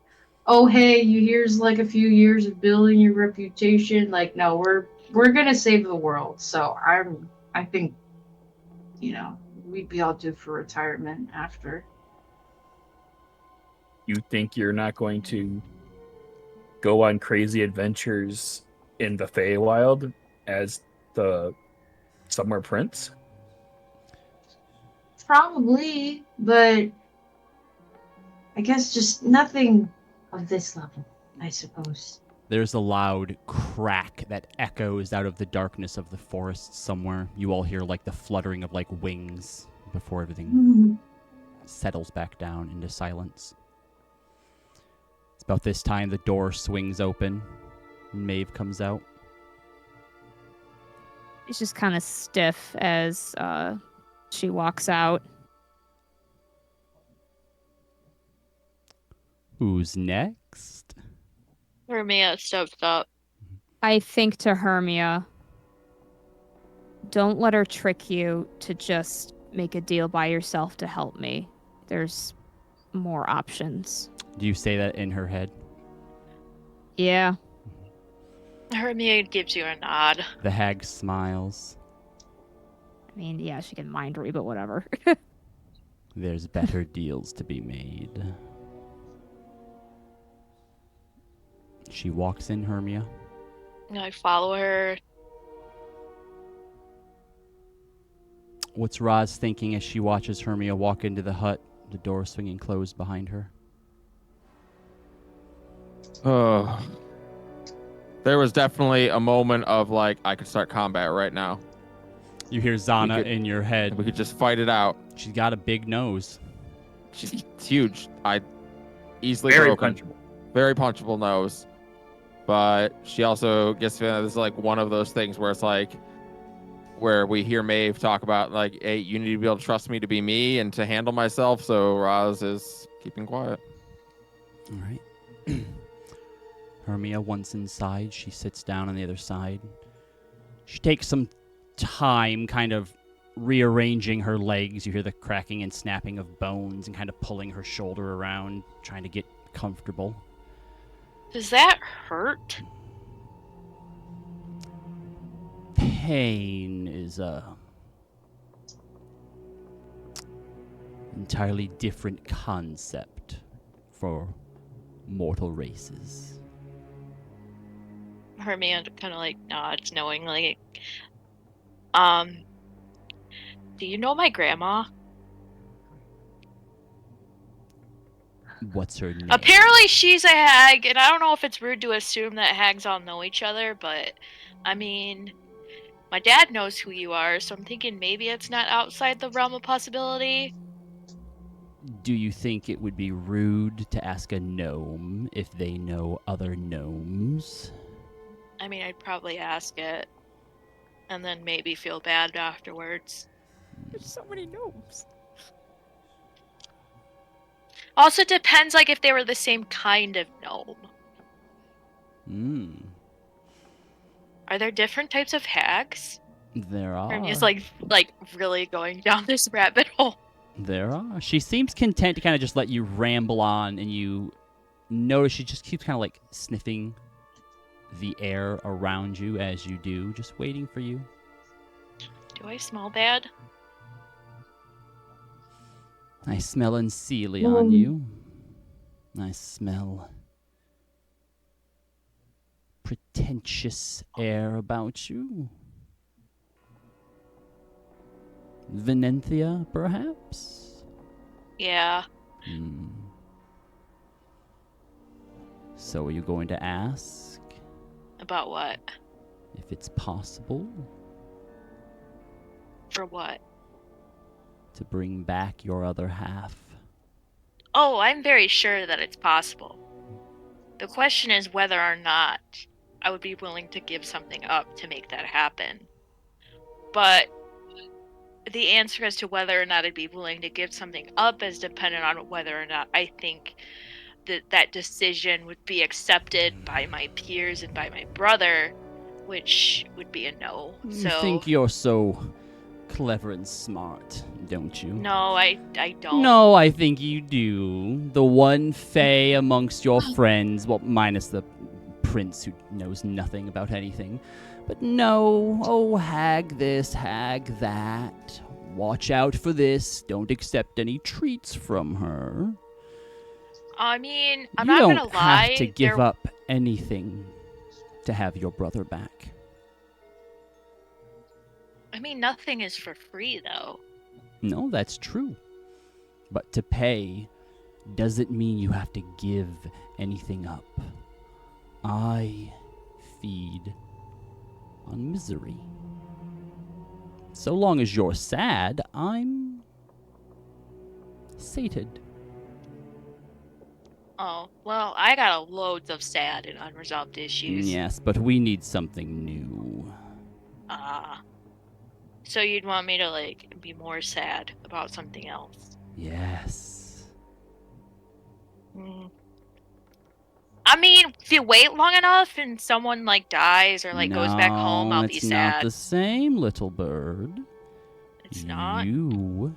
oh, hey, here's like a few years of building your reputation. Like, no, we're gonna save the world. So I think, we'd be all due for retirement after. You think you're not going to go on crazy adventures in the Feywild as the Summer Prince? Probably, but I guess just nothing of this level, I suppose. There's a loud crack that echoes out of the darkness of the forest somewhere. You all hear like the fluttering of like wings before everything settles back down into silence. It's about this time the door swings open and Maeve comes out. It's just kind of stiff as she walks out. Who's next? Hermia steps up. I think to Hermia, don't let her trick you to just make a deal by yourself to help me. There's more options. Do you say that in her head? Yeah. Hermia gives you a nod. The hag smiles. I mean, yeah, she can mind read, but whatever. There's better deals to be made. She walks in, Hermia. I follow her. What's Roz thinking as she watches Hermia walk into the hut, the door swinging closed behind her? Oh. There was definitely a moment of like, I could start combat right now. You hear Zana in your head. We could just fight it out. She's got a big nose. She's huge. Easily Very broken. punchable. Very punchable nose. But she also gets this is like one of those things where it's like, where we hear Maeve talk about like, hey, you need to be able to trust me to be me and to handle myself. So Roz is keeping quiet. All right. Hermia, once inside, she sits down on the other side. She takes some time kind of rearranging her legs. You hear the cracking and snapping of bones and kind of pulling her shoulder around, trying to get comfortable. Does that hurt? Pain is a entirely different concept for mortal races. Hermia kind of like nods knowingly. Do you know my grandma? What's her name? Apparently she's a hag, and I don't know if it's rude to assume that hags all know each other, but I mean, my dad knows who you are, so I'm thinking maybe it's not outside the realm of possibility. Do you think it would be rude to ask a gnome if they know other gnomes? I mean, I'd probably ask it, and then maybe feel bad afterwards. There's so many gnomes. Also depends, like, if they were the same kind of gnome. Are there different types of hags? There are. Hermia's like really going down this rabbit hole. There are. She seems content to kind of just let you ramble on, and you notice she just keeps kind of like sniffing the air around you as you do, just waiting for you. Do I smell bad? I smell unseelie on you. I smell pretentious air about you. Venenthia, perhaps? Yeah. So are you going to ask About what? if it's possible For what? to bring back your other half? Oh, I'm very sure that it's possible. The question is whether or not I would be willing to give something up to make that happen. But the answer as to whether or not I'd be willing to give something up is dependent on whether or not I think that decision would be accepted by my peers and by my brother, which would be a no. You think you're so clever and smart, don't you? No, I don't. No, I think you do. The one fae amongst your friends, well, minus the prince who knows nothing about anything. But no, oh, hag this, hag that. Watch out for this. Don't accept any treats from her. I mean, I'm you not don't gonna lie. have to give up anything to have your brother back. I mean, nothing is for free, though. No, that's true. But to pay doesn't mean you have to give anything up. I feed on misery. So long as you're sad, I'm sated. Oh, well, I got loads of sad and unresolved issues. Yes, but we need something new. So you'd want me to, like, be more sad about something else? Yes. I mean, if you wait long enough and someone, like, dies or, like, goes back home, I'll be sad. It's not the same, little bird. It's not? You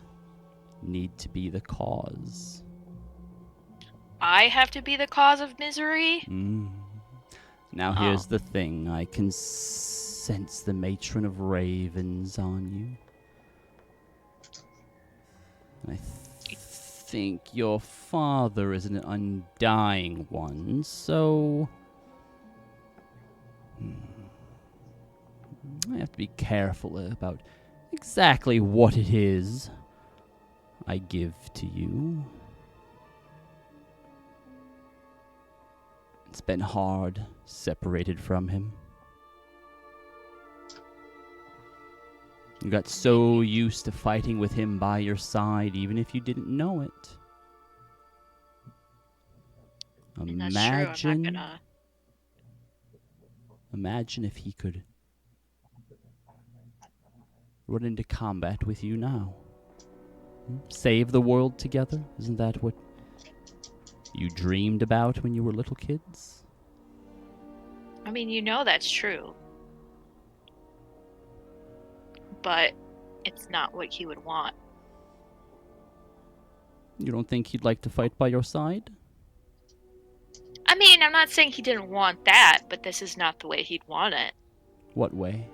need to be the cause. I have to be the cause of misery? Now here's the thing. I can sense the matron of ravens on you. I think your father is an undying one, so I have to be careful about exactly what it is I give to you. It's been hard separated from him. You got so used to fighting with him by your side, even if you didn't know it. Imagine, imagine if he could run into combat with you now. Save the world together? Isn't that what you dreamed about when you were little kids? I mean, you know that's true. But it's not what he would want. You don't think he'd like to fight by your side? I mean, I'm not saying he didn't want that, but this is not the way he'd want it. What way?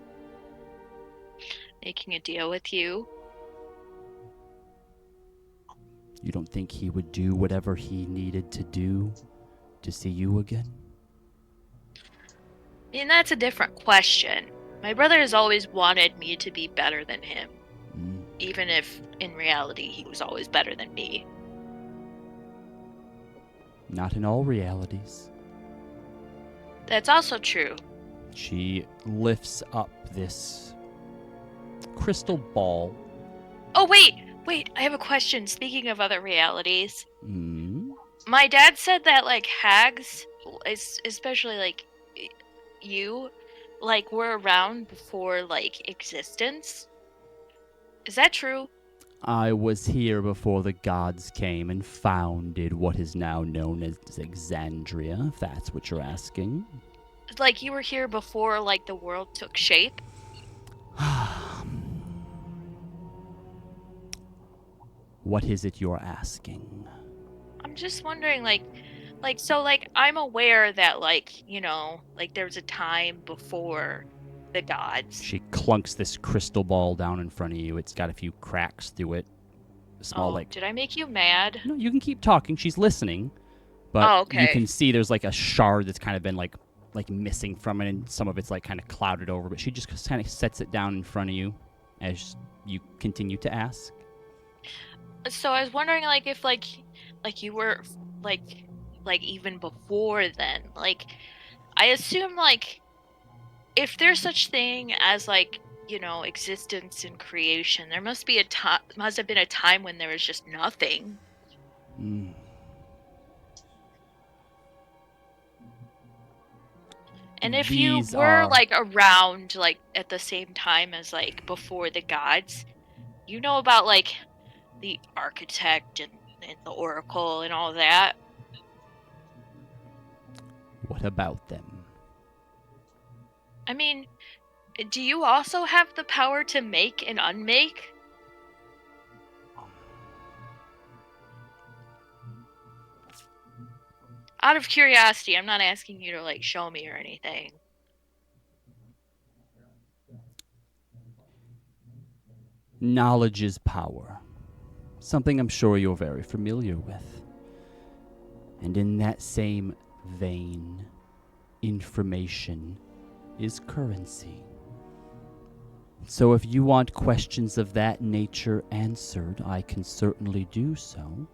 Making a deal with you. You don't think he would do whatever he needed to do to see you again? I mean, that's a different question. My brother has always wanted me to be better than him. Even if, in reality, he was always better than me. Not in all realities. That's also true. She lifts up this crystal ball. Oh, wait, I have a question. Speaking of other realities. Mm. My dad said that, like, hags, especially, like, you, like, were around before, like, existence. Is that true? I was here before the gods came and founded what is now known as Exandria, if that's what you're asking. Like, you were here before, like, the world took shape? What is it you're asking? I'm just wondering, like, I'm aware that, there's a time before the gods. She clunks this crystal ball down in front of you. It's got a few cracks through it. Small, Did I make you mad? No, you can keep talking. She's listening. But Oh, okay. you can see there's like a shard that's kind of been like missing from it, and some of it's like kind of clouded over. But she just kind of sets it down in front of you as you continue to ask. So I was wondering, if you were even before then, I assume if there's such thing as existence and creation, there must have been a time when there was just nothing. Mm. And if These you were are- around at the same time as before the gods, you know about the architect and the oracle and all that. What about them? I mean, do you also have the power to make and unmake? Out of curiosity, I'm not asking you to show me or anything. Knowledge is power. Something I'm sure you're very familiar with. And in that same vein, information is currency. So if you want questions of that nature answered, I can certainly do so.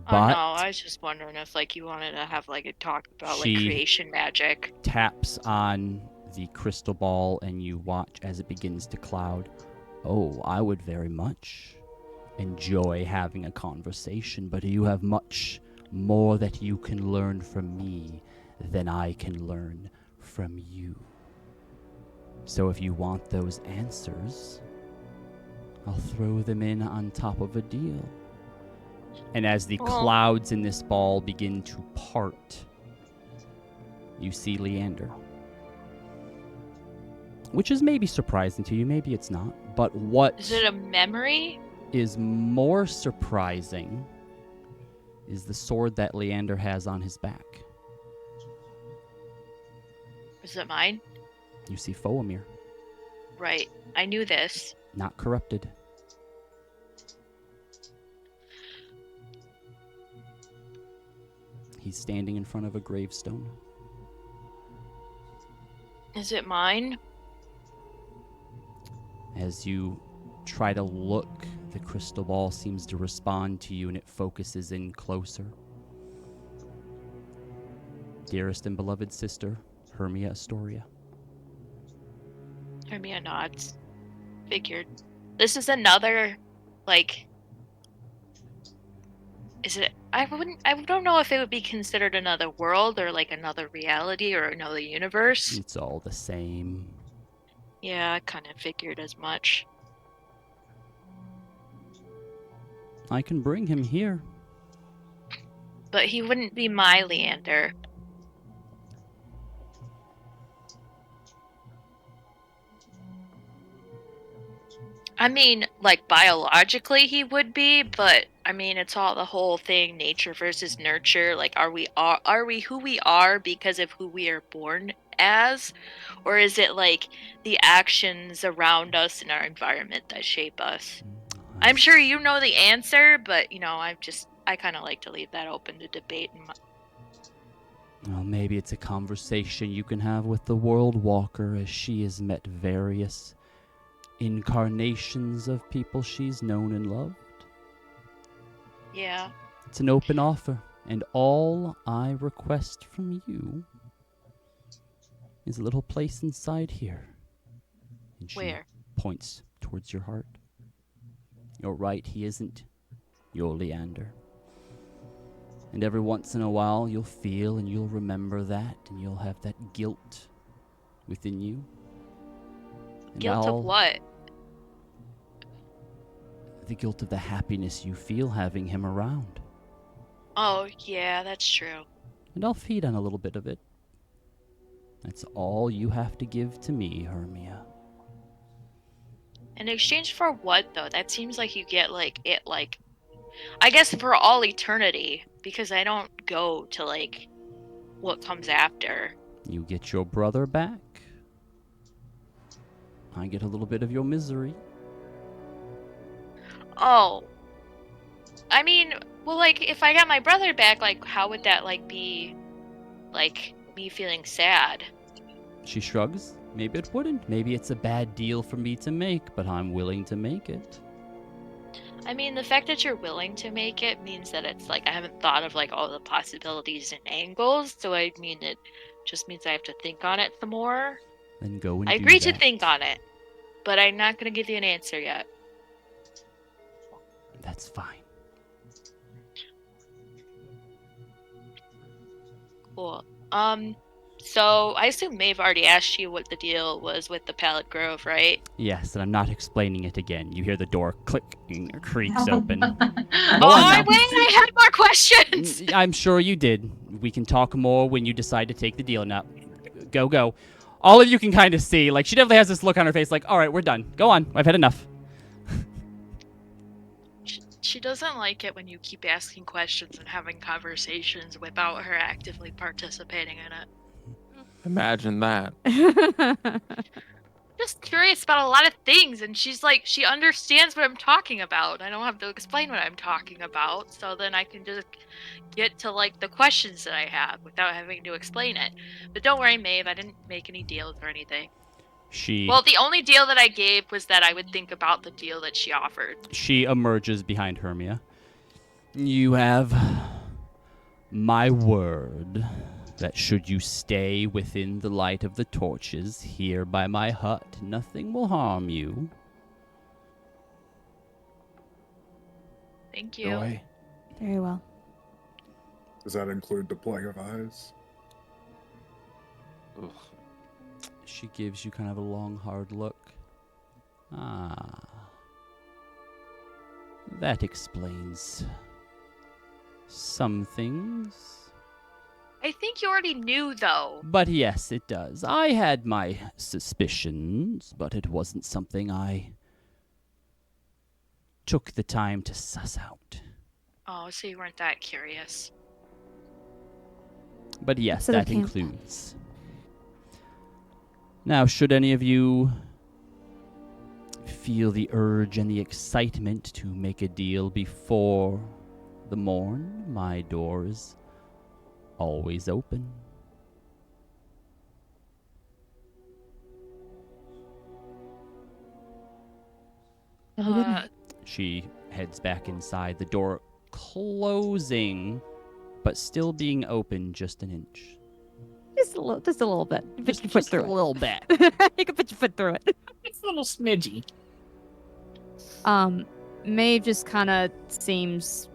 But Oh no, I was just wondering if you wanted to have a talk about She- creation magic. taps on the crystal ball and you watch as it begins to cloud. Oh, I would very much enjoy having a conversation, but you have much more that you can learn from me than I can learn from you. So if you want those answers, I'll throw them in on top of a deal. And as the Well- clouds in this ball begin to part, you see Leander. Which is maybe surprising to you, maybe it's not. But what Is it a memory? is more surprising is the sword that Leander has on his back. Is it mine? You see Foamir, Right. I knew this. not corrupted. He's standing in front of a gravestone. Is it mine? As you try to look, the crystal ball seems to respond to you and it focuses in closer. Dearest and beloved sister, Hermia Astoria. Hermia nods. Figured. This is another, is it? I don't know if it would be considered another world or another reality or another universe. It's all the same. Yeah, I kind of figured as much. I can bring him here. But he wouldn't be my Leander. I mean, biologically he would be, but I mean, it's all the whole thing, nature versus nurture. Are we who we are because of who we are born as? Or is it the actions around us and our environment that shape us? I'm sure you know the answer, but I kind of like to leave that open to debate. Well, maybe it's a conversation you can have with the World Walker, as she has met various incarnations of people she's known and loved. Yeah. It's an open offer, and all I request from you is a little place inside here. And she Where? points towards your heart. You're right, he isn't your Leander. And every once in a while, you'll feel and you'll remember that, and you'll have that guilt within you. And Guilt I'll- of what? The guilt of the happiness you feel having him around. Oh, yeah, that's true. And I'll feed on a little bit of it. That's all you have to give to me, Hermia. In exchange for what, though? That seems like you get, I guess for all eternity, because I don't go to, like, what comes after. You get your brother back. I get a little bit of your misery. Oh. I mean, well, like, if I got my brother back, like, how would that, like, be, like, me feeling sad? She shrugs. Maybe it wouldn't. Maybe it's a bad deal for me to make, but I'm willing to make it. I mean, the fact that you're willing to make it means that it's, like, I haven't thought of, like, all the possibilities and angles, so I mean, it just means I have to think on it some more. Then go and I do agree to that. think on it, but I'm not going to give you an answer yet. That's fine. Cool. So I assume Maeve already asked you what the deal was with the Pallet Grove, right? Yes, and I'm not explaining it again. You hear the door click and creaks open. Oh, I had more questions! I'm sure you did. We can talk more when you decide to take the deal. Now, go. All of you can kind of see, like, she definitely has this look on her face like, all right, we're done. Go on. I've had enough. She doesn't like it when you keep asking questions and having conversations without her actively participating in it. Imagine that. Just curious about a lot of things, and she's like, she understands what I'm talking about. I don't have to explain what I'm talking about, so then I can just get to, like, the questions that I have without having to explain it. But don't worry, Maeve, I didn't make any deals or anything. Well, the only deal that I gave was that I would think about the deal that she offered. She emerges behind Hermia. You have my word that should you stay within the light of the torches here by my hut, nothing will harm you. Thank you. Joy. Very well. Does that include the Plague of Eyes? Ugh. She gives you kind of a long, hard look. Ah. That explains some things. I think you already knew, though. But yes, it does. I had my suspicions, but it wasn't something I took the time to suss out. Oh, so you weren't that curious. But yes, So they that can't- includes. Now, should any of you feel the urge and the excitement to make a deal before the morn, my door is always open. Have a good night. She heads back inside, the door closing, but still being open just an inch. Just a little bit. You put your foot through it. little bit. You can put your foot through it. It's a little smidgy. Maeve just kind of seems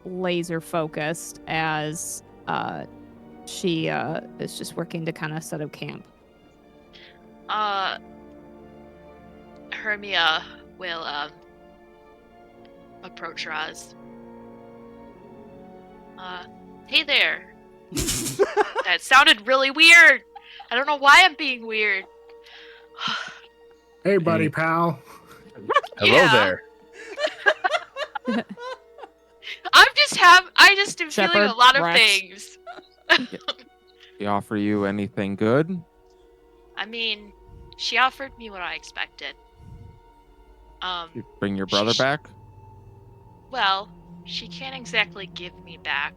laser focused as she is just working to kind of set up camp. Hermia will approach Raz. Hey there. That sounded really weird. I don't know why I'm being weird. Hey, buddy, Hey. pal. Hello Yeah. there. I just am feeling Shepherd, a lot of Rex. things. He offer you anything good? I mean, she offered me what I expected. You bring your brother She- back? Well, she can't exactly give me back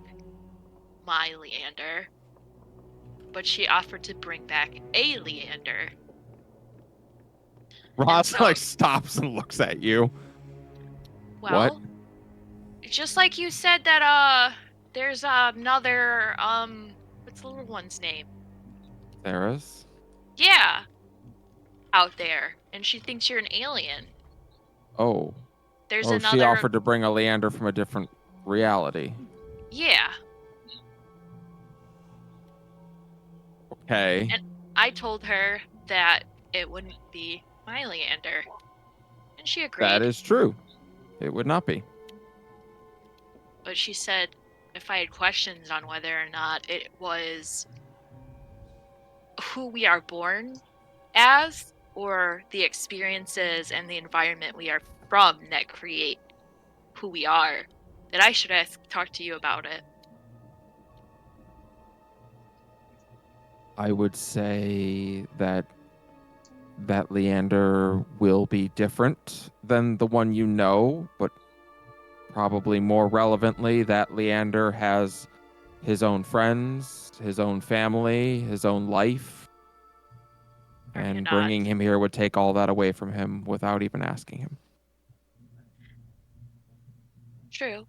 my Leander, but she offered to bring back a Leander. Ross so- like stops and looks at you. Well, just like you said that there's another what's the little one's name? Theris? Yeah, out there, and she thinks you're an alien. Oh. There's Oh, another. she offered to bring a Leander from a different reality. Yeah, Okay. I told her that it wouldn't be my Leander, and she agreed. That is true. It would not be. But she said if I had questions on whether or not it was who we are born as or the experiences and the environment we are from that create who we are, that I should talk to you about it. I would say that Leander will be different than the one you know, but probably more relevantly, that Leander has his own friends, his own family, his own life. And bringing him here would take all that away from him without even asking him. True.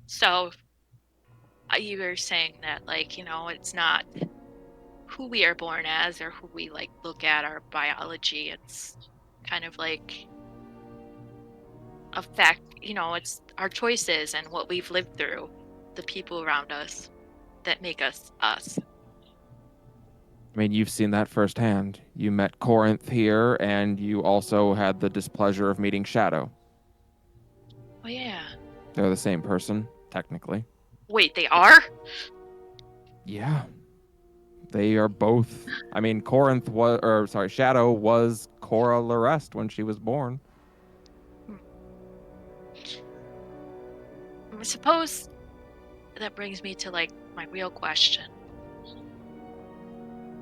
So, you were saying that, like, it's not who we are born as or who we, like, look at our biology. It's kind of like a fact, it's our choices and what we've lived through, the people around us that make us us. I mean, you've seen that firsthand. You met Corinth here, and you also had the displeasure of meeting Shadow. Oh, yeah. They're the same person, technically. Wait, they are? Yeah. They are both. I mean, Shadow was Cora Larest when she was born. I suppose that brings me to, like, my real question.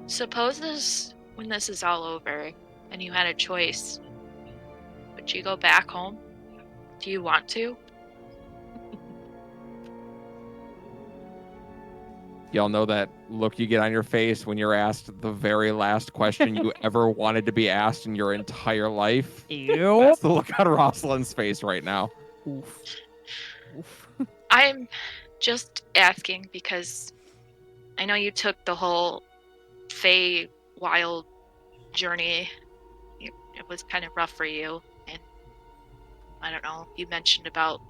Suppose when this is all over and you had a choice, would you go back home? Do you want to? Y'all know that look you get on your face when you're asked the very last question you ever wanted to be asked in your entire life? That's the look on Rosalind's face right now. Oof. Oof. I'm just asking because I know you took the whole Fey wild journey. It was kind of rough for you, and I don't know, you mentioned about,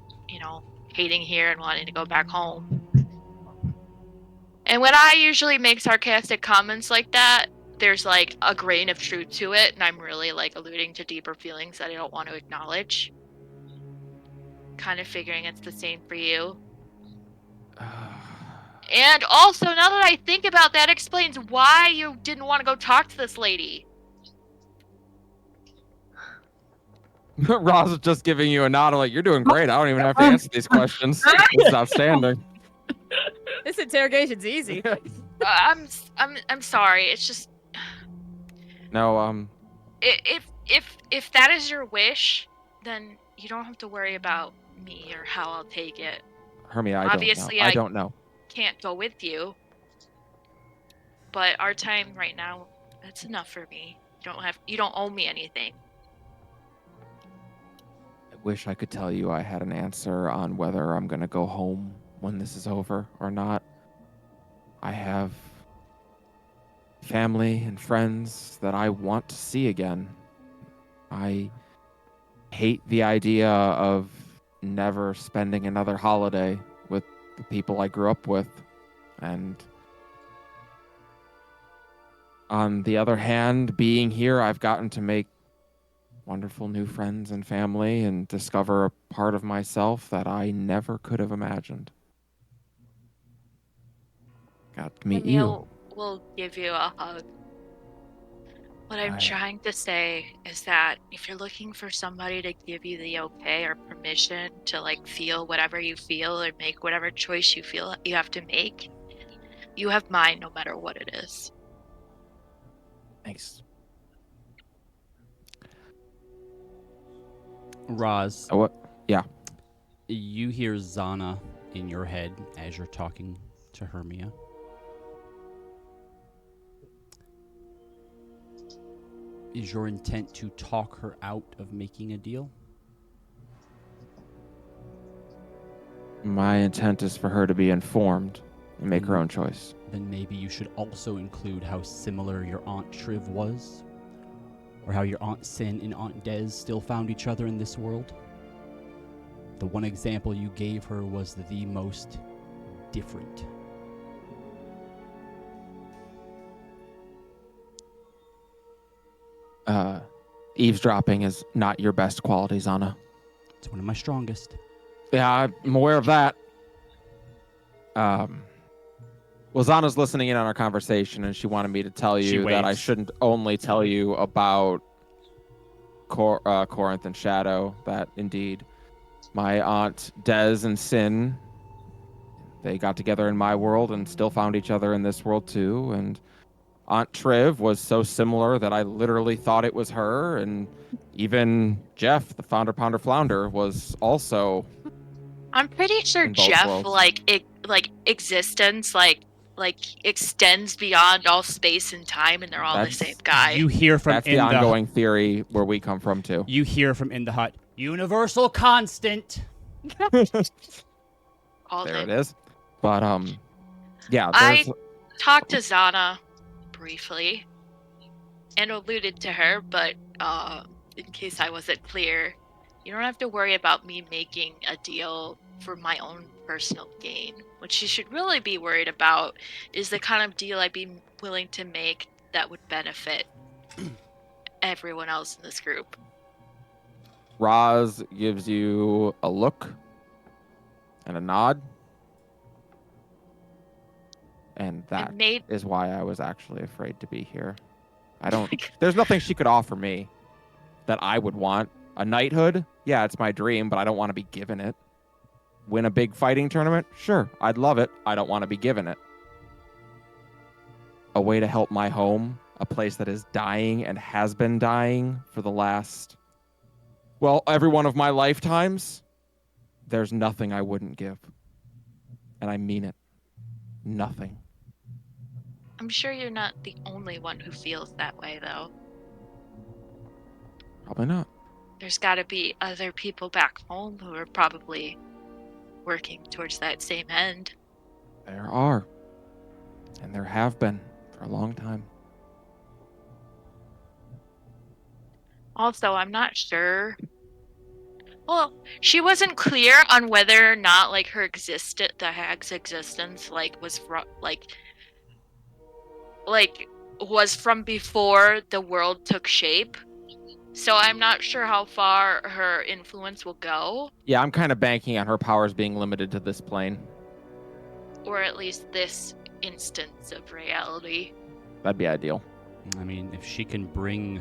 hating here and wanting to go back home. And when I usually make sarcastic comments like that, there's like a grain of truth to it, and I'm really like alluding to deeper feelings that I don't want to acknowledge. Kind of figuring it's the same for you. And also, now that I think about that, explains why you didn't want to go talk to this lady. Roz is just giving you a nod. I'm like, you're doing great. I don't even have to answer these questions. This is outstanding. This interrogation's easy. I'm sorry. It's just No, if that is your wish, then you don't have to worry about me or how I'll take it. Hermia, Obviously, I don't know. Can't go with you, but our time right now, that's enough for me. You don't owe me anything. I wish I could tell you I had an answer on whether I'm going to go home when this is over or not. I have family and friends that I want to see again. I hate the idea of never spending another holiday with the people I grew up with. And on the other hand, being here, I've gotten to make wonderful new friends and family and discover a part of myself that I never could have imagined. Got to meet you. We'll give you a hug. What I'm trying to say is that if you're looking for somebody to give you the okay or permission to like feel whatever you feel or make whatever choice you feel you have to make, you have mine no matter what it is. Thanks. Roz. What? Yeah. You hear Zana in your head as you're talking to Hermia. Is your intent to talk her out of making a deal? My intent is for her to be informed and make her own choice. Then maybe you should also include how similar your Aunt Triv was, or how your Aunt Sin and Aunt Des still found each other in this world. The one example you gave her was the most different. Eavesdropping is not your best quality, Zana. It's one of my strongest. Yeah, I'm aware of that. Well, Zana's listening in on our conversation, and she wanted me to tell you that I shouldn't only tell you about Corinth and Shadow, that indeed my Aunt Des and Sin, They got together in my world and still found each other in this world too. And Aunt Triv was so similar that I literally thought it was her. And even Jeff, the founder Pounder Flounder, was also. I'm pretty sure In both Jeff worlds. like existence like extends beyond all space and time, and they're all the That's- same guy. You hear from That's in the ongoing theory where we come from too. You hear from in the hut. Universal constant. all There the- it is. But yeah, I there's talked to Zana briefly and alluded to her, but in case I wasn't clear, you don't have to worry about me making a deal for my own personal gain. What you should really be worried about is the kind of deal I'd be willing to make that would benefit everyone else in this group. Roz gives you a look and a nod. And that And made is why I was actually afraid to be here. There's nothing she could offer me that I would want. A knighthood? Yeah, it's my dream, but I don't want to be given it. Win a big fighting tournament? Sure, I'd love it. I don't want to be given it. A way to help my home, a place that is dying and has been dying for the last, well, every one of my lifetimes. There's nothing I wouldn't give. And I mean it. Nothing. I'm sure you're not the only one who feels that way, though. Probably not. There's got to be other people back home who are probably working towards that same end. There are. And there have been for a long time. Also, I'm not sure. Well, she wasn't clear on whether or not like the hag's existence was was from before the world took shape. So I'm not sure how far her influence will go, Yeah, I'm kind of banking on her powers being limited to this plane. or at least this instance of reality. That'd be ideal. I mean, if she can bring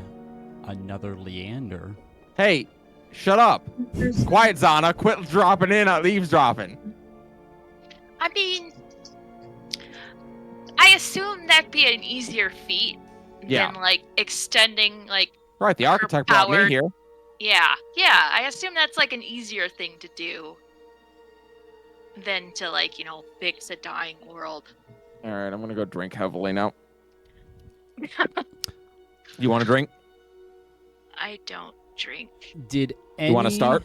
another Leander. Hey, shut up. Quiet, Zana. Quit dropping in on eavesdropping. I mean, I assume that'd be an easier feat Yeah. than like extending like. Right, the architect brought me powered- here. Yeah. I assume that's like an easier thing to do than to fix a dying world. All right, I'm going to go drink heavily now. You want to drink? I don't drink. Did You wanna start?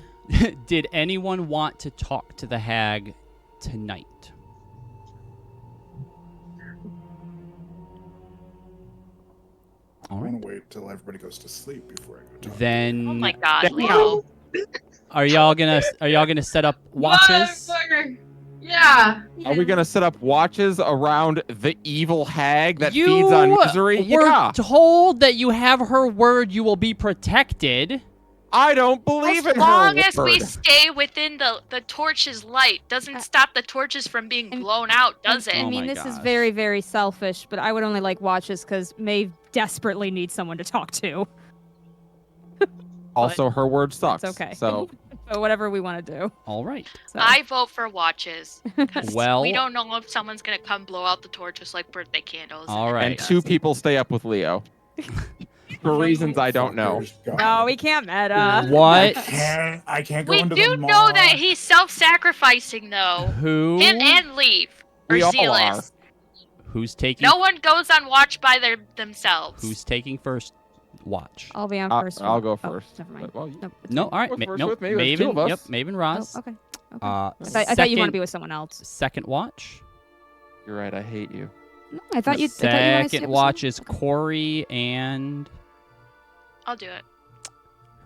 Did anyone want to talk to the hag tonight? I All right. want to wait till everybody goes to sleep before I go talk. Then Oh my god, Damn. Leo. are y'all gonna set up watches? Motherfucker. Yeah. Are we going to set up watches around the evil hag that You feeds on misery? were Yeah. told that you have her word you will be protected. I don't believe As in long her as we word. stay within the torch's light, doesn't stop the torches from being and- blown out, does it? I Oh mean, my this is gosh. very, very selfish, but I would only like watches because Maeve desperately needs someone to talk to. Also, her word sucks. It's okay. So, But whatever we want to do. All right. So. I vote for watches. 'Cause Well- we don't know if someone's gonna come blow out the torches like birthday candles. All right. and two people stay up with Leo. For reasons I don't know. Fuckers, God. No, we can't meta. What? I can't go We into do the know mall. that he's self-sacrificing though. Who? Him and Leaf are We all zealous. Who's taking? No one goes on watch by themselves. Who's taking first watch? I'll be on I'll- first. I'll go Oh, first. never mind. But, well, Nope, it's No, fine. all right. Go first No, with me, there's two Maven. of us. Yep, Maven Ross. Oh, okay. Uh, I thought you wanted to second- be with someone else. Second watch. You're right. I hate you. No, I thought you. I thought you wanted to stay Second with watch someone- is Corey and I'll do it.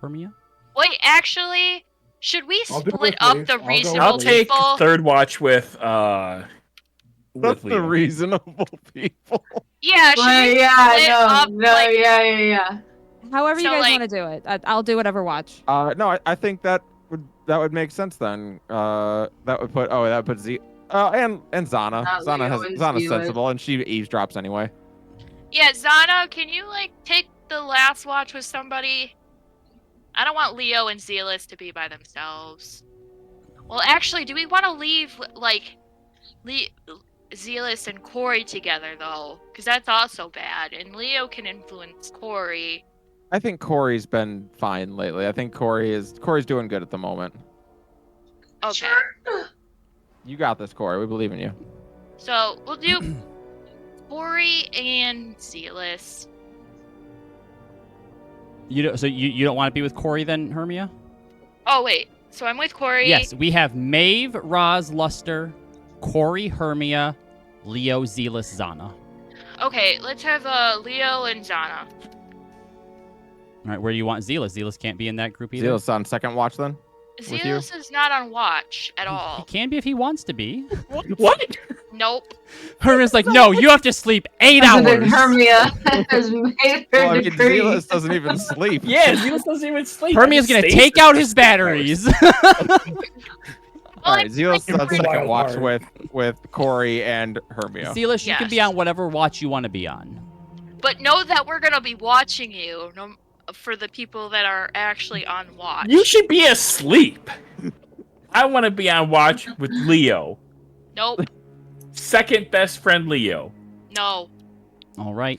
Hermia. Wait, actually, should we I'll do it split with up Leaf. the I'll go reasonable with I'll take people? third watch with That's the Leo. reasonable people. Yeah, should Well, we yeah, split no, up no, like yeah. However you So, guys like- want to do it. I'll do whatever watch. No, I think that would make sense then. That would put Z. And Zana. Not Leo and Zana's Zealous. sensible, and she eavesdrops anyway. Yeah, Zana, can you take the last watch with somebody? I don't want Leo and Zealous to be by themselves. Well, actually, do we want to leave Zealous and Corey together, though, because that's also bad. And Leo can influence Corey. I think Corey's been fine lately. I think Corey's doing good at the moment. Okay. You got this, Corey. We believe in you. So we'll do Corey and Zealous. You don't want to be with Corey then, Hermia? Oh wait, so I'm with Corey. Yes, we have Maeve, Roz, Luster, Corey, Hermia, Leo, Zealous, Zana. Okay, let's have Leo and Zana. All right, where do you want Zealous? Zealous can't be in that group either. Zealous on second watch then? you? Zealous is not on watch at He all. can be if he wants to be. What? Nope. Hermia's like, no, you have to sleep 8 hours. Hermia has made her Well, I mean, decree. Zealous doesn't even sleep. Yeah, Zealous doesn't even sleep. Hermia's gonna Stays take for out his 6 batteries. All right, Zealous is on Wild second watch card. with Corey and Hermia. Zealous, you can be Yes. on whatever watch you want to be on. But know that we're gonna be watching you. For the people that are actually on watch. You should be asleep. I want to be on watch with Leo. Nope. Second best friend Leo. No. All right.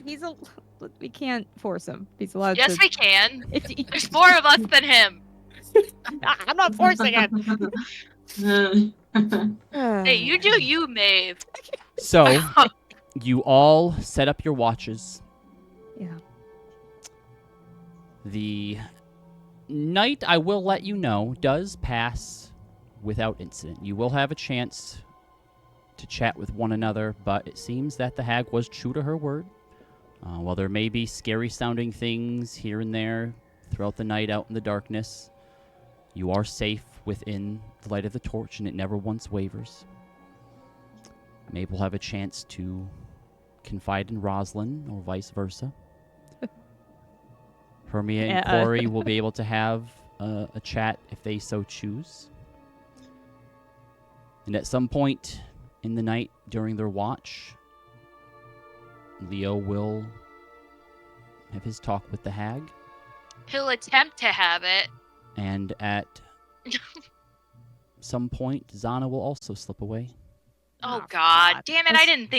We can't force him. He's allowed Yes, to. we can. There's more of us than him. I'm not forcing it. Hey, you do you, Maeve. So, you all set up your watches. Yeah. The night, I will let you know, does pass without incident. You will have a chance to chat with one another, but it seems that the hag was true to her word. While there may be scary-sounding things here and there throughout the night out in the darkness, you are safe within the light of the torch, and it never once wavers. Maybe we'll have a chance to confide in Rosalind, or vice versa. Hermia and Corey will be able to have a chat if they so choose. And at some point in the night during their watch, Leo will have his talk with the hag. He'll attempt to have it. And at some point, Zana will also slip away. Oh God. Damn it, I didn't think